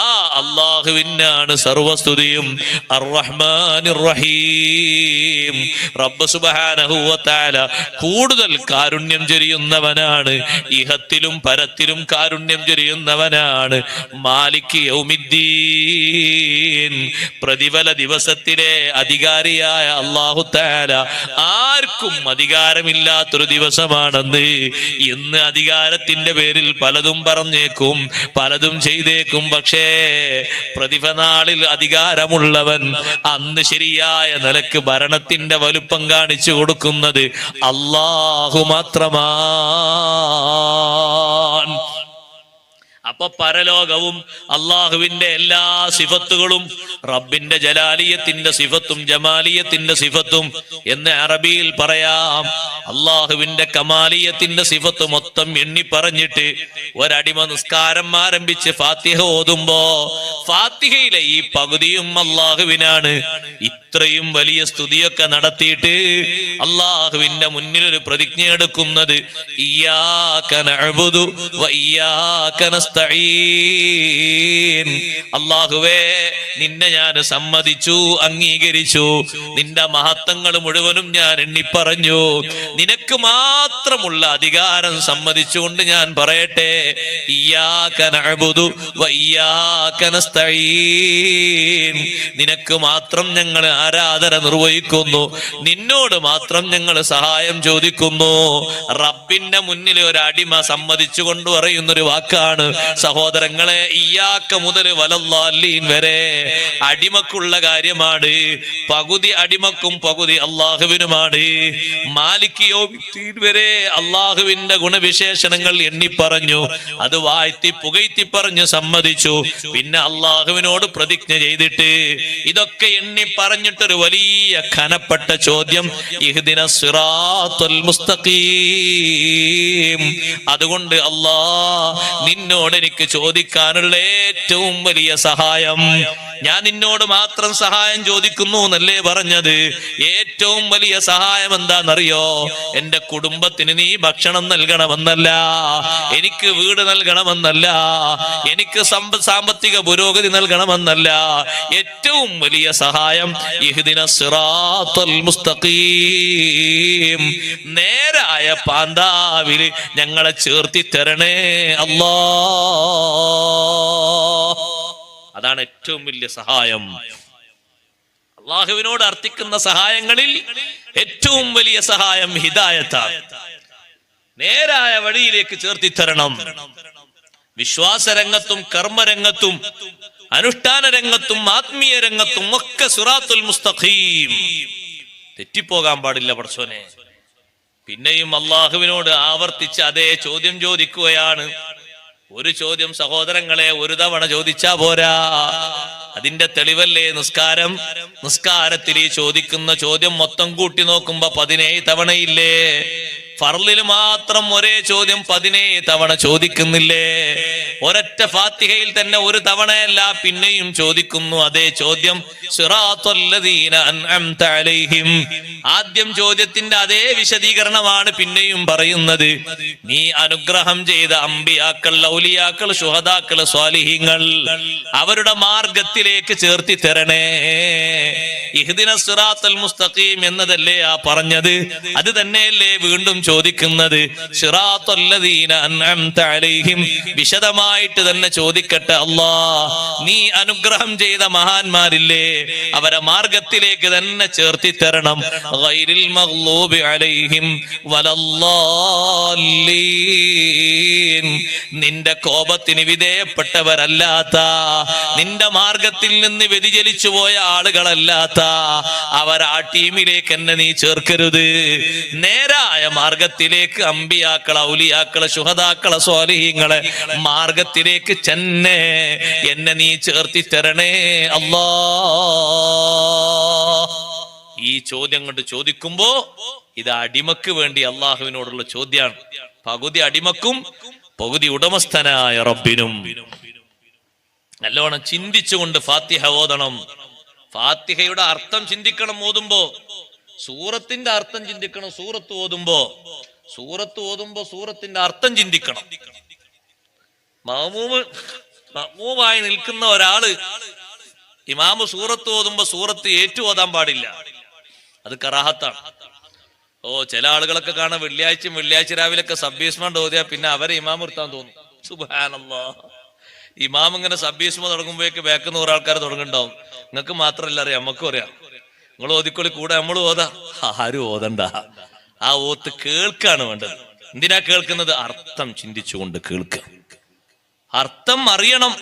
ആ അള്ളാഹുവിനാണ് സർവസ്തുതിയും. അർ-റഹ്മാനിർ റഹീം. റബ്ബ് സുബ്ഹാനഹു വ തആല കൂടുതൽ കാരുണ്യം ചൊരിയുന്നവനാണ്. ഇഹത്തിലും പരത്തിലും കാരുണ്യം ചൊരിയുന്നവനാണ്. മാലിക് യൗമിദ്ദീൻ. പ്രതിഫല ദിവസത്തിലെ അധികാരിയായ അല്ലാഹു തആല ആർക്കും അധികാരമില്ലാത്തൊരു ദിവസമാണെന്ന്. ഇന്ന് അധികാരത്തിന്റെ പേരിൽ പലതും പറഞ്ഞേക്കും, പലതും ചെയ്തേക്കും. പക്ഷേ പ്രതിഫനാളിൽ അധികാരമുള്ളവൻ അന്ന് ശരിയായ നിലക്ക് ഭരണത്തിന്റെ വലുപ്പം കാണിച്ചു കൊടുക്കുന്നത് അല്ലാഹു മാത്രമാണ്. അപ്പൊ പരലോകവും അള്ളാഹുവിന്റെ എല്ലാ സിഫത്തുകളും, റബ്ബിന്റെ ജലാലിയത്തിന്റെ സിഫത്തും ജമാലിയത്തിന്റെ സിഫത്തും എന്ന് അറബിയിൽ പറയാം. അള്ളാഹുവിന്റെ കമാലിയത്തിന്റെ സിഫത്ത് മൊത്തം എണ്ണി പറഞ്ഞിട്ട് ഒരടിമ നിസ്കാരം ആരംഭിച്ച് ഫാത്തിഹ ഓതുമ്പോ ഫാത്തിഹയിലെ ഈ പകുതിയും അള്ളാഹുവിനാണ്. ഇത്രയും വലിയ സ്തുതിയൊക്കെ നടത്തിയിട്ട് അള്ളാഹുവിന്റെ മുന്നിൽ ഒരു പ്രതിജ്ഞ എടുക്കുന്നത് ഇയ്യാക നഅ്ബുദു വ ഇയ്യാക നസ്തഈൻ. അള്ളാഹുവേ, നിന്നെ ഞാൻ സമ്മതിച്ചു, അംഗീകരിച്ചു. നിന്റെ മഹത്വങ്ങൾ മുഴുവനും ഞാൻ എണ്ണിപ്പറഞ്ഞു. നിനക്ക് മാത്രമുള്ള അധികാരം സമ്മതിച്ചുകൊണ്ട് ഞാൻ പറയട്ടെ, ഇയ്യാക നഅ്ബുദു വ ഇയ്യാക നസ്തഈൻ. നിനക്ക് മാത്രം ഞങ്ങൾ ആരാധന നിർവഹിക്കുന്നു, നിന്നോട് മാത്രം ഞങ്ങൾ സഹായം ചോദിക്കുന്നു. റബ്ബിന്റെ മുന്നിൽ ഒരു അടിമ സമ്മതിച്ചുകൊണ്ട് പറയുന്നൊരു വാക്കാണ് സഹോദരങ്ങളെ. ഇയ്യാക്ക മുതൽ വലല്ലാലീൻ വരെ അടിമക്കുള്ള കാര്യമാണ്. പകുതി അടിമക്കും പകുതി അള്ളാഹുവിനുമാണ്. മാലിക് യൗമിദ്ദീൻ വരെ അള്ളാഹുവിന്റെ ഗുണവിശേഷണങ്ങൾ എണ്ണിപ്പറഞ്ഞു, അത് വാഴ്ത്തി പുകഴ്ത്തി പറഞ്ഞു സമ്മതിച്ചു. പിന്നെ അള്ളാഹുവിനോട് പ്രതിജ്ഞ ചെയ്തിട്ട് ഇതൊക്കെ എണ്ണി പറഞ്ഞിട്ടൊരു വലിയ ഖനപ്പെട്ട ചോദ്യം, ഇഹ്ദിനസ് സിറാത്തുൽ മുസ്തഖീം. അതുകൊണ്ട് അല്ലാഹ്, നിന്നോട് എനിക്ക് ചോദിക്കാനുള്ള ഏറ്റവും വലിയ സഹായം ഞാൻ നിന്നോട് മാത്രം സഹായം ചോദിക്കുന്നു എന്നല്ലേ പറഞ്ഞത്? ഏറ്റവും വലിയ സഹായം എന്താണെന്നറിയോ? എന്റെ കുടുംബത്തിന് നീ ഭക്ഷണം നൽകണമെന്നല്ല, എനിക്ക് വീട് നൽകണമെന്നല്ല, എനിക്ക് സാമ്പത്തിക പുരോഗതി നൽകണമെന്നല്ല. ഏറ്റവും വലിയ സഹായം ഇഹ്ദിനസ് സിറാത്തൽ മുസ്തഖീം, നേരായ പാന്താവിൽ ഞങ്ങളെ ചേർത്തി തരണേ അല്ലാ. അതാണ് ഏറ്റവും വലിയ സഹായം. അള്ളാഹുവിനോട് അർത്ഥിക്കുന്ന സഹായങ്ങളിൽ ഏറ്റവും വലിയ സഹായം ഹിദായത്താണ്. നേരായ വഴിയിലേക്ക് ചേർത്തി തരണം. വിശ്വാസരംഗത്തും കർമ്മരംഗത്തും അനുഷ്ഠാന രംഗത്തും ആത്മീയ രംഗത്തും ഒക്കെ സിറാത്തുൽ മുസ്തഖീം. തെറ്റിപ്പോകാൻ പാടില്ല പടച്ചോനെ. പിന്നെയും അള്ളാഹുവിനോട് ആവർത്തിച്ച് അതേ ചോദ്യം ചോദിക്കുകയാണ്. ഒരു ചോദ്യം സഹോദരങ്ങളെ ഒരു തവണ ചോദിച്ചാ പോരാ. അതിന്റെ തെളിവല്ലേ നിസ്കാരം? നിസ്കാരത്തിൽ ഈ ചോദിക്കുന്ന ചോദ്യം മൊത്തം കൂട്ടി നോക്കുമ്പോ 17 തവണയില്ലേ? ഫർളിൽ മാത്രം ഒരേ ചോദ്യം 17 തവണ ചോദിക്കുന്നില്ലേ? ഒരൊറ്റ ഫാത്തിഹയിൽ തന്നെ ഒരു തവണയല്ല, പിന്നെയും ചോദിക്കുന്നു അതേ ചോദ്യം. സിറാത്തുല്ലദീന അൻഅംത അലൈഹിം. ആദ്യം ചോദ്യത്തിന്റെ അതേ വിശദീകരണമാണ് പിന്നെയും പറയുന്നത്. നീ അനുഗ്രഹം ചെയ്ത അമ്പിയാക്കൾ, ഔലിയാക്കൾ, ശുഹദാക്കൾ, സ്വാലിഹീങ്ങൾ, അവരുടെ മാർഗത്തിലേക്ക് ചേർത്തി തരണേ. ഇഹ്ദിനസ് സിറാത്തൽ മുസ്തഖീം എന്നതല്ലേ ആ പറഞ്ഞത്? അത് തന്നെയല്ലേ വീണ്ടും ചോദിക്കുന്നത്? സിറാത്തുല്ലദീന അൻഅംത അലൈഹിം വിശദമായിട്ട് തന്നെ ചോദിക്കട്ടെ. അല്ലാ, നീ അനുഗ്രഹം ചെയ്ത മഹാന്മാരില്ലേ, അവരെ മാർഗത്തിലേക്ക് തന്നെ ചേർത്തി തരണം. ഗൈരിൽ മഗ്ലൂബി അലൈഹിം വലല്ലാലീൻ. നിന്റെ കോപത്തിന് വിധേയപ്പെട്ടവരല്ലാത്ത, നിന്റെ മാർഗത്തിൽ നിന്ന് വ്യതിചലിച്ചു പോയ ആളുകളല്ലാത്ത അവരാ ടീമിലേക്ക് എന്നെ നീ ചേർക്കരുത്. നേരായ മാർഗത്തിലേക്ക്, അമ്പിയാക്കളെ, ഔലിയാക്കളെ, ശുഹദാക്കളെ, സ്വാലിഹീങ്ങളെ മാർഗത്തിലേക്ക് ചെന്നെ എന്നെ നീ ചേർത്തി തരണേ അല്ലാ. ഈ ചോദ്യം കൊണ്ട് ചോദിക്കുമ്പോ ഇത് അടിമക്ക് വേണ്ടി അള്ളാഹുവിനോടുള്ള ചോദ്യമാണ്. പകുതി അടിമക്കും പകുതി ഉടമസ്ഥനായ റബ്ബിനും. നല്ലോണം ചിന്തിച്ചുകൊണ്ട് ഫാത്തിഹ ഓതണം. ഫാത്തിഹയുടെ അർത്ഥം ചിന്തിക്കണം ഓതുമ്പോ. സൂറത്തിന്റെ അർത്ഥം ചിന്തിക്കണം. സൂറത്ത് ഓതുമ്പോ സൂറത്തിന്റെ അർത്ഥം ചിന്തിക്കണം. മഅ്മൂമായി നിൽക്കുന്ന ഒരാള് ഇമാമ് സൂറത്ത് ഓതുമ്പോ സൂറത്ത് ഏറ്റു ഓതാൻ പാടില്ല. അത് കറാഹത്താണ്. ചില ആളുകളൊക്കെ കാണാൻ വെള്ളിയാഴ്ച രാവിലൊക്കെ സബ്ബീസ്മാണ്ട് ഓതിയാ പിന്നെ അവരെ ഇമാം നിർത്താൻ തോന്നും. സുബ്ഹാനല്ലാഹ്. ഇമാം ഇങ്ങനെ സബ്ബീസ്മ തുടങ്ങുമ്പോഴേക്ക് ബാക്കിന്ന് കുറെ ആൾക്കാർ തുടങ്ങുന്നുണ്ടാവും. നിങ്ങൾക്ക് മാത്രമല്ല അറിയാം, നമുക്കും അറിയാം. നിങ്ങൾ ഓതിക്കൊള്ളി കൂടെ നമ്മൾ ഓതാ. ആരും ഓതണ്ട. ആ ഓത്ത് കേൾക്കാണ് വേണ്ടത്. എന്തിനാ കേൾക്കുന്നത്? അർത്ഥം ചിന്തിച്ചുകൊണ്ട് കേൾക്കുക. അർത്ഥം അറിയണം.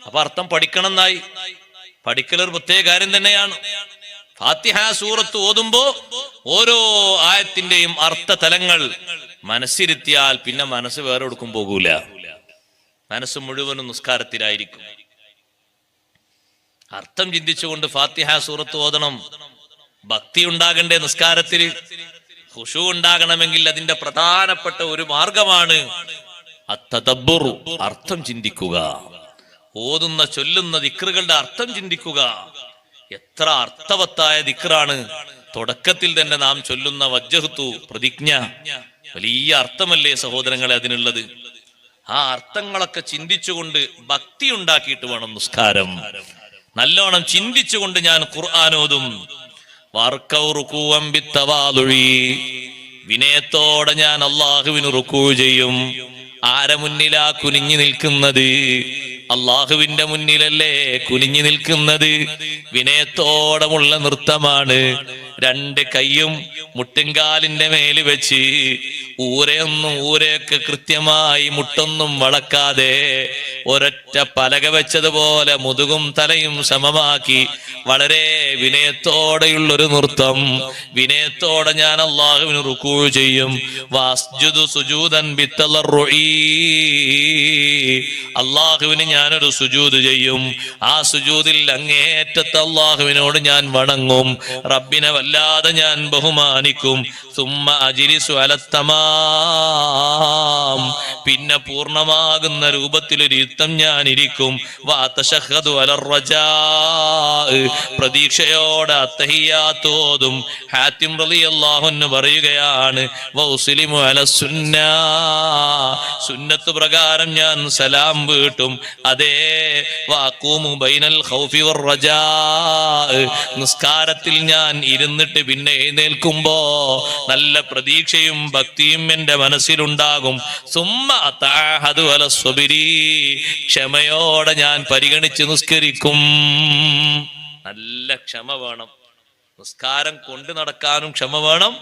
അപ്പൊ അർത്ഥം പഠിക്കണം എന്നായി. പഠിക്കലൊരു പ്രത്യേക കാര്യം തന്നെയാണ്. ഫാത്തിഹ സൂറത്ത് ഓതുമ്പോ ഓരോ ആയത്തിന്റെയും അർത്ഥതലങ്ങൾ മനസ്സിരുത്തിയാൽ പിന്നെ മനസ്സ് വേറെ എടുക്കും പോകൂല. മനസ്സ് മുഴുവനും നിസ്കാരത്തിലായിരിക്കും. അർത്ഥം ചിന്തിച്ചുകൊണ്ട് ഫാത്തിഹ സൂറത്ത് ഓതണം. ഭക്തി ഉണ്ടാകണ്ടേ നിസ്കാരത്തിൽ? ഖുശൂ ഉണ്ടാകണമെങ്കിൽ അതിന്റെ പ്രധാനപ്പെട്ട ഒരു മാർഗമാണ് അത്തദബ്ബുർ, അർത്ഥം ചിന്തിക്കുക. ഓതുന്ന ചൊല്ലുന്ന ദിക്റുകളുടെ അർത്ഥം ചിന്തിക്കുക. എത്ര അർത്ഥവത്തായ ദിക്റാണ് തുടക്കത്തിൽ തന്നെ നാം ചൊല്ലുന്ന വജ്ജഹ്തു പ്രതിജ്ഞ. വലിയ അർത്ഥമല്ലേ സഹോദരങ്ങളെ അതിനുള്ളത്? ആ അർത്ഥങ്ങളൊക്കെ ചിന്തിച്ചുകൊണ്ട് ഭക്തി ഉണ്ടാക്കിയിട്ട് വേണം നിസ്കാരം. നല്ലോണം ചിന്തിച്ചുകൊണ്ട് ഞാൻ ഖുർആൻ ഓതും. വിനയത്തോടെ ഞാൻ അള്ളാഹുവിന് റുക്കൂ ചെയ്യും. ആരെ മുന്നിലാ കുനിഞ്ഞു നിൽക്കുന്നത്? അള്ളാഹുവിന്റെ മുന്നിലല്ലേ കുനിഞ്ഞു നിൽക്കുന്നത്. വിനയത്തോടമുള്ള നൃത്തമാണ്. 2 കൈയും മുട്ടുംകാലിന്റെ മേല് വെച്ച് ഊരെയൊക്കെ കൃത്യമായി മുട്ടൊന്നും വളക്കാതെ ഒരൊറ്റ പലക വെച്ചതുപോലെ മുതുകും തലയും സമമാക്കി വളരെ വിനയത്തോടെയുള്ളൊരു നൃത്തം. വിനയത്തോടെ ഞാൻ അള്ളാഹുവിന് റുക്കൂ ചെയ്യും. വസ്ജുദു സുജൂദൻ ബിത്തളർറുഇ. അള്ളാഹുവിന് ഞാനൊരു സുജൂദ് ചെയ്യും. ആ സുജൂദിൽ അങ്ങേറ്റത്തെ അള്ളാഹുവിനോട് ഞാൻ വണങ്ങും. റബ്ബിനെ വല്ലാതെ ഞാൻ ബഹുമാനിക്കും. സുമ്മ അജ്ലിസു അലത്തമാം, പിന്നെ പൂർണ്ണമാകുന്ന രൂപത്തിലൊരു യുദ്ധം ഞാൻ ഇരിക്കും. വഅതശഹദു അലർറജാ, പ്രതീക്ഷയോടെ അത്തഹിയ്യാത്ത് ഓതും. ഹാത്തിം റളിയല്ലാഹു അൻഹു പറയുകയാണ്, വഉസ്ലിമു അലസ്സുന്ന, സുന്നത്ത് പ്രകാരം ഞാൻ സലാം വീട്ടും. അതേ, വഅഖൂമു ബൈനൽ ഖൗഫി വറജാ, നിസ്കാരത്തിൽ ഞാൻ ഇരുന്നിട്ട് പിന്നെ എഴുന്നേൽക്കുമ്പോ നല്ല പ്രതീക്ഷയും ഭക്തിയും എന്റെ മനസ്സിലുണ്ടാകും. സുമ്മ അതഅഹദു അലസ്സബരി, ക്ഷമയോടെ ഞാൻ പരിഗണിച്ച് നിസ്കരിക്കും. നല്ല ക്ഷമ വേണം. നിസ്കാരം കൊണ്ട് നടക്കാനും ക്ഷമ വേണം,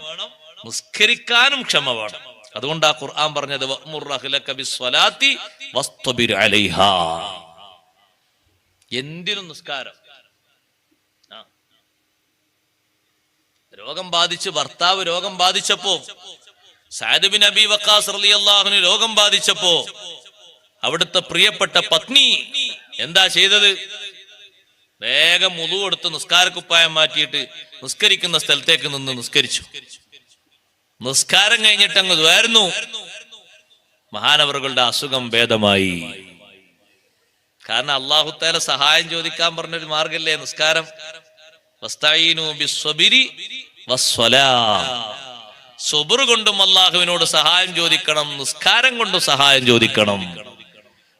നിസ്കരിക്കാനും ക്ഷമ വേണം. അതുകൊണ്ടാ ഖുർആൻ പറഞ്ഞത് വഅ്മുർ അഹ്ലക ബിസ്സലാത്തി വസ്തബിർ അലൈഹാ. എന്തിനും നിസ്കാരം. രോഗം ബാധിച്ച് ഭർത്താവ് രോഗം ബാധിച്ചപ്പോ, സഅദ് ബിൻ അബീ വഖാസ് റളിയല്ലാഹു അൻഹു രോഗം ബാധിച്ചപ്പോ അവിടുത്തെ പ്രിയപ്പെട്ട പത്നി എന്താ ചെയ്തത്? വേഗം വുളു എടുത്ത് നിസ്കാരക്കുപ്പായം മാറ്റിയിട്ട് നിസ്കരിക്കുന്ന സ്ഥലത്തേക്ക് നിന്ന് നിസ്കരിച്ചു. നിസ്കാരം കഴിഞ്ഞിട്ട് അങ്ങ് ദ്വാരുന്നു. മഹാനവറുകളുടെ അസുഖം ഭേദമായി. കാരണം അല്ലാഹു തആല സഹായം ചോദിക്കാൻ പറഞ്ഞൊരു മാർഗല്ലേ നിസ്കാരം. വസ്തഈനു ബിസ്സബരി വസ്സലാ, സബർ കൊണ്ടും അല്ലാഹുവിനോട് സഹായം ചോദിക്കണം, നിസ്കാരം കൊണ്ടും സഹായം ചോദിക്കണം.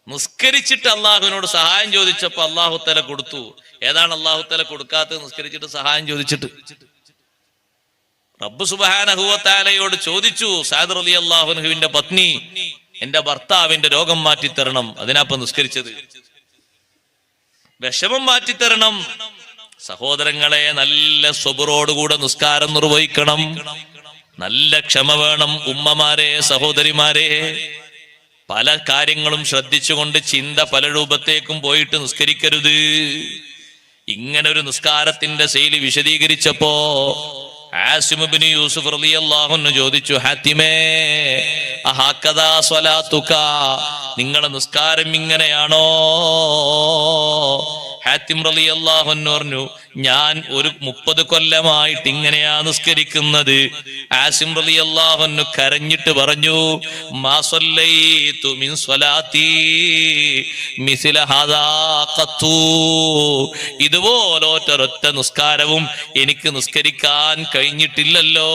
നിസ്കരിച്ചിട്ട് അള്ളാഹുവിനോട് സഹായം ചോദിച്ചപ്പോ അല്ലാഹു തആല കൊടുത്തു. ഏതാണ് അല്ലാഹു തആല കൊടുക്കാത്തത്? നിസ്കരിച്ചിട്ട് സഹായം ചോദിച്ചിട്ട്. റബ്ബ് സുബ്ഹാനഹു വ തആലയോട് ചോദിച്ചു, സഅദ് റളിയല്ലാഹു അൻഹുവിന്റെ പത്നി, എന്റെ ഭർത്താവിന്റെ രോഗം മാറ്റിത്തരണം. അതിനാപ്പം നിസ്കരിച്ചത്. വിഷമം മാറ്റിത്തരണം. സഹോദരങ്ങളെ, നല്ല സബറോടുകൂടെ നിസ്കാരം നിർവഹിക്കണം. നല്ല ക്ഷമ വേണം. ഉമ്മമാരെ, സഹോദരിമാരെ, പല കാര്യങ്ങളും ശ്രദ്ധിച്ചുകൊണ്ട് ചിന്ത പല രൂപത്തേക്കും പോയിട്ട് നിസ്കരിക്കരുത്. ഇങ്ങനെ ഒരു നിസ്കാരത്തിന്റെ ശൈലി വിശദീകരിച്ചപ്പോ ആസിം ഇബ്നു യൂസുഫ് റളിയല്ലാഹു അൻഹു ചോദിച്ചു, ഹാത്തിമേ അഹകദാ സ്വലാത്തുക, നിങ്ങളുടെ നിസ്കാരം ഇങ്ങനെയാണോ? ഹാത്തിം റളിയല്ലാഹു അൻഹു പറഞ്ഞു, ഞാൻ ഒരു 30 കൊല്ലമായിട്ട് ഇങ്ങനെയാ നിസ്കരിക്കുന്നത്. ആസിം റളിയല്ലാഹു അൻഹു കരഞ്ഞിട്ട് പറഞ്ഞു, മാ സ്വല്ലൈതു മിൻ സ്വലാത്തി മിസ്ല ഹാദാ ഖത്തു, ഇതുപോലെ ഒരൊറ്റ നിസ്കാരവും എനിക്ക് നിസ്കരിക്കാൻ കഴിഞ്ഞിട്ടില്ലല്ലോ.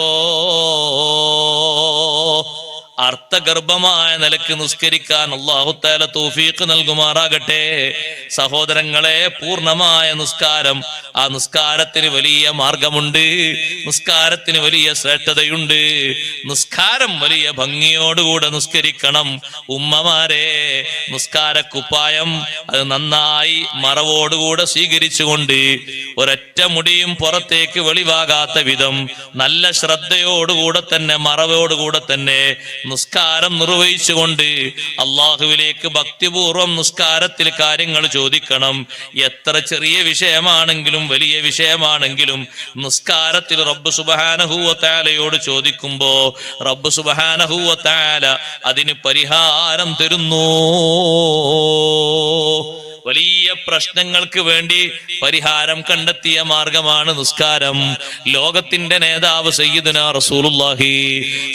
അർത്ഥഗർഭമായ നിലക്ക് നിസ്കരിക്കാൻ അല്ലാഹു തആല തൗഫീഖ് നൽകുമാറാകട്ടെ. സഹോദരങ്ങളെ, പൂർണ്ണമായ നിസ്കാരം, ആ നിസ്കാരത്തിന് വലിയ മാർഗമുണ്ട്, നിസ്കാരത്തിന് വലിയ ശ്രേഷ്ഠതയുണ്ട്. നിസ്കാരം വലിയ ഭംഗിയോടുകൂടെ നിസ്കരിക്കണം. ഉമ്മമാരെ, നിസ്കാരക്കുപ്പായം അത് നന്നായി മറവോടുകൂടെ സ്വീകരിച്ചുകൊണ്ട് ഒരൊറ്റ മുടിയും പുറത്തേക്ക് വെളിവാകാത്ത വിധം നല്ല ശ്രദ്ധയോടുകൂടെ തന്നെ, മറവോടുകൂടെ തന്നെ നിസ്കാരം നിർവഹിച്ചുകൊണ്ട് അള്ളാഹുവിലേക്ക് ഭക്തിപൂർവം നിസ്കാരത്തിൽ കാര്യങ്ങൾ ചോദിക്കണം. എത്ര ചെറിയ വിഷയമാണെങ്കിലും വലിയ വിഷയമാണെങ്കിലും നിസ്കാരത്തിൽ റബ്ബ് സുബ്ഹാനഹു വ തആലയോട് ചോദിക്കുമ്പോ റബ്ബ് സുബ്ഹാനഹു വ തആല അതിന് പരിഹാരം തരുന്നു. വലിയ പ്രശ്നങ്ങൾക്ക് വേണ്ടി പരിഹാരം കണ്ടെത്തിയ മാർഗമാണ് നിസ്കാരം. ലോകത്തിന്റെ നേതാവ് സയ്യിദുനാ റസൂലുള്ളാഹി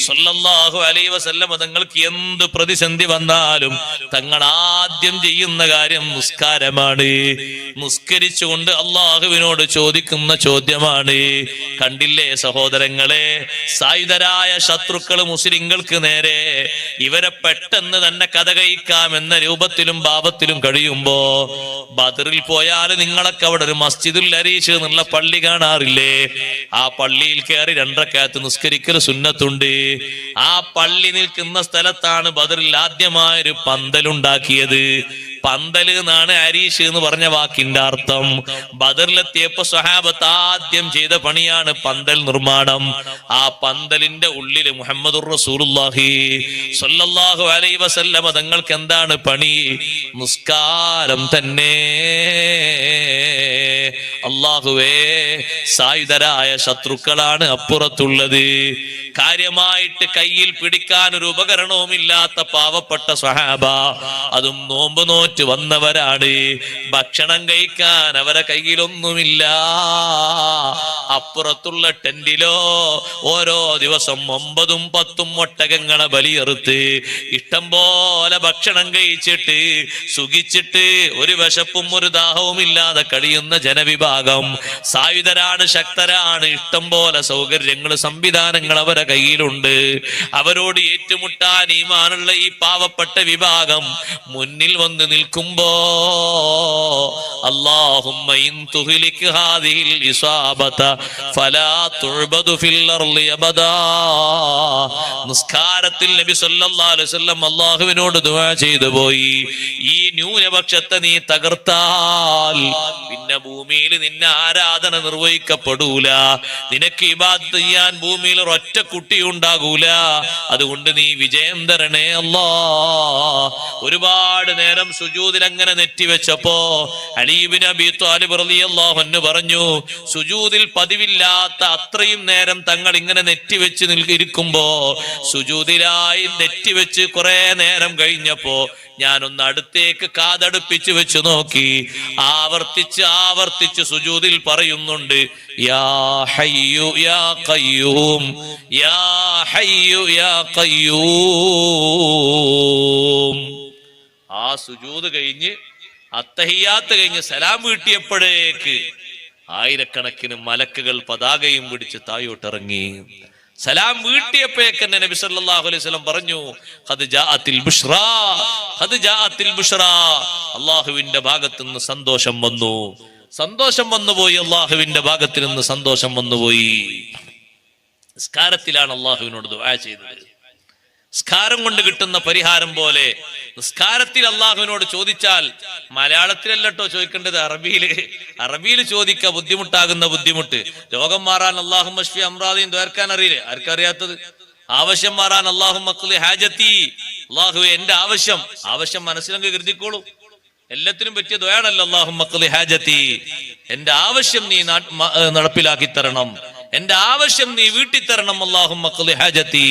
സ്വല്ലല്ലാഹു അലൈഹി വസല്ലം തങ്ങൾക്ക് എന്ത് പ്രതിസന്ധി വന്നാലും തങ്ങൾ ആദ്യം ചെയ്യുന്ന കാര്യം നിസ്കാരമാണ്. നിസ്കരിച്ചുകൊണ്ട് അള്ളാഹുവിനോട് ചോദിക്കുന്ന ചോദ്യമാണ്. കണ്ടില്ലേ സഹോദരങ്ങളെ, സായുധരായ ശത്രുക്കൾ മുസ്ലിങ്ങൾക്ക് നേരെ ഇവരെ പെട്ടെന്ന് തന്നെ കഥ കഴിക്കാം എന്ന രൂപത്തിലും ഭാവത്തിലും കഴിയുമ്പോ ബദറിൽ പോയാൽ നിങ്ങളൊക്കെ അവിടെ ഒരു മസ്ജിദുൽ അരീഷ് എന്നുള്ള പള്ളി കാണാറില്ലേ? ആ പള്ളിയിൽ കയറി 2 റക്അത്ത് നിസ്കരിക്കൽ സുന്നത്തുണ്ട്. ആ പള്ളി നിൽക്കുന്ന സ്ഥലത്താണ് ബദറിൽ ആദ്യമായൊരു പന്തലുണ്ടാക്കിയത്. പന്തല് എന്നാണ് അരീഷ് എന്ന് പറഞ്ഞ വാക്കിന്റെ അർത്ഥം. ബദറിലെത്തിയപ്പോ സ്വഹാബത്ത് ആദ്യം ചെയ്ത പണിയാണ് പന്തൽ നിർമ്മാണം. ആ പന്തലിന്റെ ഉള്ളില് മുഹമ്മദുർ റസൂലുള്ളാഹി സ്വല്ലല്ലാഹു അലൈഹി വസല്ലമ തങ്ങൾക്ക് എന്താണ് പണി? നിസ്കാരം തന്നെ. അല്ലാഹുവേ, സായുധരായ ശത്രുക്കളാണ് അപ്പുറത്തുള്ളത്. കാര്യമായിട്ട് കയ്യിൽ പിടിക്കാൻ ഒരു ഉപകരണവും ഇല്ലാത്ത പാവപ്പെട്ട സ്വഹാബ, അതും നോമ്പ് നോറ്റ് വന്നവരാണ്. ഭക്ഷണം കഴിക്കാൻ അവരെ കയ്യിലൊന്നുമില്ല. അപ്പുറത്തുള്ള ടെന്റിലോ ഓരോ ദിവസം 9ഉം 10ഉം ഒട്ടകങ്ങളെ ബലിയെറുത്ത് ഇഷ്ടം പോലെ ഭക്ഷണം കഴിച്ചിട്ട് സുഖിച്ചിട്ട് ഒരു വിശപ്പും ഒരു ദാഹവും ഇല്ലാതെ കഴിയുന്ന ജനവിഭാഗം. സായുധരാണ്, ശക്തരാണ്, ഇഷ്ടം പോലെ സൗകര്യങ്ങൾ, സംവിധാനങ്ങൾ അവരുടെ കയ്യിലുണ്ട്. അവരോട് ഏറ്റുമുട്ടാൻ ഈമാനുള്ള ഈ പാവപ്പെട്ട വിഭാഗം മുന്നിൽ വന്ന് നിൽക്കുമ്പോ അല്ലാഹുമ്മ ഇൻ തുഹ്ലിക് ഹാദിഹിൽ ഇസാബത ഫലാ തുഅബദു ഫിൽ അർളി അബദാ. നിസ്കാരത്തിൽ നബി സല്ലല്ലാഹു അലൈഹി വസല്ലം അല്ലാഹുവിനോട് ദുആ ചെയ്തു പോയി, ഈ ന്യൂനപക്ഷത്തെ നീ തകർത്താൽ പിന്നെ ഭൂമിയിൽ നിന്നെ ആരാധന നിർവഹിക്കപ്പെടൂല, നിനക്ക് ഇബാദത്ത് ചെയ്യാൻ ഭൂമിയിൽ ഒരൊറ്റ കുട്ടി ഉണ്ടാകൂല. അതുകൊണ്ട് നീ വിജയം തരണേ അല്ലാ. ഒരുപാട് നേരം സുജൂദിൽ അങ്ങനെ നെറ്റിവെച്ചപ്പോ അലി ഇബ്നു അബീ ത്വാലിബ് റളിയല്ലാഹു അൻഹു പറഞ്ഞു, സുജൂദിൽ പതിവില്ലാത്ത അത്രയും നേരം തങ്ങൾ ഇങ്ങനെ നെറ്റിവെച്ച് ഇരിക്കുമ്പോ സുജൂദിലായി നെറ്റിവെച്ച് കുറെ നേരം കഴിഞ്ഞപ്പോ ഞാനൊന്ന് അടുത്തേക്ക് കാതടുപ്പിച്ച് വെച്ച് നോക്കി. ആവർത്തിച്ച് സുജൂദിൽ പറയുന്നുണ്ട്, യാ ഹയ്യു യാ ഖയ്യൂം, യാ ഹയ്യു യാ ഖയ്യൂം. ആ സുജൂദ് കഴിഞ്ഞ് അത്തഹിയാത്ത് കഴിഞ്ഞ് സലാം വീട്ടിയപ്പോഴേക്ക് ആയിരക്കണക്കിന് മലക്കുകൾ പതാകയും പിടിച്ച് തായോട്ടിറങ്ങി. സലാം വീട്ടിയപ്പോഴേക്ക് തന്നെ നബി സല്ലല്ലാഹു അലൈഹി വസല്ലം പറഞ്ഞു, ഖദ് ജാഅത്തിൽ ബുശ്റാ, ഖദ് ജാഅത്തിൽ ബുശ്റാ. അല്ലാഹുവിന്റെ ഭാഗത്തു നിന്ന് സന്തോഷം വന്നു, സന്തോഷം വന്നുപോയി. അല്ലാഹുവിന്റെ ഭാഗത്തു നിന്ന് സന്തോഷം വന്നുപോയി. നിസ്കാരത്തിലാണ് അല്ലാഹുവിനോട് ദുആ ചെയ്തത്. നിസ്കാരം കൊണ്ട് കിട്ടുന്ന പരിഹാരം പോലെ നിസ്കാരത്തിൽ അള്ളാഹുവിനോട് ചോദിച്ചാൽ, മലയാളത്തിലല്ലോ ചോദിക്കേണ്ടത്, അറബിയിൽ ചോദിക്ക. ബുദ്ധിമുട്ടാകുന്ന ബുദ്ധിമുട്ട്, രോഗം മാറാൻ അല്ലാഹുമ്മ ശ്ഫി അംറാദീൻ ദ്വാരക്കാൻ അറിയില്ലേ? ആർക്കറിയാത്തത്? ആവശ്യം മാറാൻ അല്ലാഹുമ്മ ഖ്ളി ഹാജത്തി, അല്ലാഹുവേ എന്റെ ആവശ്യം മനസ്സിലങ്ങ് കരുതിക്കോളൂ. എല്ലാത്തിനും പറ്റിയ ദ്വായാണല്ലോ അല്ലാഹുമ്മ ഖ്ളി ഹാജത്തി, എന്റെ ആവശ്യം നീ നടപ്പിലാക്കി തരണം, എന്റെ ആവശ്യം നീ വീട്ടി തരണം. അല്ലാഹുമ്മ ഖ്ളി ഹാജത്തി.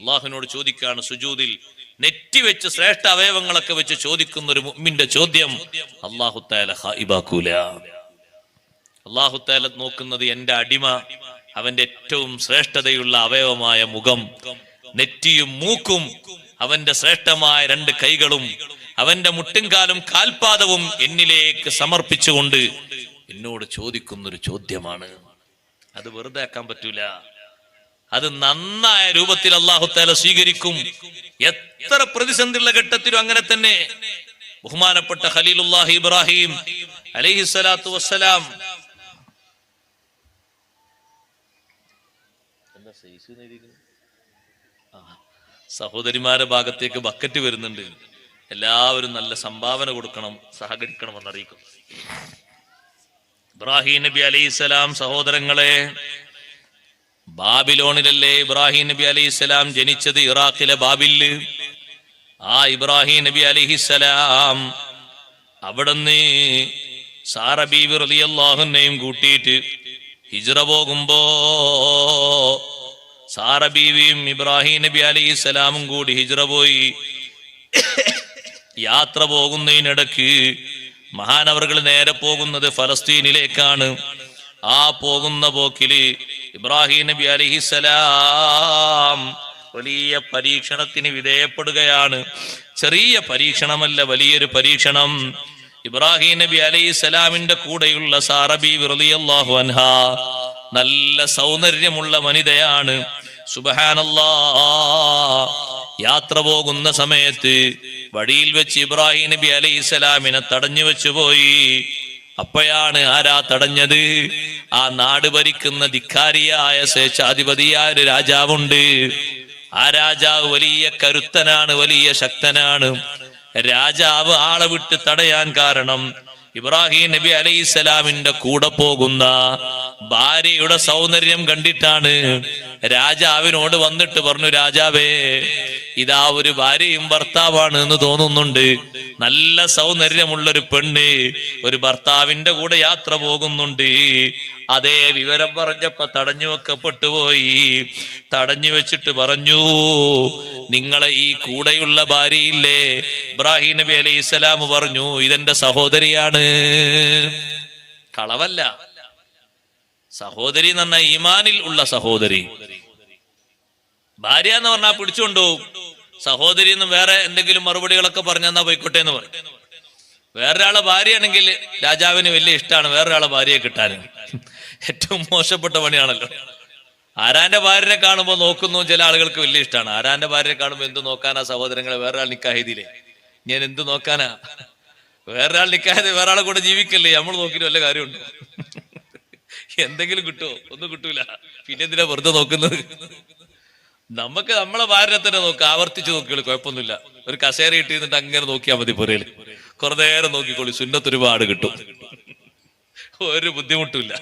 അള്ളാഹുവിനോട് ചോദിക്കാണ് സുജൂദിൽ നെറ്റിവെച്ച് ശ്രേഷ്ഠ അവയവങ്ങളൊക്കെ വെച്ച് ചോദിക്കുന്ന ഒരു മുഅ്മിന്റെ ചോദ്യം അല്ലാഹു തആല ഖായിബാക്കൂല. അല്ലാഹു തആല നോക്കുന്നത് എന്റെ അടിമ അവന്റെ ഏറ്റവും ശ്രേഷ്ഠതയുള്ള അവയവമായ മുഖം, നെറ്റിയും മൂക്കും, അവന്റെ ശ്രേഷ്ഠമായ 2 കൈകളും, അവന്റെ മുട്ടിൻകാലും കാൽപാദവും എന്നിലേക്ക് സമർപ്പിച്ചുകൊണ്ട് എന്നോട് ചോദിക്കുന്നൊരു ചോദ്യമാണ്. അത് വെറുതെ ആക്കാൻ പറ്റൂല. അത് നന്നായ രൂപത്തിൽ അല്ലാഹു തആല സ്വീകരിക്കും. എത്ര പ്രതിസന്ധിയുള്ള ഘട്ടത്തിലും അങ്ങനെ തന്നെ. ബഹുമാനപ്പെട്ട ഖലീലുല്ലാഹി ഇബ്രാഹിം അലൈഹിസ്സലാത്തു വസ്സലാം സഹോദരിമാരുടെ ഭാഗത്തേക്ക് ബക്കറ്റ് വരുന്നുണ്ട്. എല്ലാവരും നല്ല സംഭാവന കൊടുക്കണം, സഹകരിക്കണമെന്ന് അറിയിക്കുന്നു. ഇബ്രാഹിം നബി അലൈഹിസ്സലാം സഹോദരങ്ങളെ, ബാബിലോണിലല്ലേ ഇബ്രാഹിം നബി അലൈഹിസ്സലാം ജനിച്ചത്, ഇറാഖിലെ ബാബില്. ആ ഇബ്രാഹിം നബി അലൈഹിസ്സലാം അവിടുന്ന് സാറ ബീവി റളിയല്ലാഹു അൻഹയും കൂട്ടിയിട്ട് ഹിജ്റ പോകുമ്പോ സാറ ബീവിയും ഇബ്രാഹിം നബി അലൈഹിസ്സലാമും കൂടി ഹിജ്റ പോയി. യാത്ര പോകുന്നതിനിടയ്ക്ക് മഹാനവറുകൾ നേരെ പോകുന്നത് ഫലസ്തീനിലേക്കാണ്. ആ പോകുന്ന പോക്കില് ഇബ്രാഹിം നബി അലൈഹിസ്സലാം വലിയ പരീക്ഷണത്തിന് വിധേയപ്പെടുകയാണ്. ചെറിയ പരീക്ഷണമല്ല, വലിയൊരു പരീക്ഷണം. ഇബ്രാഹിം നബി അലൈഹിസ്സലാമിന്റെ കൂടെയുള്ള സാറ ബീവി റളിയല്ലാഹു അൻഹാ നല്ല സൗന്ദര്യമുള്ള വനിതയാണ്. സുബ്ഹാനല്ലാഹ്. യാത്ര പോകുന്ന സമയത്ത് വഴിയിൽ വെച്ച് ഇബ്രാഹിം നബി അലൈഹിസ്സലാമിനെ തടഞ്ഞു വെച്ചു പോയി. അപ്പോഴാണ് ആരാ തടഞ്ഞത്? ആ നാട് ഭരിക്കുന്ന ധിക്കാരിയായ സ്വേച്ഛാധിപതിയായ ഒരു രാജാവുണ്ട്. ആ രാജാവ് വലിയ കരുത്തനാണ്, വലിയ ശക്തനാണ്. രാജാവ് ആളെ വിട്ട് തടയാൻ കാരണം ഇബ്രാഹിം നബി അലൈഹിസ്സലാമിന്റെ കൂടെ പോകുന്ന ഭാര്യയുടെ സൗന്ദര്യം കണ്ടിട്ടാണ്. രാജാവിനോട് വന്നിട്ട് പറഞ്ഞു, രാജാവേ, ഇതാ ഒരു ഭാര്യയും ഭർത്താവാണ് എന്ന് തോന്നുന്നുണ്ട്. നല്ല സൗന്ദര്യമുള്ളൊരു പെണ്ണ് ഒരു ഭർത്താവിന്റെ കൂടെ യാത്ര പോകുന്നുണ്ട്. അതേ വിവരം പറഞ്ഞപ്പോ തടഞ്ഞു വെക്കപ്പെട്ടു പോയി. തടഞ്ഞു വെച്ചിട്ട് പറഞ്ഞു, നിങ്ങളെ ഈ കൂടെയുള്ള ഭാര്യയില്ലേ? ഇബ്രാഹിം നബി അലൈഹിസ്സലാം പറഞ്ഞു, ഇതെന്റെ സഹോദരിയാണ്. കളവല്ല, സഹോദരി എന്ന് പറഞ്ഞാൽ ഈമാനിൽ ഉള്ള സഹോദരി. ഭാര്യ എന്ന് പറഞ്ഞാൽ പിടിച്ചുകൊണ്ടുപോകും. സഹോദരി എന്ന് വേറെ എന്തെങ്കിലും മറുപടികളൊക്കെ പറഞ്ഞാ പോയിക്കോട്ടെ എന്ന് പറയും. വേറൊരാളെ ഭാര്യയാണെങ്കിൽ രാജാവിന് വലിയ ഇഷ്ടമാണ് വേറൊരാളെ ഭാര്യയെ കിട്ടാൻ. ഏറ്റവും മോശപ്പെട്ട പണിയാണല്ലോ. ആരാന്റെ ഭാര്യനെ കാണുമ്പോൾ നോക്കുന്നു ചില ആളുകൾക്ക് വലിയ ഇഷ്ടമാണ്. ആരാന്റെ ഭാര്യയെ കാണുമ്പോൾ എന്ത് നോക്കാനാ സഹോദരങ്ങളെ? വേറൊരാൾ നിക്കാഹിദില്ലേ, ഞാൻ എന്ത് നോക്കാനാ? വേറൊരാൾ നിക്കാഹിത് വേറൊരാളെ കൂടെ ജീവിക്കല്ലേ, നമ്മൾ നോക്കിയിട്ട് വല്ല കാര്യമുണ്ടോ? എന്തെങ്കിലും കിട്ടുമോ? ഒന്നും കിട്ടൂല. പിന്നെ എന്തിനാ വെറുതെ നോക്കുന്നത്? നമുക്ക് നമ്മളെ ഭാര്യനെ തന്നെ നോക്കാം, ആവർത്തിച്ച് നോക്കിയോളൂ, കുഴപ്പമൊന്നുമില്ല. ഒരു കസേര ഇട്ടിരുന്നിട്ട് അങ്ങനെ നോക്കിയാൽ മതി. പുരയിൽ കുറെ നേരം നോക്കിക്കോളൂ, സുന്നത്ത് ഒരുപാട് കിട്ടും, ഒരു ബുദ്ധിമുട്ടില്ല.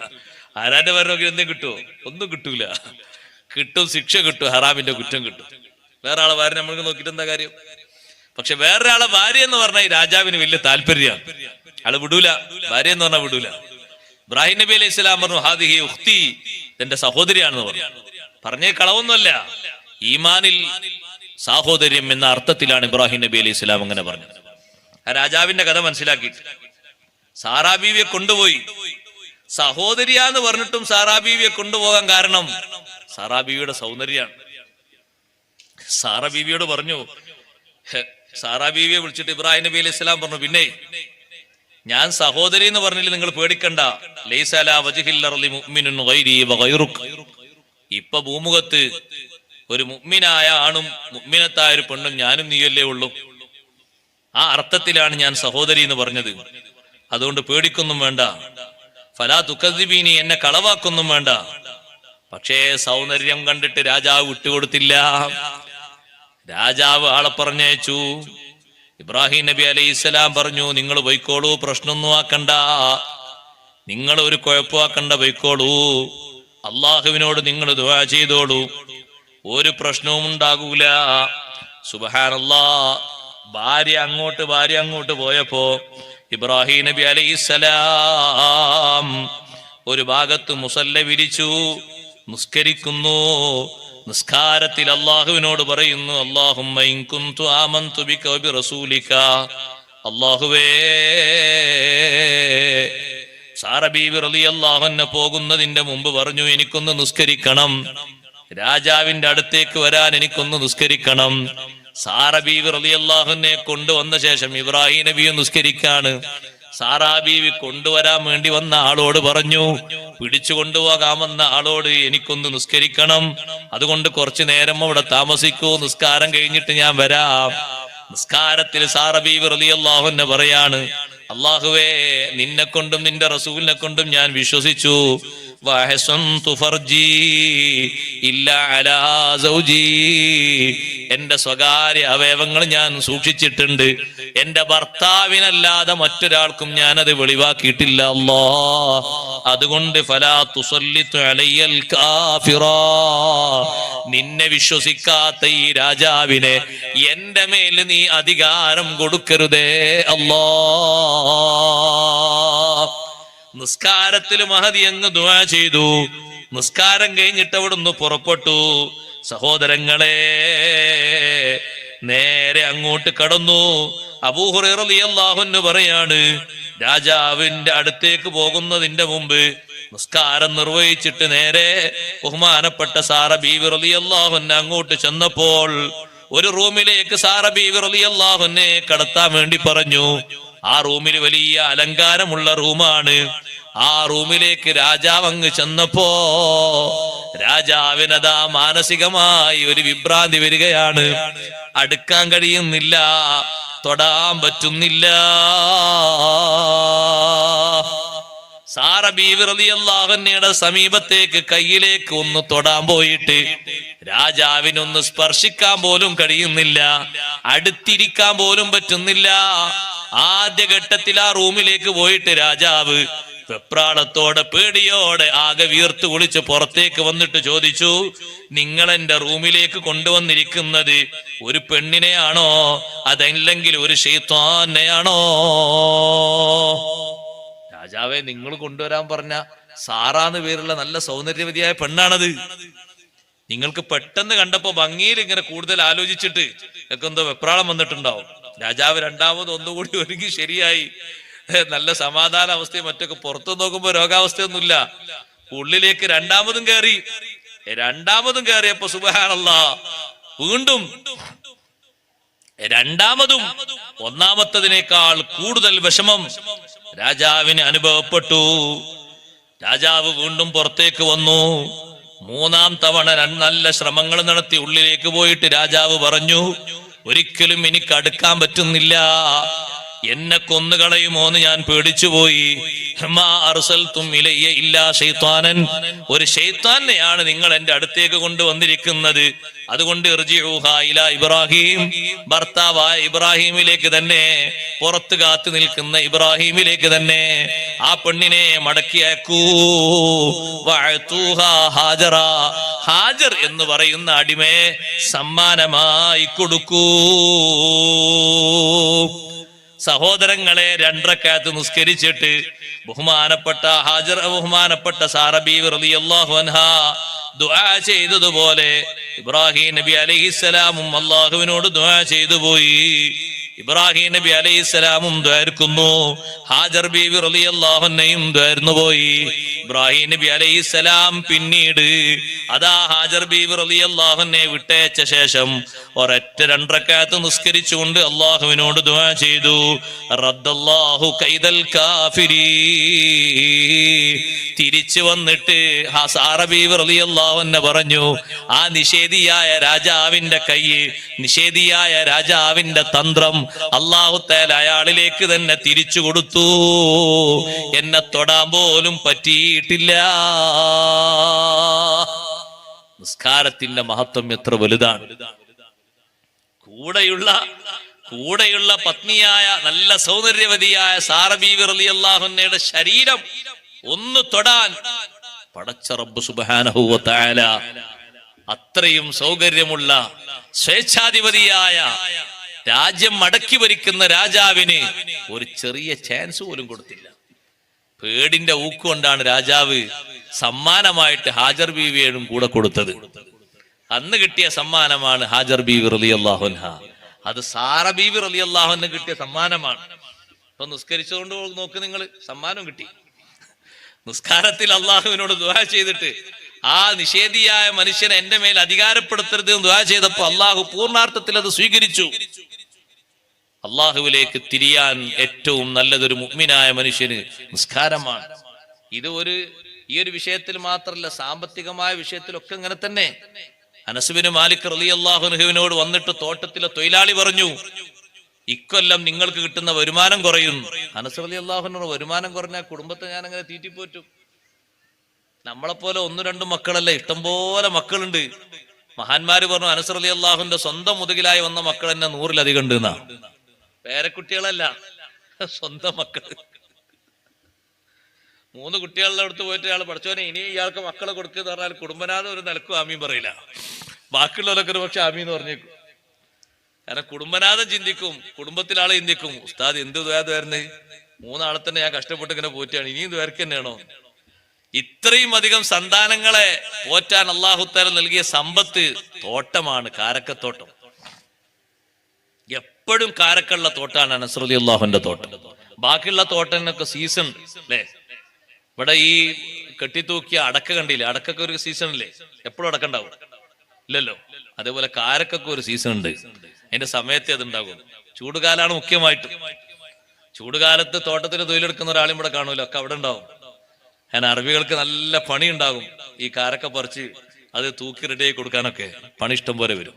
ആരാന്റെ ഭാര്യ നോക്കി എന്തെങ്കിലും കിട്ടുമോ? ഒന്നും കിട്ടൂല. കിട്ടും, ശിക്ഷ കിട്ടും, ഹറാമിന്റെ കുറ്റം കിട്ടും. വേറെ ആളെ ഭാര്യ നമ്മൾക്ക് നോക്കിയിട്ട് എന്താ കാര്യം? പക്ഷെ വേറൊരാളെ ഭാര്യ എന്ന് പറഞ്ഞാൽ ഈ രാജാവിന് വലിയ താല്പര്യമാണ്. ആള് വിടൂല, ഭാര്യ എന്ന് പറഞ്ഞാൽ വിടൂല. ഇബ്രാഹിം നബി അലൈഹി സ്വലാം പറഞ്ഞു, ഹാദിഹി ഉഖ്തി, എന്റെ സഹോദരിയാണെന്ന് പറഞ്ഞു. പറഞ്ഞേ കളവൊന്നുമല്ല, ഈമാനിൽ സാഹോദര്യം എന്ന അർത്ഥത്തിലാണ് ഇബ്രാഹിം നബി അലൈഹി സ്വലാം അങ്ങനെ പറഞ്ഞത്. ആ രാജാവിന്റെ കഥ മനസ്സിലാക്കി സാറാ ബീവിയെ കൊണ്ടുപോയി. സഹോദരിയാന്ന് പറഞ്ഞിട്ടും സാറാ ബീവിയെ കൊണ്ടുപോകാൻ കാരണം സാറാ ബീവിയുടെ സൗന്ദര്യമാണ്. സാറാ ബീവിയോട് പറഞ്ഞു, സാറാ ബീവിയെ വിളിച്ചിട്ട് ഇബ്രാഹിം നബി അലൈഹി സ്വലാം പറഞ്ഞു, പിന്നെ ഞാൻ സഹോദരി എന്ന് പറഞ്ഞില്ല, നിങ്ങൾ പേടിക്കണ്ട. ലൈസ അലാ വജ്ഹിൽ അർളി മുഅ്മിനുൻ ഗൈരി വഗൈറുക. ഇപ്പൊ ഭൂമുഖത്ത് ഒരു മുഅ്മിനായ ആണും മുഅ്മിനത്തായ ഒരു പെണ്ണും ഞാനും നീയല്ലേ ഉള്ളൂ. ആ അർത്ഥത്തിലാണ് ഞാൻ സഹോദരി എന്ന് പറഞ്ഞത്. അതുകൊണ്ട് പേടിക്കൊന്നും വേണ്ട. ഫലാ തുകദ്ദിബീനി, എന്നെ കളവാക്കൊന്നും വേണ്ട. പക്ഷേ സൗന്ദര്യം കണ്ടിട്ട് രാജാവ് വിട്ടുകൊടുത്തില്ല. രാജാവ് ആളെ പറഞ്ഞയച്ചു. ഇബ്രാഹിം നബി അലൈഹിസ്സലാം പറഞ്ഞു, നിങ്ങൾ പോയിക്കോളൂ, പ്രശ്നമൊന്നും ആക്കണ്ട, നിങ്ങൾ ഒരു കുഴപ്പമാക്കണ്ട, പോയിക്കോളൂ, അള്ളാഹുവിനോട് നിങ്ങൾ ദുആ ചെയ്തോളൂ, ഒരു പ്രശ്നവും ഉണ്ടാകൂല. സുബ്ഹാനല്ലാഹ്. ഭാര്യ അങ്ങോട്ട് പോയപ്പോ ഇബ്രാഹിം നബി അലൈഹിസ്സലാം ഒരു ഭാഗത്ത് മുസല്ല വിരിച്ചു, നിസ്കരിക്കുന്നു. നിസ്കാരത്തിൽ അള്ളാഹുവിനോട് പറയുന്നു, അല്ലാഹുമ്മ ഇൻ കുന്തു ആമന്തു ബിക വബിറസൂലിക. അല്ലാഹുവേ, സാറ ബീവി റളിയല്ലാഹു അൻഹ പോകുന്നതിന്റെ മുമ്പ് പറഞ്ഞു, എനിക്കൊന്ന് നിസ്കരിക്കണം, രാജാവിന്റെ അടുത്തേക്ക് വരാൻ എനിക്കൊന്ന് നിസ്കരിക്കണം. സാറ ബീവി റളിയല്ലാഹു അൻഹയെ കൊണ്ടുവന്ന ശേഷം ഇബ്രാഹിം നബിയും നിസ്കരിക്കാണ്. സാറാ ബീവി കൊണ്ടുവരാൻ വേണ്ടി വന്ന ആളോട് പറഞ്ഞു, പിടിച്ചു കൊണ്ടുപോകാമെന്ന ആളോട്, എനിക്കൊന്ന് നിസ്കരിക്കണം, അതുകൊണ്ട് കുറച്ചു നേരം അവിടെ താമസിക്കൂ, നിസ്കാരം കഴിഞ്ഞിട്ട് ഞാൻ വരാം. നിസ്കാരത്തിൽ സാറ ബീവി റളിയല്ലാഹു അൻഹ പറയാണ്, അല്ലാഹുവേ, നിന്നെ കൊണ്ടും നിന്റെ റസൂലിനെ കൊണ്ടും ഞാൻ വിശ്വസിച്ചു. വഹസൻതു ഫർജി ഇല്ലാ അലാ സൗജി, എന്റെ സ്വകാര്യ അവയവങ്ങൾ ഞാൻ സൂക്ഷിച്ചിട്ടുണ്ട്, എന്റെ ഭർത്താവിനല്ലാതെ മറ്റൊരാൾക്കും ഞാനത് വെളിവാക്കിയിട്ടില്ല അല്ലാ. അതുകൊണ്ട് ഫലാ തുസല്ലിതു അലയ്യൽ കാഫിറാ, നിന്നെ വിശ്വസിക്കാത്ത ഈ രാജാവിനെ എന്റെ മേൽ നീ അധികാരം കൊടുക്കരുതേ അല്ലാ. നിസ്കാരത്തിൽ മഹദി അങ്ങ് ദുആ ചെയ്തു. നിസ്കാരം കഴിഞ്ഞിട്ട് അവിടുന്ന് പുറപ്പെട്ടു. സഹോദരങ്ങളെ, നേരെ അങ്ങോട്ട് കടന്നു. അബൂ ഹുറൈറ റളിയല്ലാഹു അൻഹു പറയാണ്, രാജാവിന്റെ അടുത്തേക്ക് പോകുന്നതിന്റെ മുമ്പ് നിസ്കാരം നിർവഹിച്ചിട്ട് നേരെ ബഹുമാനപ്പെട്ട സാറ ബീവി റളിയല്ലാഹു അൻഹ അങ്ങോട്ട് ചെന്നപ്പോൾ ഒരു റൂമിലേക്ക് സാറ ബീവി റളിയല്ലാഹു അൻഹയെ കടത്താൻ വേണ്ടി പറഞ്ഞു. ആ റൂമിൽ വലിയ അലങ്കാരമുള്ള റൂമാണ്. ആ റൂമിലേക്ക് രാജാവ് അങ്ങ് ചെന്നപ്പോ രാജാവിനതാ മാനസികമായി ഒരു വിഭ്രാന്തി വരികയാണ്. അടുക്കാൻ കഴിയുന്നില്ല, തൊടാൻ പറ്റുന്നില്ല. സാറ ബീവി റളിയല്ലാഹു അൻഹയുടെ സമീപത്തേക്ക് കയ്യിലേക്ക് ഒന്ന് തൊടാൻ പോയിട്ട് രാജാവിനൊന്ന് സ്പർശിക്കാൻ പോലും കഴിയുന്നില്ല, അടുത്തിരിക്കാൻ പോലും പറ്റുന്നില്ല. ആദ്യഘട്ടത്തിൽ ആ റൂമിലേക്ക് പോയിട്ട് രാജാവ് വെപ്രാളത്തോടെ പേടിയോടെ ആകെ വീർത്തു കുളിച്ച് പുറത്തേക്ക് വന്നിട്ട് ചോദിച്ചു, നിങ്ങൾ എന്റെ റൂമിലേക്ക് കൊണ്ടുവന്നിരിക്കുന്നത് ഒരു പെണ്ണിനെയാണോ അതല്ലെങ്കിൽ ഒരു ശൈത്താനെയാണോ? രാജാവെ, നിങ്ങൾ കൊണ്ടുവരാൻ പറഞ്ഞ സാറാന്ന് പേരുള്ള നല്ല സൗന്ദര്യവതിയായ പെണ്ണാണത്. നിങ്ങൾക്ക് പെട്ടെന്ന് കണ്ടപ്പോ ഭംഗിയിൽ ഇങ്ങനെ കൂടുതൽ ആലോചിച്ചിട്ട് ഒക്കെ എന്തോ വെപ്രാളം വന്നിട്ടുണ്ടാവും. രാജാവ് രണ്ടാമത് ഒന്നുകൂടി ഒരുങ്ങി ശരിയായി, നല്ല സമാധാന അവസ്ഥയും മറ്റൊക്കെ. പുറത്തു നോക്കുമ്പോ രോഗാവസ്ഥയൊന്നുമില്ല, ഉള്ളിലേക്ക് രണ്ടാമതും കയറിയപ്പോ സുബ്ഹാനല്ലാഹ് വീണ്ടും രണ്ടാമതും ഒന്നാമത്തതിനേക്കാൾ കൂടുതൽ വിഷമം രാജാവിന് അനുഭവപ്പെട്ടു. രാജാവ് വീണ്ടും പുറത്തേക്ക് വന്നു. മൂന്നാം തവണ നല്ല ശ്രമങ്ങൾ നടത്തി ഉള്ളിലേക്ക് പോയിട്ട് രാജാവ് പറഞ്ഞു, ഒരിക്കലും എനിക്ക് അടുക്കാൻ പറ്റുന്നില്ല, എന്നെ കൊന്നുകളയുമോ എന്ന് ഞാൻ പേടിച്ചുപോയി. ഒരു ശൈത്താനെയാണ് നിങ്ങൾ എന്റെ അടുത്തേക്ക് കൊണ്ടുവന്നിരിക്കുന്നത്. അതുകൊണ്ട് ഇബ്രാഹിം, ഭർത്താവായ ഇബ്രാഹിമിലേക്ക് തന്നെ, പുറത്ത് കാത്തു നിൽക്കുന്ന ഇബ്രാഹിമിലേക്ക് തന്നെ ആ പെണ്ണിനെ മടക്കി അയക്കൂ. ഹാജർ എന്ന് പറയുന്ന അടിമയെ സമ്മാനമായി കൊടുക്കൂ. സഹോദരങ്ങളെ, 2 റക്അത്ത് നിസ്കരിച്ചിട്ട് ബഹുമാനപ്പെട്ട സാറ ബീവി റളിയല്ലാഹു അൻഹാ ദുആ ചെയ്തതുപോലെ ഇബ്രാഹിം നബി അലൈഹിസ്സലാമും അല്ലാഹുവിനോട് ദുആ ചെയ്തു പോയി. ഇബ്രാഹിം നബി അലൈഹിസ്സലാമും ദ്വാരക്കുന്നു, ഹാജർ ബീവി റളിയല്ലാഹു അൻഹയും ദ്വാരന്നു പോയി. ഇബ്രാഹിം നബി അലൈഹിസ്സലാം പിന്നീട് അതാ ഹാജർ ബീവി റളിയല്ലാഹു അൻഹയെ വിട്ടയച്ച ശേഷം ഒരൊറ്റ 2 റക്അത്ത് നിസ്കരിച്ചുകൊണ്ട് അല്ലാഹുവിനോട് ദുആ ചെയ്തു. റദ്ദല്ലാഹു കൈദൽ കാഫിരീ. തിരിച്ചു വന്നിട്ട് സാറ ബീവി റളിയല്ലാഹു അൻഹ പറഞ്ഞു, ആ നിഷേധിയായ രാജാവിന്റെ കൈ, നിഷേധിയായ രാജാവിന്റെ തന്ത്രം അല്ലാഹു തആല അയാളിലേക്ക് തന്നെ തിരിച്ചു കൊടുത്തു. എന്നെ തൊടാൻ പോലും പറ്റിയിട്ടില്ല. നിസ്കാരത്തിന്റെ മഹത്വം എത്ര വലുതാണ്. കൂടെയുള്ള പത്നിയായ നല്ല സൗന്ദര്യവതിയായ സാറ ബീവി റളിയല്ലാഹു അൻഹയുടെ ശരീരം ഒന്ന് തൊടാൻ പടച്ച റബ്ബ് സുബ്ഹാനഹു വ തആല അത്രയും സൗകര്യമുള്ള സ്വേച്ഛാധിപതിയായ രാജ്യം മടക്കി ഭരിക്കുന്ന രാജാവിന് ഒരു ചെറിയ ചാൻസ് പോലും കൊടുത്തില്ല. പേടിന്റെ ഊക്കുകൊണ്ടാണ് രാജാവ് സമ്മാനമായിട്ട് ഹാജർ ബീവിയോടും കൂടെ കൊടുത്തത്. അന്ന് കിട്ടിയ സമ്മാനമാണ് ഹാജർ ബീവി റളിയല്ലാഹു അൻഹ. അത് സാറ ബീവി റളിയല്ലാഹു അൻഹ കിട്ടിയ സമ്മാനമാണ്. ഇപ്പൊ നിസ്കരിച്ചുകൊണ്ട് നോക്ക് നിങ്ങൾ, സമ്മാനം കിട്ടി. നിസ്കാരത്തിൽ അള്ളാഹുവിനോട് ദുആ ചെയ്തിട്ട് ആ നിഷേധിയായ മനുഷ്യനെ എന്റെ മേൽ അധികാരപ്പെടുത്തരുത് എന്ന് ദുആ ചെയ്തപ്പോ അള്ളാഹു പൂർണ്ണാർത്ഥത്തിൽ അത് സ്വീകരിച്ചു. അള്ളാഹുവിലേക്ക് തിരിയാൻ ഏറ്റവും നല്ലതൊരു മുഅ്മിനായ മനുഷ്യന് നിസ്കാരമാണ്. ഈ ഒരു വിഷയത്തിൽ മാത്രമല്ല, സാമ്പത്തികമായ വിഷയത്തിലൊക്കെ ഇങ്ങനെ തന്നെ. അനസ് ബിൻ മാലിക് റളിയല്ലാഹു അൻഹുവിനോട് വന്നിട്ട് തോട്ടത്തിലെ തൊഴിലാളി പറഞ്ഞു, ഇക്കൊല്ലം നിങ്ങൾക്ക് കിട്ടുന്ന വരുമാനം കുറയുന്നു. അനസ് റളിയല്ലാഹു അൻഹു, വരുമാനം കുറഞ്ഞാൽ കുടുംബത്തെ ഞാൻ അങ്ങനെ തീറ്റിപ്പോറ്റും. നമ്മളെപ്പോലെ 1-2 മക്കളല്ല, ഇഷ്ടംപോലെ മക്കളുണ്ട്. മഹാന്മാര് പറഞ്ഞു, അനസ് റളിയല്ലാഹുവിന്റെ സ്വന്തം മുതുകിലായി വന്ന മക്കൾ തന്നെ 100-ലധികം ഉണ്ട് എന്നാ. പേരക്കുട്ടികളല്ല, സ്വന്തം മക്കള്. 3 കുട്ടികളുടെ അടുത്ത് പോയിട്ട് അയാൾ പഠിച്ചോനെ ഇനി ഇയാൾക്ക് മക്കളെ കൊടുക്കുക എന്ന് പറഞ്ഞാൽ കുടുംബനാഥ ഒരു നിലക്കും ആമീൻ പറയില്ല. ബാക്കിയുള്ളവരൊക്കെ ഒരു പക്ഷെ ആമീന്ന് പറഞ്ഞേക്കും. കാരണം കുടുംബനാഥം ചിന്തിക്കും, കുടുംബത്തിലാളെ ചിന്തിക്കും, ഉസ്താദ് എന്ത് ദ്വാരന്ന് 3 ആളെ തന്നെ ഞാൻ കഷ്ടപ്പെട്ട് ഇങ്ങനെ പോറ്റാണ്, ഇനിയും ദ്വാരക്ക് തന്നെയാണോ? ഇത്രയും അധികം സന്താനങ്ങളെ പോറ്റാൻ അല്ലാഹു തആല നൽകിയ സമ്പത്ത് തോട്ടമാണ്, കാരക്കത്തോട്ടം. എപ്പോഴും കാരക്കുള്ള തോട്ടാണ് അനസ് റളിയല്ലാഹുവിന്റെ തോട്ടം. ബാക്കിയുള്ള തോട്ടത്തിനൊക്കെ സീസൺ അല്ലേ? ഇവിടെ ഈ കെട്ടിത്തൂക്കിയ അടക്ക കണ്ടില്ലേ? അടക്കൊക്കെ ഒരു സീസൺ അല്ലേ? എപ്പോഴും അടക്ക ഉണ്ടാവും ഇല്ലല്ലോ. അതേപോലെ കാരക്കൊക്കെ ഒരു സീസൺ ഉണ്ട്, അതിന്റെ സമയത്തെ അതുണ്ടാകും. ചൂടുകാലാണ് മുഖ്യമായിട്ടും. ചൂടുകാലത്ത് തോട്ടത്തിൽ തൊഴിലെടുക്കുന്ന ഒരാളും ഇവിടെ കാണൂല, ഒക്കെ അവിടെ ഉണ്ടാവും. ഞാൻ അറബികൾക്ക് നല്ല പണി ഉണ്ടാകും. ഈ കാരക്ക പറിച്ച് അത് തൂക്കി റെഡിയായി കൊടുക്കാനൊക്കെ പണി ഇഷ്ടം പോലെ വരും.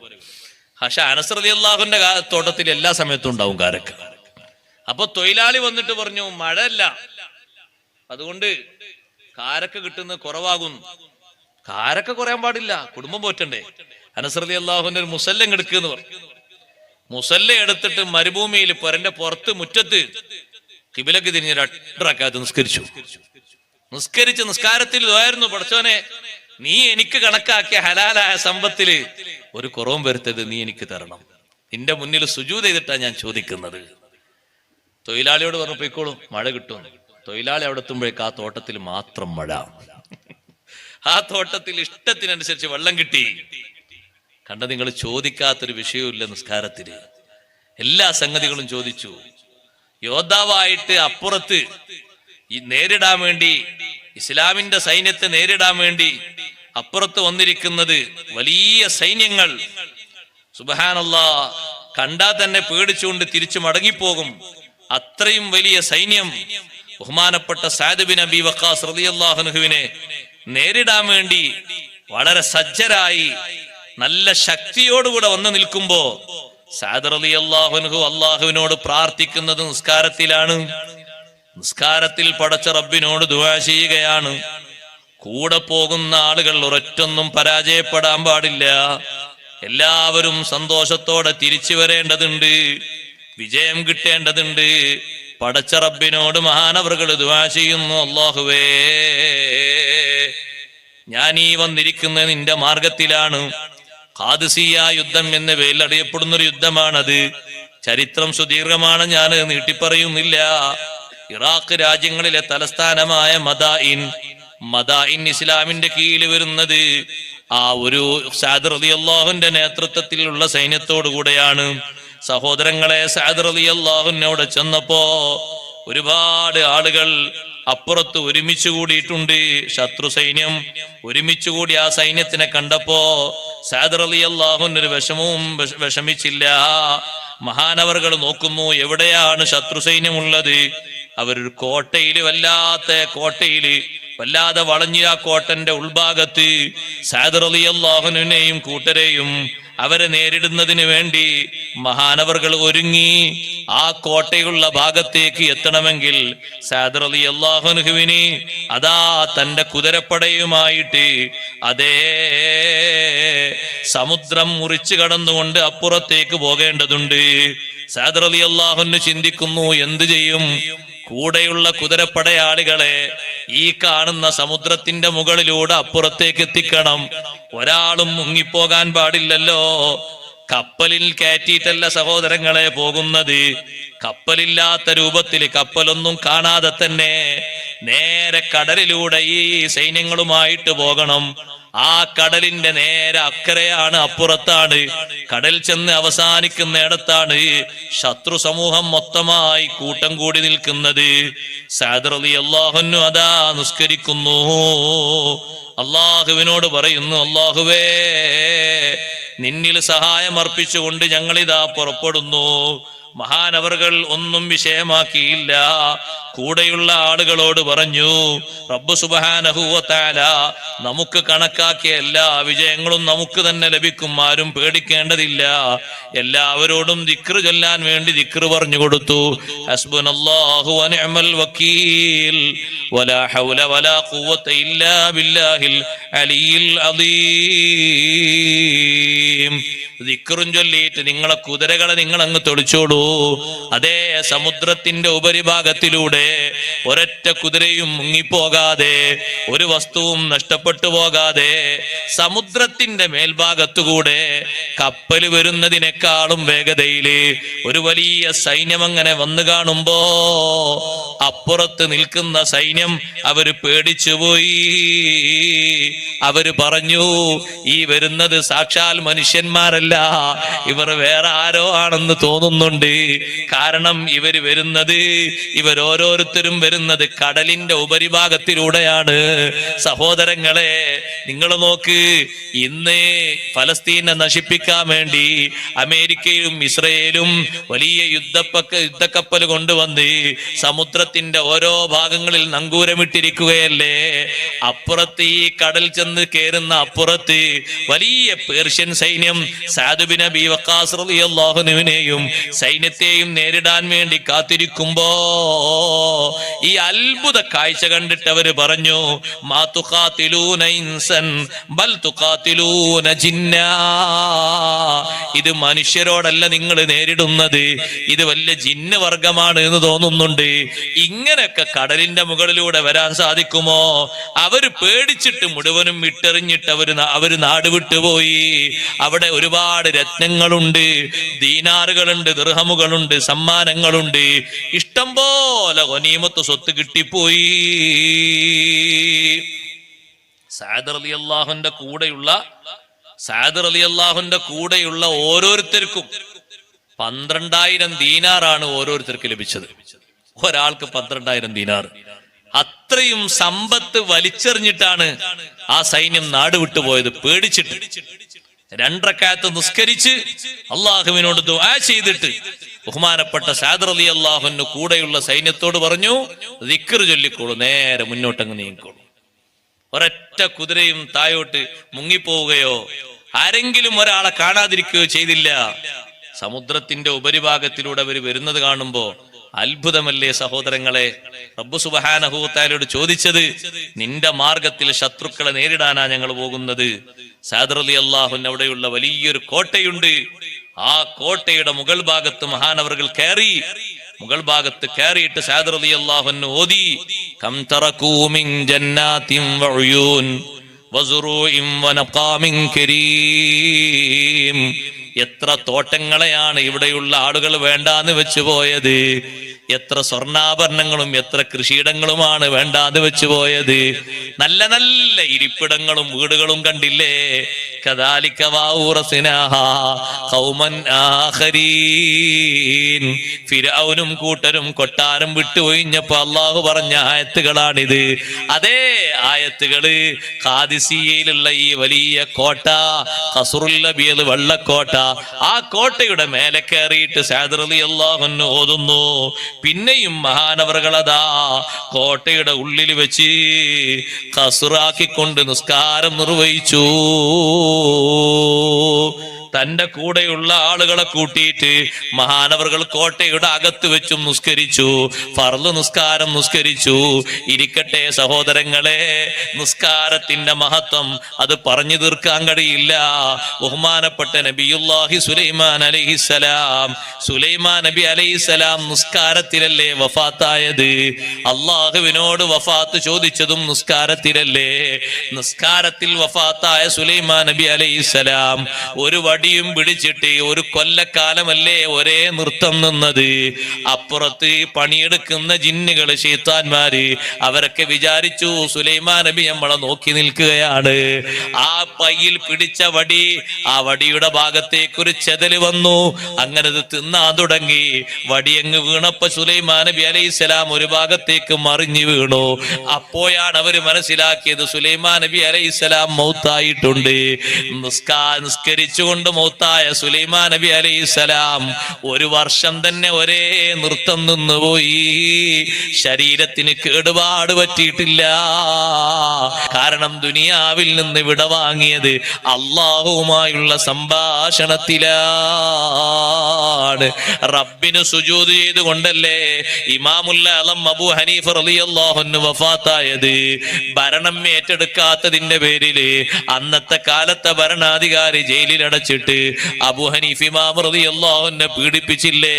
പക്ഷെ അനസ് റളിയല്ലാഹുവിന്റെ തോട്ടത്തിൽ എല്ലാ സമയത്തും ഉണ്ടാവും കാരക്ക. അപ്പൊ തൊഴിലാളി വന്നിട്ട് പറഞ്ഞു, മഴയല്ല, അതുകൊണ്ട് കാരക്ക കിട്ടുന്നത് കുറവാകുന്നു. കാരക്ക കുറയാൻ പാടില്ല, കുടുംബം പോറ്റണ്ടേ. അനസ് റളിയല്ലാഹുവിന്റെ ഒരു മുസല്ല എടുക്കുന്നു പറഞ്ഞു. മുസല്ല എടുത്തിട്ട് മരുഭൂമിയിൽ പൊരന്റെ പുറത്ത് മുറ്റത്ത് ഖിബിലക്ക് തിരിഞ്ഞ് 2 റക്അത്ത് നിസ്കരിച്ച് നിസ്കാരത്തിൽ ഇതായിരുന്നു, പടച്ചോനെ നീ എനിക്ക് കണക്കാക്കിയ ഹലാലായ സമ്പത്തില് ഒരു കുറവും വരുത്തത് നീ എനിക്ക് തരണം. നിന്റെ മുന്നിൽ സുജൂദ് ചെയ്തിട്ടാ ഞാൻ ചോദിക്കുന്നത്. തൊഴിലാളിയോട് പറഞ്ഞു, പോയിക്കോളും, മഴ കിട്ടും. തൊഴിലാളി അവിടെ എത്തുമ്പോഴേക്ക് ആ തോട്ടത്തിൽ മാത്രം മഴ. ആ തോട്ടത്തിൽ ഇഷ്ടത്തിനനുസരിച്ച് വെള്ളം കിട്ടി. കണ്ട, നിങ്ങൾ ചോദിക്കാത്തൊരു വിഷയവുമില്ല നിസ്കാരത്തില്. എല്ലാ സംഗതികളും ചോദിച്ചു. യോദ്ധാവായിട്ട് അപ്പുറത്ത് ഈ നേരിടാൻ വേണ്ടി ഇസ്ലാമിന്റെ സൈന്യത്തെ നേരിടാൻ വേണ്ടി അപ്പുറത്ത് വന്നിരിക്കുന്നത് വലിയ സൈന്യങ്ങൾ. സുബ്ഹാനല്ലാഹ്, കണ്ടാൽ തന്നെ പേടിച്ചുകൊണ്ട് തിരിച്ചു മടങ്ങിപ്പോകും. അത്രയും വലിയ സൈന്യം ബഹുമാനപ്പെട്ട സഅദ് ബിൻ അബി വഖാസ് റളിയല്ലാഹു അൻഹുവിനെ നേരിടാൻ വേണ്ടി വളരെ സജ്ജരായി നല്ല ശക്തിയോടുകൂടെ വന്നു നിൽക്കുമ്പോ സഅദ് റളിയല്ലാഹു അൻഹു അള്ളാഹുവിനോട് പ്രാർത്ഥിക്കുന്നത് നിസ്കാരത്തിലാണ്. നിസ്കാരത്തിൽ പടച്ച റബ്ബിനോട് ദുആ ചെയ്യുകയാണ്. കൂടെ പോകുന്ന ആളുകൾ ഒരൊറ്റൊന്നും പരാജയപ്പെടാൻ പാടില്ല. എല്ലാവരും സന്തോഷത്തോടെ തിരിച്ചു വരേണ്ടതുണ്ട്, വിജയം കിട്ടേണ്ടതുണ്ട്. പടച്ച റബ്ബിനോട് മഹാനവറുകൾ ദുആ ചെയ്യുന്നു, അല്ലാഹുവേ, ഞാൻ ഈ വന്നിരിക്കുന്നത് നിന്റെ മാർഗത്തിലാണ്. ഖാദിസിയ യുദ്ധം എന്ന പേരിൽ അറിയപ്പെടുന്ന ഒരു യുദ്ധമാണത്. ചരിത്രം സുദീർഘമാണ്, ഞാൻ നീട്ടിപ്പറയുന്നില്ല. ഇറാഖ് രാജ്യങ്ങളിലെ തലസ്ഥാനമായ മദായിൻ ഇസ്ലാമിന്റെ കീഴിൽ വരുന്നത് ആ ഒരു സഅദ് റളിയല്ലാഹുവിന്റെ നേതൃത്വത്തിലുള്ള സൈന്യത്തോടു കൂടെയാണ്. സഹോദരങ്ങളെ, സഅദ് റളിയല്ലാഹുവിനോട് ചെന്നപ്പോ ഒരുപാട് ആളുകൾ അപ്പുറത്ത് ഒരുമിച്ച് കൂടിയിട്ടുണ്ട്. ശത്രു സൈന്യം ഒരുമിച്ച് കൂടി ആ സൈന്യത്തിനെ കണ്ടപ്പോ സഅദ് റളിയല്ലാഹുവിന് ഒരു വിഷമിച്ചില്ല. മഹാനവറുകൾ നോക്കുന്നു, എവിടെയാണ് ശത്രു സൈന്യമുള്ളത്? അവരൊരു കോട്ടയില്, വല്ലാതെ വളഞ്ഞ ആ കോട്ടന്റെ ഉൾഭാഗത്ത് സഅദ് റളിയല്ലാഹുവിനെയും കൂട്ടരെയും അവരെ നേരിടുന്നതിന് വേണ്ടി മഹാനവറുകൾ ഒരുങ്ങി. ആ കോട്ടയുള്ള ഭാഗത്തേക്ക് എത്തണമെങ്കിൽ സഅദ് റളിയല്ലാഹു അൻഹുവിന് അതാ തന്റെ കുതിരപ്പടയുമായിട്ട് അതേ സമുദ്രം മുറിച്ചു കടന്നുകൊണ്ട് അപ്പുറത്തേക്ക് പോകേണ്ടതുണ്ട്. സഅദ് റളിയല്ലാഹു അൻഹു ചിന്തിക്കുന്നു, എന്ത് ചെയ്യും? കൂടെയുള്ള കുതിരപ്പടയാളികളെ ഈ കാണുന്ന സമുദ്രത്തിന്റെ മുകളിലൂടെ അപ്പുറത്തേക്ക് എത്തിക്കണം. ഒരാളും മുങ്ങിപ്പോകാൻ പാടില്ലല്ലോ. കപ്പലിൽ കയറ്റിയിട്ടല്ല സഹോദരങ്ങളെ പോകുന്നത്. കപ്പലില്ലാത്ത രൂപത്തിൽ, കപ്പലൊന്നും കാണാതെ തന്നെ നേരെ കടലിലൂടെ ഈ സൈന്യങ്ങളുമായിട്ട് പോകണം. ആ കടലിന്റെ നേരെ അക്കരെയാണ്, അപ്പുറത്താണ്. കടൽ ചെന്ന് അവസാനിക്കുന്നിടത്താണ് ശത്രു സമൂഹം മൊത്തമായി കൂട്ടം കൂടി നിൽക്കുന്നത്. സഅദ് റളിയല്ലാഹു അൻഹു അതാ നിസ്കരിക്കുന്നു. അള്ളാഹുവിനോട് പറയുന്നു, അള്ളാഹുവേ, നിന്നിൽ സഹായം അർപ്പിച്ചുകൊണ്ട് ഞങ്ങളിതാ പുറപ്പെടുന്നു. മഹാനവറുകൾ ഒന്നും വിഷയമാക്കിയില്ല. കൂടെയുള്ള ആളുകളോട് പറഞ്ഞു, റബ്ബ് സുബ്ഹാനഹു വ തആല നമുക്ക് കണക്കാക്കിയ എല്ലാ വിജയങ്ങളും നമുക്ക് തന്നെ ലഭിക്കും, ആരും പേടിക്കേണ്ടതില്ല. എല്ലാവരോടും ദിക്ർ ചൊല്ലാൻ വേണ്ടി ദിക്ർ പറഞ്ഞു കൊടുത്തു. ഹസ്ബുനല്ലാഹു വ നിഅമൽ വക്കീൽ വലാ ഹൗല വലാ ഖുവത ഇല്ലാ ബില്ലാഹിൽ അലിയിൽ അദീം. ദിക്റും ചൊല്ലിയിട്ട് നിങ്ങളെ കുതിരകളെ നിങ്ങൾ അങ്ങ് തെളിച്ചോളൂ. അതേ സമുദ്രത്തിന്റെ ഉപരിഭാഗത്തിലൂടെ ഒരൊറ്റ കുതിരയും മുങ്ങിപ്പോകാതെ, ഒരു വസ്തുവും നഷ്ടപ്പെട്ടു പോകാതെ സമുദ്രത്തിന്റെ മേൽഭാഗത്തുകൂടെ കപ്പൽ വരുന്നതിനേക്കാളും വേഗതയില് ഒരു വലിയ സൈന്യം അങ്ങനെ വന്നു കാണുമ്പോ അപ്പുറത്ത് നിൽക്കുന്ന സൈന്യം അവര് പേടിച്ചുപോയി. അവര് പറഞ്ഞു, ഈ വരുന്നത് സാക്ഷാൽ മനുഷ്യന്മാരല്ല, ഇവർ വേറെ ആരോ ആണെന്ന് തോന്നുന്നുണ്ട്. കാരണം ഇവരോരോരുത്തരും വരുന്നത് കടലിന്റെ ഉപരിഭാഗത്തിലൂടെയാണ്. സഹോദരങ്ങളെ, നിങ്ങൾ നോക്ക്, ഇന്ന് ഫലസ്തീനെ നശിപ്പിക്കാൻ വേണ്ടി അമേരിക്കയും ഇസ്രയേലും വലിയ യുദ്ധക്കപ്പൽ കൊണ്ടുവന്ന് സമുദ്രത്തിന്റെ ഓരോ ഭാഗങ്ങളിൽ നങ്കൂരമിട്ടിരിക്കുകയല്ലേ. അപ്പുറത്ത് ഈ കടൽ ചെന്ന് കേറുന്ന അപ്പുറത്ത് വലിയ പേർഷ്യൻ സൈന്യം സഅദ് ബിൻ അബി വഖാസ് റളിയല്ലാഹു അൻഹുവിനെയും സൈന്യത്തെയും നേരിടാൻ വേണ്ടി കാത്തിരിക്കുമ്പോ ഈ അത്ഭുത കാഴ്ച കണ്ടിട്ട് അവര് പറഞ്ഞു, മാ തുഖാതിലൂന ഇൻസൻ ബൽ തുഖാതിലൂന ജിന്നാ. ഇത് മനുഷ്യരോടല്ല നിങ്ങൾ നേരിടുന്നത്, ഇത് വലിയ ജിന്ന് വർഗമാണ് എന്ന് തോന്നുന്നുണ്ട്. ഇങ്ങനെയൊക്കെ കടലിന്റെ മുകളിലൂടെ വരാൻ സാധിക്കുമോ? അവര് പേടിച്ചിട്ട് മുഴുവനും വിട്ടെറിഞ്ഞിട്ട് അവര് നാട് വിട്ടുപോയി. അവിടെ ഒരുപാട് രത്നങ്ങളുണ്ട്, ദീനാറുകളുണ്ട്, ദിർഹമുകളുണ്ട്, സമ്മാനങ്ങളുണ്ട്, ഇഷ്ടം പോലെ ഗനീമത്ത് സ്വത്ത് കിട്ടിപ്പോയി. സഅദ് റളിയല്ലാഹുവിന്റെ കൂടെയുള്ള ഓരോരുത്തർക്കും 12,000 ദീനാറാണ് ഓരോരുത്തർക്ക് ലഭിച്ചത്. ഒരാൾക്ക് 12,000 ദീനാർ. അത്രയും സമ്പത്ത് വലിച്ചെറിഞ്ഞിട്ടാണ് ആ സൈന്യം നാട് വിട്ടുപോയത്, പേടിച്ചിട്ട്. 2 റക്അത്ത് നിസ്കരിച്ച് അള്ളാഹുവിനോട് ദുആ ചെയ്തിട്ട് ബഹുമാനപ്പെട്ട സഅദ് റളിയല്ലാഹു അൻഹു കൂടെയുള്ള സൈന്യത്തോട് പറഞ്ഞു, ദിക്ർ ചൊല്ലിക്കോളൂ, നേരെ മുന്നോട്ടങ്ങ് നീങ്ങിക്കോളൂ. ഒരൊറ്റ കുതിരയും തായോട്ട് മുങ്ങിപ്പോവുകയോ ആരെങ്കിലും ഒരാളെ കാണാതിരിക്കുകയോ ചെയ്തില്ല. സമുദ്രത്തിന്റെ ഉപരിഭാഗത്തിലൂടെ അവർ വരുന്നത് കാണുമ്പോ അത്ഭുതമല്ലേ സഹോദരങ്ങളെ. റബ്ബ് സുബ്ഹാനഹു വ തആലയോട് ചോദിച്ചത്, നിന്റെ മാർഗത്തിൽ ശത്രുക്കളെ നേരിടാനാ ഞങ്ങൾ പോകുന്നത്. സഅദ് റളിയല്ലാഹു അൻഹു അവിടെയുള്ള വലിയൊരു കോട്ടയുണ്ട്. ആ കോട്ടയുടെ മുകൾ ഭാഗത്ത് മഹാനവറുകൾ കയറി. മുകൾ ഭാഗത്ത് കയറിയിട്ട് സഅദ് റളിയല്ലാഹു അൻഹു ഓതി, കം തറകൂ മിൻ ജന്നാതിൻ വഉയൂൻ വസുറൂഇൻ വനഖാമിൻ കരീം. എത്ര തോട്ടങ്ങളെയാണ് ഇവിടെയുള്ള ആളുകൾ വേണ്ടാന്ന് വെച്ചു പോയത്, എത്ര സ്വർണ്ണാഭരണങ്ങളും എത്ര കൃഷിയിടങ്ങളുമാണ് വേണ്ടാന്ന് വെച്ചു പോയത്, നല്ല നല്ല ഇരിപ്പിടങ്ങളും വീടുകളും കണ്ടില്ലേ. കദാലിക വൗറസ്നാഹാ ഖൗമൻ ആഖരീൻ. ഫിർഔനും കൂട്ടരും കൊട്ടാരം വിട്ടുഒഴിഞ്ഞപ്പോ അള്ളാഹു പറഞ്ഞ ആയത്തുകളാണിത്. അതേ ആയത്തുകള് ഖാദിസിയയിലുള്ള ഈ വലിയ കോട്ട, ഖസ്റുൽ അബീദ് വെള്ളക്കോട്ട, ആ കോട്ടയുടെ മേലെ കയറിയിട്ട് സഅദ് റളിയല്ലാഹു അൻഹു ഓതുന്നു. പിന്നെയും മഹാനവറുകളതാ കോട്ടയുടെ ഉള്ളിൽ വെച്ച് ഖസ്റാക്കിക്കൊണ്ട് നിസ്കാരം നിർവഹിച്ചു. തന്റെ കൂടെയുള്ള ആളുകളെ കൂട്ടിയിട്ട് മഹാനവറുകൾ കോട്ടയുടെ അകത്ത് വെച്ചും നിസ്കരിച്ചു, ഫർള് നിസ്കാരം നിസ്കരിച്ചു. ഇരിക്കട്ടെ സഹോദരങ്ങളെ, നിസ്കാരത്തിന്റെ മഹത്വം അത് പറഞ്ഞു തീർക്കാൻ കഴിയില്ല. ബഹുമാനപ്പെട്ട നബിയുല്ലാഹി സുലൈമാൻ അലൈഹിസ്സലാം, സുലൈമാൻ നബി അലൈഹിസ്സലാം നിസ്കാരത്തിലല്ലേ വഫാത്തായത്. അള്ളാഹുവിനോട് വഫാത്ത് ചോദിച്ചതും നിസ്കാരത്തിലല്ലേ. നിസ്കാരത്തിൽ വഫാത്തായ സുലൈമാൻ നബി അലൈഹിസ്സലാം ഒരു വടിയും പിടിച്ചിട്ട് ഒരു കൊല്ലക്കാലമല്ലേ ഒരേ നൃത്തം നിന്നത്. അപ്പുറത്ത് പണിയെടുക്കുന്ന ജിന്നുകള്, ശൈത്താന്മാര്, അവരൊക്കെ വിചാരിച്ചു സുലൈമാൻ നബി നമ്മളെ നോക്കി നിൽക്കുകയാണ്. ആ പയ്യിൽ പിടിച്ച വടി, ആ വടിയുടെ ഭാഗത്തേക്ക് ഒരു ചെതല് വന്നു. അങ്ങനെ അത് തിന്നാൻ തുടങ്ങി. വടിയങ്ങ് വീണപ്പോ സുലൈമാൻ നബി അലൈഹിസ്സലാം ഒരു ഭാഗത്തേക്ക് മറിഞ്ഞു വീണു. അപ്പോഴാണ് അവര് മനസ്സിലാക്കിയത് സുലൈമാൻ നബി അലൈഹിസ്സലാം മൗത്തായിട്ടുണ്ട്. നിസ്കരിച്ചുകൊണ്ട് മൗത്തായ സുലൈമാൻ നബി അലൈഹിസ്സലാം 1 വർഷം തന്നെ ഒരേ നൃത്തം നിന്നുപോയി. ശരീരത്തിന് കേടുപാട് പറ്റിയിട്ടില്ല. കാരണം ദുനിയാവിൽ നിന്ന് വിടവാങ്ങിയത് അള്ളാഹുവുമായുള്ള സംഭാഷണത്തിലാണ്. റബ്ബിന് സുജൂദ് ചെയ്തുകൊണ്ടല്ലേ ഇമാമുൽ ആലം അബൂ ഹനീഫ റളിയല്ലാഹു അൻഹു വഫാത്തായത്. ഭരണം ഏറ്റെടുക്കാത്തതിന്റെ പേരില് അന്നത്തെ കാലത്തെ ഭരണാധികാരി ജയിലിൽ അടച്ചിട്ട് അബൂ ഹനീഫ ഇമാം റളിയല്ലാഹു അൻഹു പീഡിപ്പിച്ചില്ലേ,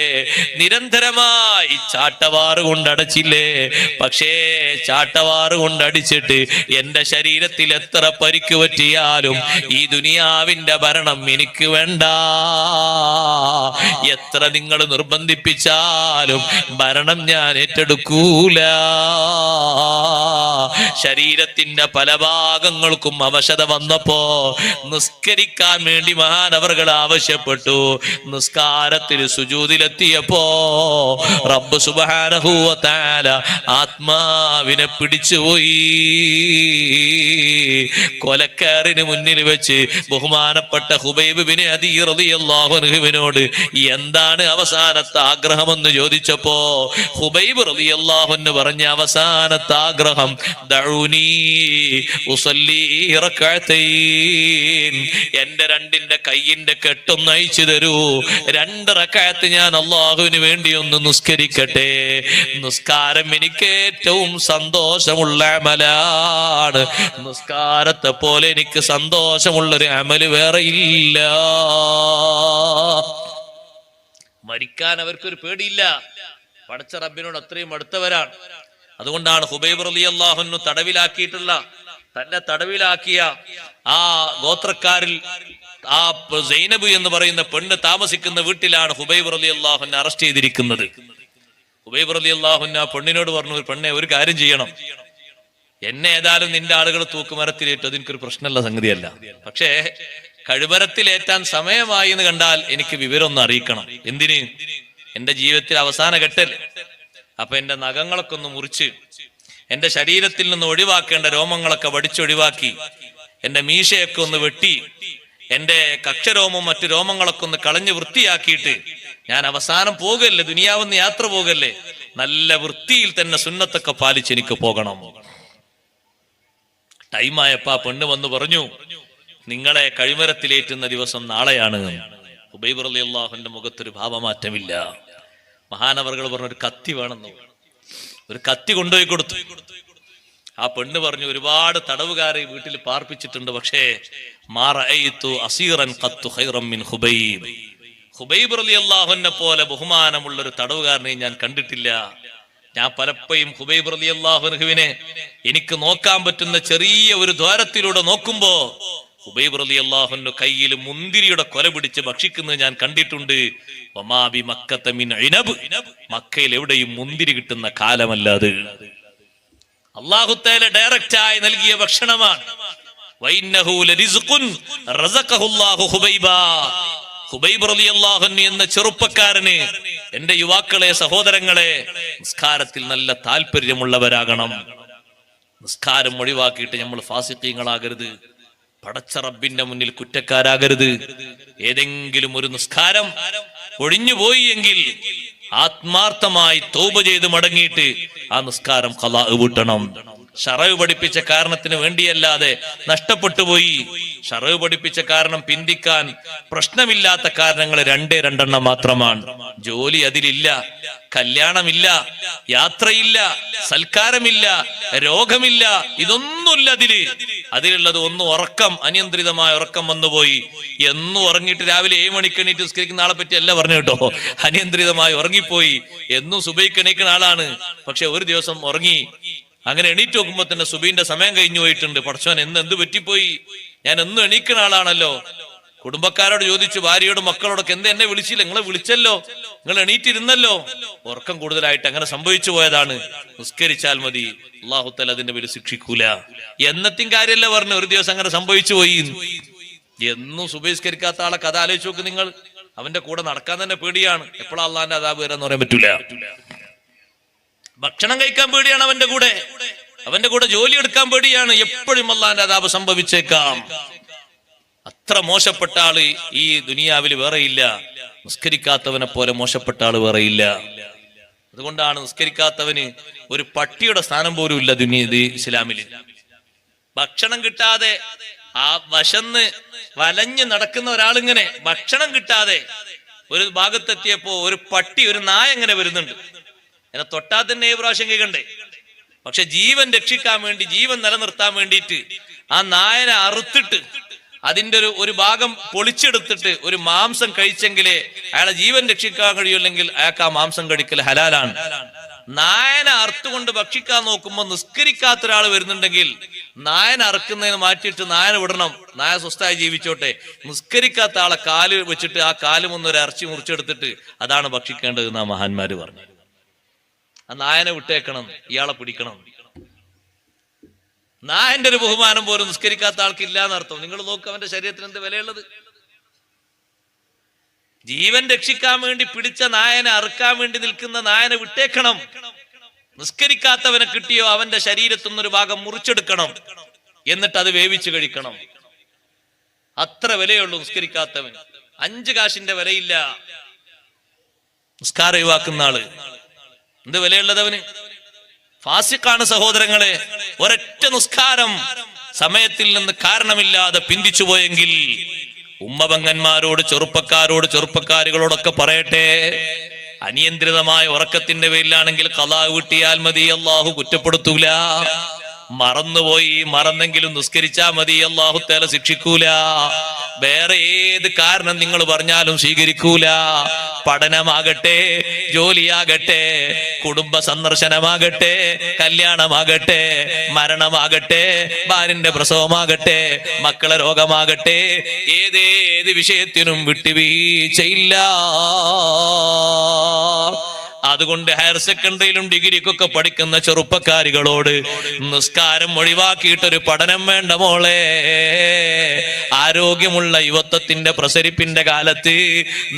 നിരന്തരമായി ചാട്ടവാറ് കൊണ്ടടച്ചില്ലേ. പക്ഷേ ചാട്ടവാറ് കൊണ്ടടിച്ചിട്ട് എന്റെ ശരീരത്തിൽ എത്ര പരിക്ക് പറ്റിയാലും ഈ ദുനിയാവിന്റെ ഭരണം എനിക്ക് വേണ്ട. എത്ര നിങ്ങൾ നിർബന്ധിപ്പിച്ചാലും ഭരണം ഞാൻ ഏറ്റെടുക്കൂല. ശരീരത്തിന്റെ പല ഭാഗങ്ങൾക്കും അവശത വന്നപ്പോ നിസ്കരിക്കാൻ വേണ്ടി മഹാനവറുകൾ ആവശ്യപ്പെട്ടു. നിസ്കാരത്തിൽ സുജൂദിലെത്തിയപ്പോ റബ്ബ് സുബ്ഹാനഹു വ തആല ആത്മാവിനെ പിടിച്ചുപോയി. കൊലക്കാരന് മുന്നിൽ വെച്ച് ബഹുമാനപ്പെട്ട ഹുബൈബ് ബിൻ അദീ റളിയല്ലാഹു അൻഹുവിനോട് എന്താണ് അവസാനത്തെ ആഗ്രഹമെന്ന് ചോദിച്ചപ്പോ ഹുബൈബ് റളിയല്ലാഹു അൻഹു പറഞ്ഞ അവസാനത്തെ ആഗ്രഹം, ദഊനി ഉസല്ലി റകഅതൈൻ, എന്റെ 2 കൈയിന്റെ കെട്ടൊന്ന് അയച്ചു തരൂ, 2 റകഅത്ത് ഞാൻ അള്ളാഹുവിന് വേണ്ടി ഒന്ന് നിസ്കരിക്കട്ടെ. നിസ്കാരം എനിക്ക് ഏറ്റവും സന്തോഷമുള്ള അമലാണ്. നിസ്കാരത്തെ പോലെ എനിക്ക് സന്തോഷമുള്ളൊരു അമല് വേറെ ഇല്ല. മരിക്കാൻ അവർക്കൊരു പേടിയില്ല. പടച്ച റബ്ബിനോട് അത്രയും അടുത്തവരാണ്. അതുകൊണ്ടാണ് ഹുബൈബ് റളിയല്ലാഹു അൻഹു തന്നെ തടവിലാക്കിയ ആ ഗോത്രക്കാരിൽ ആ സൈനബ് എന്ന് പറയുന്ന പെണ്ണ് താമസിക്കുന്ന വീട്ടിലാണ് ഹുബൈബ് റളിയല്ലാഹു അൻഹു അറസ്റ്റ് ചെയ്തിരിക്കുന്നത്. ഹുബൈബ് റളിയല്ലാഹു അൻഹു ആ പെണ്ണിനോട് പറഞ്ഞു, പെണ്ണെ ഒരു കാര്യം ചെയ്യണം, എന്നെ ഏതായാലും നിന്റെ ആളുകൾ തൂക്കുമരത്തിലേറ്റു, അതെനിക്കൊരു പ്രശ്നമുള്ള സംഗതിയല്ല. പക്ഷേ കഴുമരത്തിലേറ്റാൻ സമയമായി എന്ന് കണ്ടാൽ എനിക്ക് വിവരം ഒന്ന് അറിയിക്കണം. എന്തിന്? എന്റെ ജീവിതത്തിൽ അവസാന ഘട്ടല്ലേ. അപ്പൊ എന്റെ നഖങ്ങളൊക്കെ ഒന്ന് മുറിച്ച് എന്റെ ശരീരത്തിൽ നിന്ന് ഒഴിവാക്കേണ്ട രോമങ്ങളൊക്കെ വടിച്ചൊഴിവാക്കി എന്റെ മീശയൊക്കെ ഒന്ന് വെട്ടി എന്റെ കക്ഷരോമവും മറ്റു രോമങ്ങളൊക്കെ ഒന്ന് കളഞ്ഞ് വൃത്തിയാക്കിയിട്ട് ഞാൻ അവസാനം പോകല്ലേ, ദുനിയാവെന്ന് യാത്ര പോകല്ലേ, നല്ല വൃത്തിയിൽ തന്നെ സുന്നത്തൊക്കെ പാലിച്ച് എനിക്ക് പോകണം. ടൈമായപ്പോ ആ പെണ്ണ് വന്ന് പറഞ്ഞു, നിങ്ങളെ കഴിമരത്തിലേറ്റുന്ന ദിവസം നാളെയാണ്. ഹുബൈബ് റളിയല്ലാഹുവിന്റെ മുഖത്തൊരു ഭാവമാറ്റമില്ല. മഹാനവറുകൾ പറഞ്ഞു, ഒരു കത്തി വേണമെന്ന്. ഒരു കത്തി കൊണ്ടുപോയി കൊടുത്തു. ആ പെണ്ണ് പറഞ്ഞു, ഒരുപാട് തടവുകാരെ വീട്ടിൽ പാർപ്പിച്ചിട്ടുണ്ട്, പക്ഷേ ഹുബൈബ് റളിയല്ലാഹുവിനെ പോലെ ബഹുമാനമുള്ള ഒരു തടവുകാരനെ ഞാൻ കണ്ടിട്ടില്ല. ഞാൻ പലപ്പോഴും ഹുബൈബ് റളിയല്ലാഹുവിനെ എനിക്ക് നോക്കാൻ പറ്റുന്ന ചെറിയ ഒരു ദ്വാരത്തിലൂടെ നോക്കുമ്പോ ഹുബൈബ് റളിയല്ലാഹുവിന്റെ കയ്യിൽ മുന്തിരിയുടെ കൊല പിടിച്ച് ഭക്ഷിക്കുന്നത് ഞാൻ കണ്ടിട്ടുണ്ട്. മക്കയിൽ എവിടെയും മുന്തിരി കിട്ടുന്ന കാലമല്ലാതെ അല്ലാഹു തആല ഡയറക്റ്റായി നൽകിയ ഭക്ഷണമാണ്. ഹുബൈബ് റളിയല്ലാഹു അൻഹു എന്ന ചെറുപ്പക്കാരന്, എന്റെ യുവാക്കളെ, സഹോദരങ്ങളെ, നിസ്കാരത്തിൽ നല്ല താല്പര്യമുള്ളവരാകണം. നിസ്കാരം ഒഴിവാക്കിയിട്ട് നമ്മൾ ഫാസിഖീങ്ങളാകരുത്, പടച്ച റബ്ബിന്റെ മുന്നിൽ കുറ്റക്കാരാകരുത്. ഏതെങ്കിലും ഒരു നിസ്കാരം ഒഴിഞ്ഞുപോയി എങ്കിൽ ആത്മാർത്ഥമായി തൗബ ചെയ്ത് മടങ്ങിയിട്ട് ആ നിസ്കാരം ഖളാ വീട്ടണം. ശറഅ് പഠിപ്പിച്ച കാരണത്തിന് വേണ്ടിയല്ലാതെ നഷ്ടപ്പെട്ടു പോയി. ശറഅ് പഠിപ്പിച്ച കാരണം പിന്തിക്കാൻ പ്രശ്നമില്ലാത്ത കാരണങ്ങൾ രണ്ടെണ്ണം മാത്രമാണ്. ജോലി അതിലില്ല, കല്യാണമില്ല, യാത്രയില്ല, സൽക്കാരമില്ല, രോഗമില്ല, ഇതൊന്നുമില്ല അതിലുള്ളത് ഒന്ന് ഉറക്കം, അനിയന്ത്രിതമായ ഉറക്കം വന്നുപോയി. എന്നും ഉറങ്ങിയിട്ട് രാവിലെ 7 മണിക്ക് എണീറ്റ് നിസ്കരിക്കുന്ന ആളെ പറ്റി അല്ല പറഞ്ഞു കേട്ടോ. അനിയന്ത്രിതമായി ഉറങ്ങിപ്പോയി. എന്നും സുബഹിക്ക് എണീക്കുന്ന ആളാണ്, പക്ഷെ ഒരു ദിവസം ഉറങ്ങി. അങ്ങനെ എണീറ്റ് നോക്കുമ്പോ തന്നെ സുബഹിന്റെ സമയം കഴിഞ്ഞു പോയിട്ടുണ്ട്. പടച്ചോൻ എന്ത് പറ്റിപ്പോയി? ഞാൻ എന്നും എണീക്കുന്ന ആളാണല്ലോ. കുടുംബക്കാരോട് ചോദിച്ചു, ഭാര്യയോടും മക്കളോടൊക്കെ എന്നെ വിളിച്ചില്ല? നിങ്ങളെ വിളിച്ചല്ലോ, നിങ്ങൾ എണീറ്റിരുന്നല്ലോ. ഉറക്കം കൂടുതലായിട്ട് അങ്ങനെ സംഭവിച്ചു പോയതാണ്. നിസ്കരിച്ചാൽ മതി, അല്ലാഹു തആല അതിന്റെ പേരിൽ ശിക്ഷിക്കൂല. എന്നത്തിൻ കാര്യമല്ല പറഞ്ഞു, ഒരു ദിവസം അങ്ങനെ സംഭവിച്ചു പോയി. എന്നും സുബഹിസ്കരിക്കാത്ത ആളെ കഥ ആലോചിച്ച് നോക്ക് നിങ്ങൾ. അവന്റെ കൂടെ നടക്കാൻ തന്നെ പേടിയാണ്. എപ്പോഴാ അള്ളാന്റെ അദാബ് വരാന്ന് പറയാൻ പറ്റൂല. ഭക്ഷണം കഴിക്കാൻ പേടിയാണ് അവന്റെ കൂടെ ജോലി എടുക്കാൻ പേടിയാണ്. എപ്പോഴും അള്ളാന്റെ അദാബ് സംഭവിച്ചേക്കാം. അത്ര മോശപ്പെട്ട ആള് ഈ ദുനിയാവിൽ വേറെയില്ല. നിസ്കരിക്കാത്തവനെ പോലെ മോശപ്പെട്ട ആള് വേറെയില്ല. അതുകൊണ്ടാണ് നിസ്കരിക്കാത്തവന് ഒരു പട്ടിയുടെ സ്ഥാനം പോലും ഇല്ല ഇസ്ലാമില്. ഭക്ഷണം കിട്ടാതെ ആ വശന്ന് വലഞ്ഞ് നടക്കുന്ന ഒരാളിങ്ങനെ ഭക്ഷണം കിട്ടാതെ ഒരു ഭാഗത്തെത്തിയപ്പോ ഒരു പട്ടി, ഒരു നായ എങ്ങനെ വരുന്നുണ്ട്. എന്നെ തൊട്ടാൽ തന്നെ പ്രാവശ്യം കേൾക്കണ്ടേ. പക്ഷെ ജീവൻ രക്ഷിക്കാൻ വേണ്ടി, ജീവൻ നിലനിർത്താൻ വേണ്ടിയിട്ട് ആ നായനെ അറുത്തിട്ട് അതിന്റെ ഒരു ഭാഗം പൊളിച്ചെടുത്തിട്ട് ഒരു മാംസം കഴിച്ചെങ്കിലേ അയാളെ ജീവൻ രക്ഷിക്കാൻ കഴിയുമെങ്കിൽ അയാൾക്ക് ആ മാംസം കഴിക്കൽ ഹലാലാണ്. നായനെ അറുത്തുകൊണ്ട് ഭക്ഷിക്കാൻ നോക്കുമ്പോ നിസ്കരിക്കാത്ത ഒരാൾ വരുന്നുണ്ടെങ്കിൽ നായനെ അറുക്കുന്നതിന് മാറ്റിയിട്ട് നായനെ വിടണം, നായ സ്വസ്ഥമായി ജീവിച്ചോട്ടെ. നിസ്കരിക്കാത്ത ആളെ കാല് വെച്ചിട്ട് ആ കാലുമൊന്നൊരു ഇറച്ചി മുറിച്ചെടുത്തിട്ട് അതാണ് ഭക്ഷിക്കേണ്ടത് എന്നാ മഹാന്മാര് പറഞ്ഞു. ആ നായനെ വിട്ടേക്കണം, ഇയാളെ പിടിക്കണം. നായന്റെ ഒരു ബഹുമാനം പോലും നിസ്കരിക്കാത്ത ആൾക്ക് ഇല്ലാന്നർത്ഥം. നിങ്ങൾ നോക്കുക അവന്റെ ശരീരത്തിന് എന്ത് വിലയുള്ളത്. ജീവൻ രക്ഷിക്കാൻ വേണ്ടി പിടിച്ച നായനെ അറുക്കാൻ വേണ്ടി നിൽക്കുന്ന നായനെ വിട്ടേക്കണം. നിസ്കരിക്കാത്തവനെ കിട്ടിയോ അവന്റെ ശരീരത്തിൽ നിന്നൊരു ഭാഗം മുറിച്ചെടുക്കണം, എന്നിട്ട് അത് വേവിച്ച് കഴിക്കണം. അത്ര വിലയുള്ളൂ നിസ്കരിക്കാത്തവൻ. 5 കാശിന്റെ വിലയില്ല നിസ്കാരം ഒഴിവാക്കുന്ന ആള്. എന്ത് വിലയുള്ളത് അവന്? ഫാസിഖാണ് സഹോദരങ്ങളെ. ഒരൊറ്റ നിസ്കാരം സമയത്തിൽ നിന്ന് കാരണമില്ലാതെ പിന്തിച്ചു പോയെങ്കിൽ ഉമ്മപങ്ങന്മാരോട്, ചെറുപ്പക്കാരികളോടൊക്കെ പറയട്ടെ, അനിയന്ത്രിതമായ ഉറക്കത്തിന്റെ പേരിലാണെങ്കിൽ ഖളാ വീട്ടിയാൽ മതി, അല്ലാഹു കുറ്റപ്പെടുത്തൂല. മറന്നെങ്കിലും നിസ്കരിച്ചാ മതി, അല്ലാഹു തആല ശിക്ഷിക്കൂല. വേറെ ഏത് കാരണം നിങ്ങൾ പറഞ്ഞാലും സ്വീകരിക്കൂല. പഠനമാകട്ടെ, ജോലിയാകട്ടെ, കുടുംബ സന്ദർശനമാകട്ടെ, കല്യാണമാകട്ടെ, മരണമാകട്ടെ, ഭാര്യന്റെ പ്രസവമാകട്ടെ, മക്കളെ രോഗമാകട്ടെ, ഏതേത് വിഷയത്തിനും വിട്ടുവീഴ്ചയില്ല. അതുകൊണ്ട് ഹയർ സെക്കൻഡറിയിലും ഡിഗ്രിക്കൊക്കെ പഠിക്കുന്ന ചെറുപ്പക്കാരികളോട് നിസ്കാരം ഒഴിവാക്കിയിട്ടൊരു പഠനം വേണ്ട മോളെ. ആരോഗ്യമുള്ള യുവത്വത്തിന്റെ പ്രസരിപ്പിന്റെ കാലത്ത്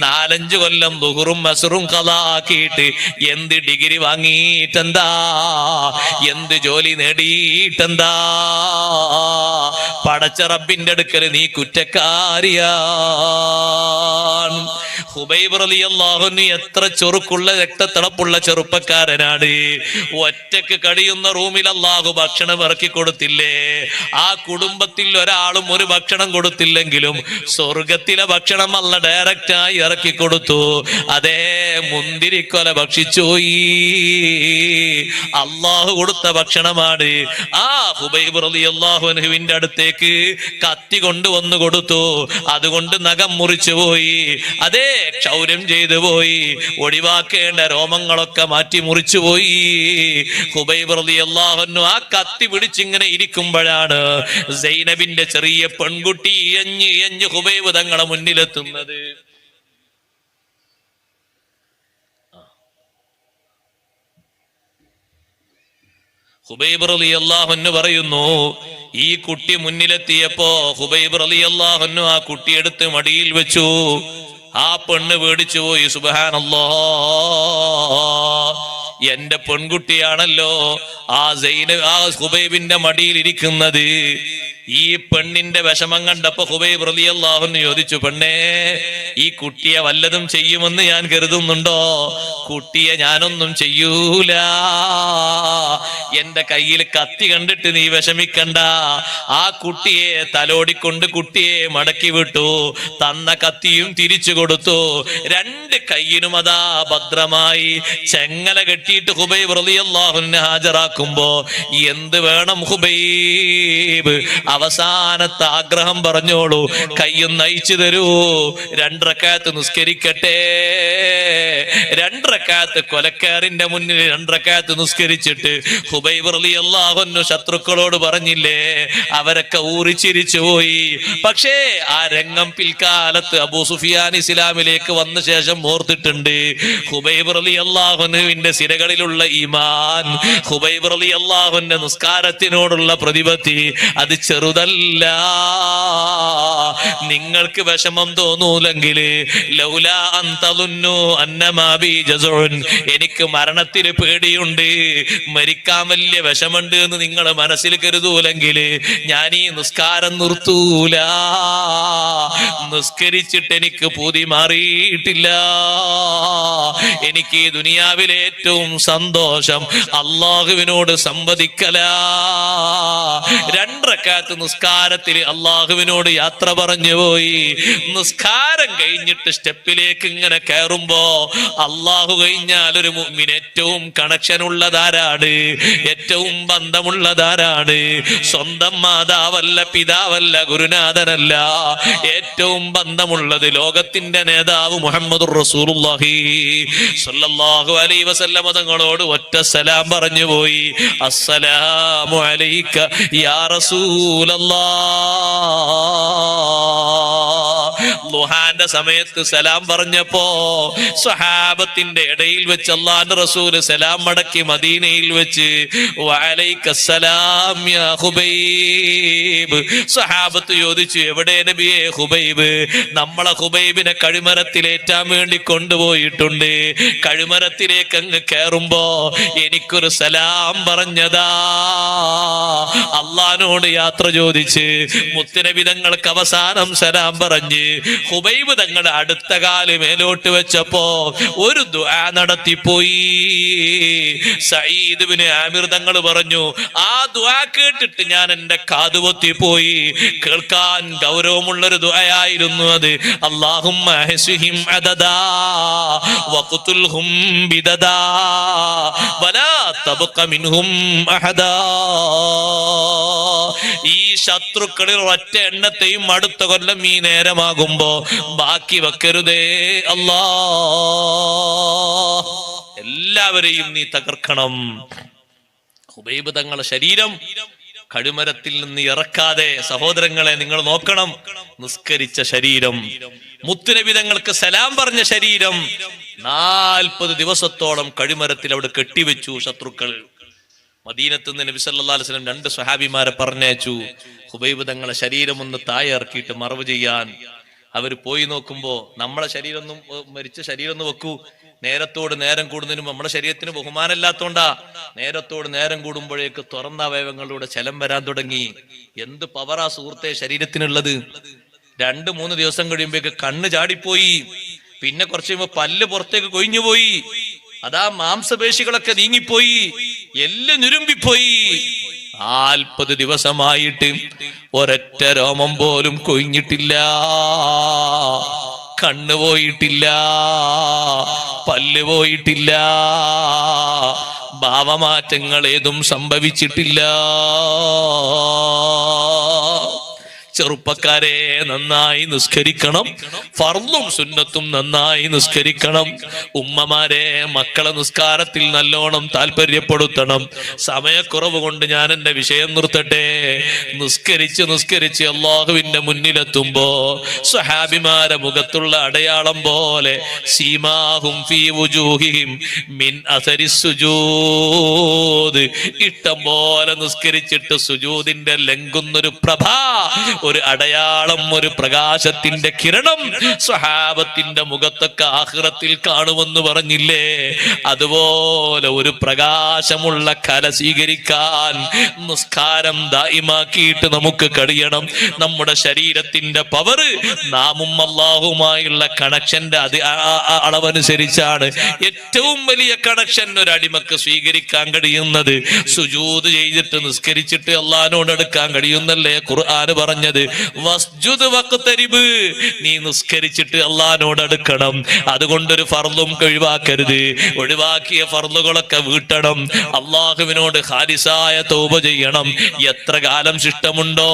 4-5 കൊല്ലം ദുഹറും അസ്റും ഖളാക്കിയിട്ട് എന്ത് ഡിഗ്രി വാങ്ങിയിട്ടെന്താ, എന്ത് ജോലി നേടിയിട്ടെന്താ? പടച്ച റബ്ബിന്റെ അടുക്കൽ നീ കുറ്റക്കാരിയാണ്. ഹുബൈബ് റളിയല്ലാഹു അൻഹു എത്ര ചൊറുക്കുള്ള രക്തത്തിളപ്പുള്ള ചെറുപ്പക്കാരനാണ്. ഒറ്റക്ക് കഴിയുന്ന റൂമിൽ അല്ലാഹു ഭക്ഷണം ഇറക്കി കൊടുത്തില്ലേ? ആ കുടുംബത്തിൽ ഒരാളും ഒരു ഭക്ഷണം കൊടുത്തില്ലെങ്കിലും സ്വർഗത്തിലെ ഭക്ഷണം അല്ല ഡയറക്റ്റായി ഇറക്കി കൊടുത്തു. അതേ മുന്തിരിക്കൊല ഭക്ഷിച്ചുപോയി. അള്ളാഹു കൊടുത്ത ഭക്ഷണമാണ്. ആ ഹുബൈബ് റളിയല്ലാഹു അൻഹുവിന്റെ അടുത്തേക്ക് കത്തി കൊണ്ടുവന്നു കൊടുത്തു. അതുകൊണ്ട് നഖം മുറിച്ചു പോയി. അതേ ക്ഷൗരം ചെയ്തു പോയി. ഒഴിവാക്കേണ്ട രോമങ്ങളൊക്കെ മാറ്റി മുറിച്ചു പോയി. ഹുബൈബ് റളിയല്ലാഹു അൻഹു ആ കത്തി പിടിച്ചിങ്ങനെ ഇരിക്കുമ്പോഴാണ് സൈനബിന്റെ ചെറിയ പെൺകുട്ടി ഇഴഞ്ഞ് ഹുബൈബ് തങ്ങളെ മുന്നിലെത്തുന്നത്. ഹുബൈബ് റളിയല്ലാഹു അൻഹു പറയുന്നു, ഈ കുട്ടി മുന്നിലെത്തിയപ്പോ ഹുബൈബ് റളിയല്ലാഹു അൻഹു ആ കുട്ടിയെടുത്ത് മടിയിൽ വെച്ചു. ആ പെണ്ണ് പേടിച്ചു പോയി. സുബ്ഹാനല്ലാഹ്, എന്റെ പെൺകുട്ടിയാണല്ലോ ആ ഹുബൈബിന്റെ മടിയിൽ ഇരിക്കുന്നത്. ഈ പെണ്ണിന്റെ വിഷമം കണ്ടപ്പോ ഹുബൈബ് റളിയല്ലാഹു അൻഹു ചോദിച്ചു, പെണ്ണേ, ഈ കുട്ടിയെ വല്ലതും ചെയ്യുമെന്ന് ഞാൻ കരുതുന്നുണ്ടോ? കുട്ടിയെ ഞാനൊന്നും ചെയ്യൂല. എന്റെ കയ്യിൽ കത്തി കണ്ടിട്ട് നീ വിഷമിക്കണ്ട. ആ കുട്ടിയെ തലോടിക്കൊണ്ട് കുട്ടിയെ മടക്കി വിട്ടു. തന്ന കത്തിയും തിരിച്ചു കൊടുത്തു. 2 കയ്യിനും അതാ ഭദ്രമായി ചെങ്ങല കെട്ടിയിട്ട് ഹുബൈബ് റളിയല്ലാഹു അൻഹു ഹാജരാക്കുമ്പോ, എന്ത് വേണം ഹുബൈബ്? അവസാനത്തെ ആഗ്രഹം പറഞ്ഞോളൂ, കയ്യും നയിച്ചു തരൂ. 2 റക്അത്ത് നിസ്കരിക്കട്ടെ. 2 റക്അത്ത് കൊലക്കാരന്റെ മുന്നിൽ 2 റക്അത്ത് നിസ്കരിച്ചിട്ട് ഹുബൈബ് റളിയല്ലാഹു അൻഹു ശത്രുക്കളോട് പറഞ്ഞില്ലേ, അവരൊക്കെ ഊറിച്ചിരിച്ചു പോയി. പക്ഷേ ആ രംഗം പിൽക്കാലത്ത് അബൂ സുഫിയാൻ ഇസ്ലാമിലേക്ക് വന്ന ശേഷം ഓർത്തിട്ടുണ്ട്. ഹുബൈബ് റളിയല്ലാഹു അൻഹുവിന്റെ സിരകളിലുള്ള ഈമാൻ, ഹുബൈബ് റളിയല്ലാഹു അൻഹു നിസ്കാരത്തിനോടുള്ള പ്രതിപത്തി അത് ചെറുതല്ല. നിങ്ങൾക്ക് വിഷമം തോന്നൂലെങ്കിൽ ലൗലാ അൻ തളുന്നു അന്നമാ ബി ജസുൻ, എനിക്ക് മരണത്തിന് പേടിയുണ്ട്, മരിക്കാൻ വലിയ വിഷമുണ്ട് എന്ന് നിങ്ങൾ മനസ്സിൽ കരുതൂലെങ്കിൽ ഞാൻ ഈ നിസ്കാരം നിർത്തൂല. നിസ്കരിച്ചിട്ട് എനിക്ക് പൂതി മാറിയിട്ടില്ല. എനിക്ക് ഈ ദുനിയാവിലെ ഏറ്റവും സന്തോഷം അള്ളാഹുവിനോട് സംവദിക്കല. 2 റക്അത്ത് നിസ്കാരത്തിൽ അള്ളാഹുവിനോട് യാത്ര പറഞ്ഞു പോയി. നിസ്കാരം കഴിഞ്ഞിട്ട് സ്റ്റെപ്പിലേക്ക് ഇങ്ങനെ കയറുമ്പോ അള്ളാഹു കഴിഞ്ഞാൽ ഒരു മുഅ്മിൻ ഏറ്റവും കണക്ഷൻ ഉള്ളതാരാണ്? ഏറ്റവും ബന്ധമുള്ളതാരാണ്? സ്വന്തം മാതാവല്ല, പിതാവല്ല, ഗുരുനാഥനല്ല. ഏറ്റവും ബന്ധമുള്ളത് ലോകത്തിന്റെ നേതാവ് മുഹമ്മദുർ റസൂലുള്ളാഹി സ്വല്ലല്ലാഹു അലൈഹി വസല്ലം തങ്ങളോട് ഒറ്റ സലാം പറഞ്ഞു പോയി. അസ്സലാമു അലൈക യാ റസൂലല്ലാഹ്. ളുഹാന്റെ സമയത്ത് സലാം പറഞ്ഞപ്പോ സ്വഹാബത്തിന്റെ ഇടയിൽ വെച്ച് അല്ലാഹുവിന്റെ റസൂല് സലാം മടക്കി മദീനയിൽ വെച്ച് വഅലൈക്കസ്സലാം യാ ഹുബൈബ്. സ്വഹാബത്ത് ചോദിച്ചു, എവിടെ നബിയെ ഹുബൈബ്? നമ്മളെ ഹുബൈബിനെ കഴുമരത്തിലേറ്റാൻ വേണ്ടി കൊണ്ടുപോയിട്ടുണ്ട്. കഴുമരത്തിലേക്ക് അങ്ങ് കയറുമ്പോ എനിക്കൊരു സലാം പറഞ്ഞതാ. അള്ളാഹിനോട് യാത്ര ചോദിച്ച് മുത്തുനബി തങ്ങൾക്ക് അവസാനം സലാം പറഞ്ഞ് ഹുബൈബ് തങ്ങളുടെ അടുത്ത കാല് മേലോട്ട് വെച്ചപ്പോ ഒരു ദുആ നടത്തിപ്പോയി. സഈദ് ഇബ്നു ആമിർ തങ്ങൾ പറഞ്ഞു, ആ ദുആ കേട്ടിട്ട് ഞാൻ എന്റെ കാതുപൊത്തിപ്പോയി. കേൾക്കാൻ ഗൗരവമുള്ളൊരു ദുആയായിരുന്നു അത്. അല്ലാഹുമ്മ ഹസ്ഹിം അദദാ വഖ്തുൽഹും ബിദദാ വലാ തബ്ഖ മിൻഹും അഹദാ. ഈ ശത്രുക്കളിൽ ഒറ്റ എണ്ണത്തെയും അടുത്ത കൊല്ലം ഈ നേരമാകുമ്പോ ബാക്കി വെക്കരുതേ അല്ലാ. എല്ലാവരെയും നീ തകർക്കണം. ഹുബൈബ് തങ്ങളുടെ ശരീരം കഴുമരത്തിൽ നിന്ന് ഇറക്കാതെ, സഹോദരങ്ങളെ നിങ്ങൾ നോക്കണം, നിസ്കരിച്ച ശരീരം, മുത്തുനബി തങ്ങൾക്ക് സലാം പറഞ്ഞ ശരീരം 40 ദിവസത്തോളം കഴുമരത്തിൽ അവിടെ കെട്ടിവെച്ചു ശത്രുക്കൾ. മദീനത്ത് നിന്ന് നബി സല്ലല്ലാഹു അലൈഹി വസല്ലം 2 സ്വഹാബിമാരെ പറഞ്ഞയച്ചു. ഹുബൈബ് തങ്ങളെ ശരീരം ഒന്ന് താഴെ ഇറക്കിയിട്ട് മറവ് ചെയ്യാൻ. അവർ പോയി നോക്കുമ്പോ നമ്മളെ ശരീരം ഒന്നും, മരിച്ച ശരീരം ഒന്ന് വെക്കൂ, നേരത്തോട് നേരം കൂടുന്നതിന് നമ്മുടെ ശരീരത്തിന് ബഹുമാനമില്ലാത്തോണ്ടാ. നേരത്തോട് നേരം കൂടുമ്പോഴേക്ക് തുറന്ന അവയവങ്ങളിലൂടെ ചലം വരാൻ തുടങ്ങി. എന്ത് പവറാ സുഹൃത്തെ ശരീരത്തിനുള്ളത്. 2-3 ദിവസം കഴിയുമ്പോഴേക്ക് കണ്ണ് ചാടിപ്പോയി. പിന്നെ കുറച്ച് കഴിയുമ്പോ പല്ല് പുറത്തേക്ക് കൊഴിഞ്ഞുപോയി. അതാ മാംസപേശികളൊക്കെ നീങ്ങിപ്പോയി, എല്ലാം ഞുരുമ്പിപ്പോയി. 40 ദിവസമായിട്ട് ഒരൊറ്റ രോമം പോലും കൊഴിഞ്ഞിട്ടില്ല, കണ്ണ് പോയിട്ടില്ല, പല്ല് പോയിട്ടില്ല, ഭാവമാറ്റങ്ങൾ ഏതും സംഭവിച്ചിട്ടില്ല. ചെറുപ്പക്കാരെ, നന്നായി നിസ്കരിക്കണം. ഫർളും സുന്നത്തും നന്നായി നിസ്കരിക്കണം. ഉമ്മമാരെ, മക്കളെ നിസ്കാരത്തിൽ നല്ലോണം താല്പര്യപ്പെടുത്തണം. സമയക്കുറവ് കൊണ്ട് ഞാൻ എന്റെ വിഷയം നിർത്തട്ടെ. നിസ്കരിച്ച് അള്ളാഹുവിന്റെ മുന്നിലെത്തുമ്പോ സ്വഹാബിമാരെ മുഖത്തുള്ള അടയാളം പോലെ സീമാഹും ഫീ വുജൂഹിഹിം മിൻ അസരി സുജൂദ്, ഇഷ്ടം പോലെ നിസ്കരിച്ചിട്ട് സുജൂദിന്റെ ലംഘുന്നൊരു പ്രഭ, ഒരു അടയാളം, ഒരു പ്രകാശത്തിന്റെ കിരണം സ്വഹാബത്തിന്റെ മുഖത്തൊക്കെ ആഖിറത്തിൽ കാണുമെന്ന് പറഞ്ഞില്ലേ? അതുപോലെ ഒരു പ്രകാശമുള്ള കല സ്വീകരിക്കാൻ നിസ്കാരം ദായിമാക്കിയിട്ട് നമുക്ക് കഴിയണം. നമ്മുടെ ശരീരത്തിന്റെ പവർ നാമും അല്ലാഹുമായുള്ള കണക്ഷന്റെ അളവനുസരിച്ചാണ്. ഏറ്റവും വലിയ കണക്ഷൻ ഒരു അടിമക്ക് സ്വീകരിക്കാൻ കഴിയുന്നത് സുജൂദ് ചെയ്തിട്ട് നിസ്കരിച്ചിട്ട് അല്ലാഹുവിനോട് അടുക്കാൻ കഴിയുന്നല്ലേ ഖുർആൻ പറഞ്ഞത്. വസ്ജുദ് വഖ്തരിബ്, നീ നിസ്കരിച്ചിട്ട് അല്ലാഹുവിനോട് അടുക്കണം. അതുകൊണ്ടൊരു ഫർളും ഒഴിവാക്കരുത്. ഒഴിവാക്കിയ ഫർളുകളൊക്കെ വീട്ടണം. അല്ലാഹുവിനോട് ഖാലിസായ തൗബ ചെയ്യണം. എത്ര കാലം ശിഷ്ടമുണ്ടോ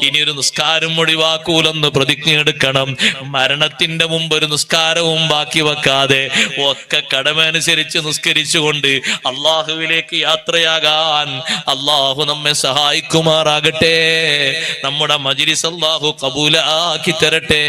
ഇനിയൊരു നിസ്കാരം ഒഴിവാക്കൂലെന്ന് പ്രതിജ്ഞ എടുക്കണം. മരണത്തിന്റെ മുമ്പ് ഒരു നിസ്കാരവും ബാക്കി വെക്കാതെ ഒക്കെ കടമനുസരിച്ച് നിസ്കരിച്ചുകൊണ്ട് അല്ലാഹുവിലേക്ക് യാത്രയാകാൻ അല്ലാഹു നമ്മെ സഹായിക്കുമാറാകട്ടെ. നമ്മുടെ മജ്‌ലിസ് അല്ലാഹു ഖബൂലാക്കി തരട്ടെ.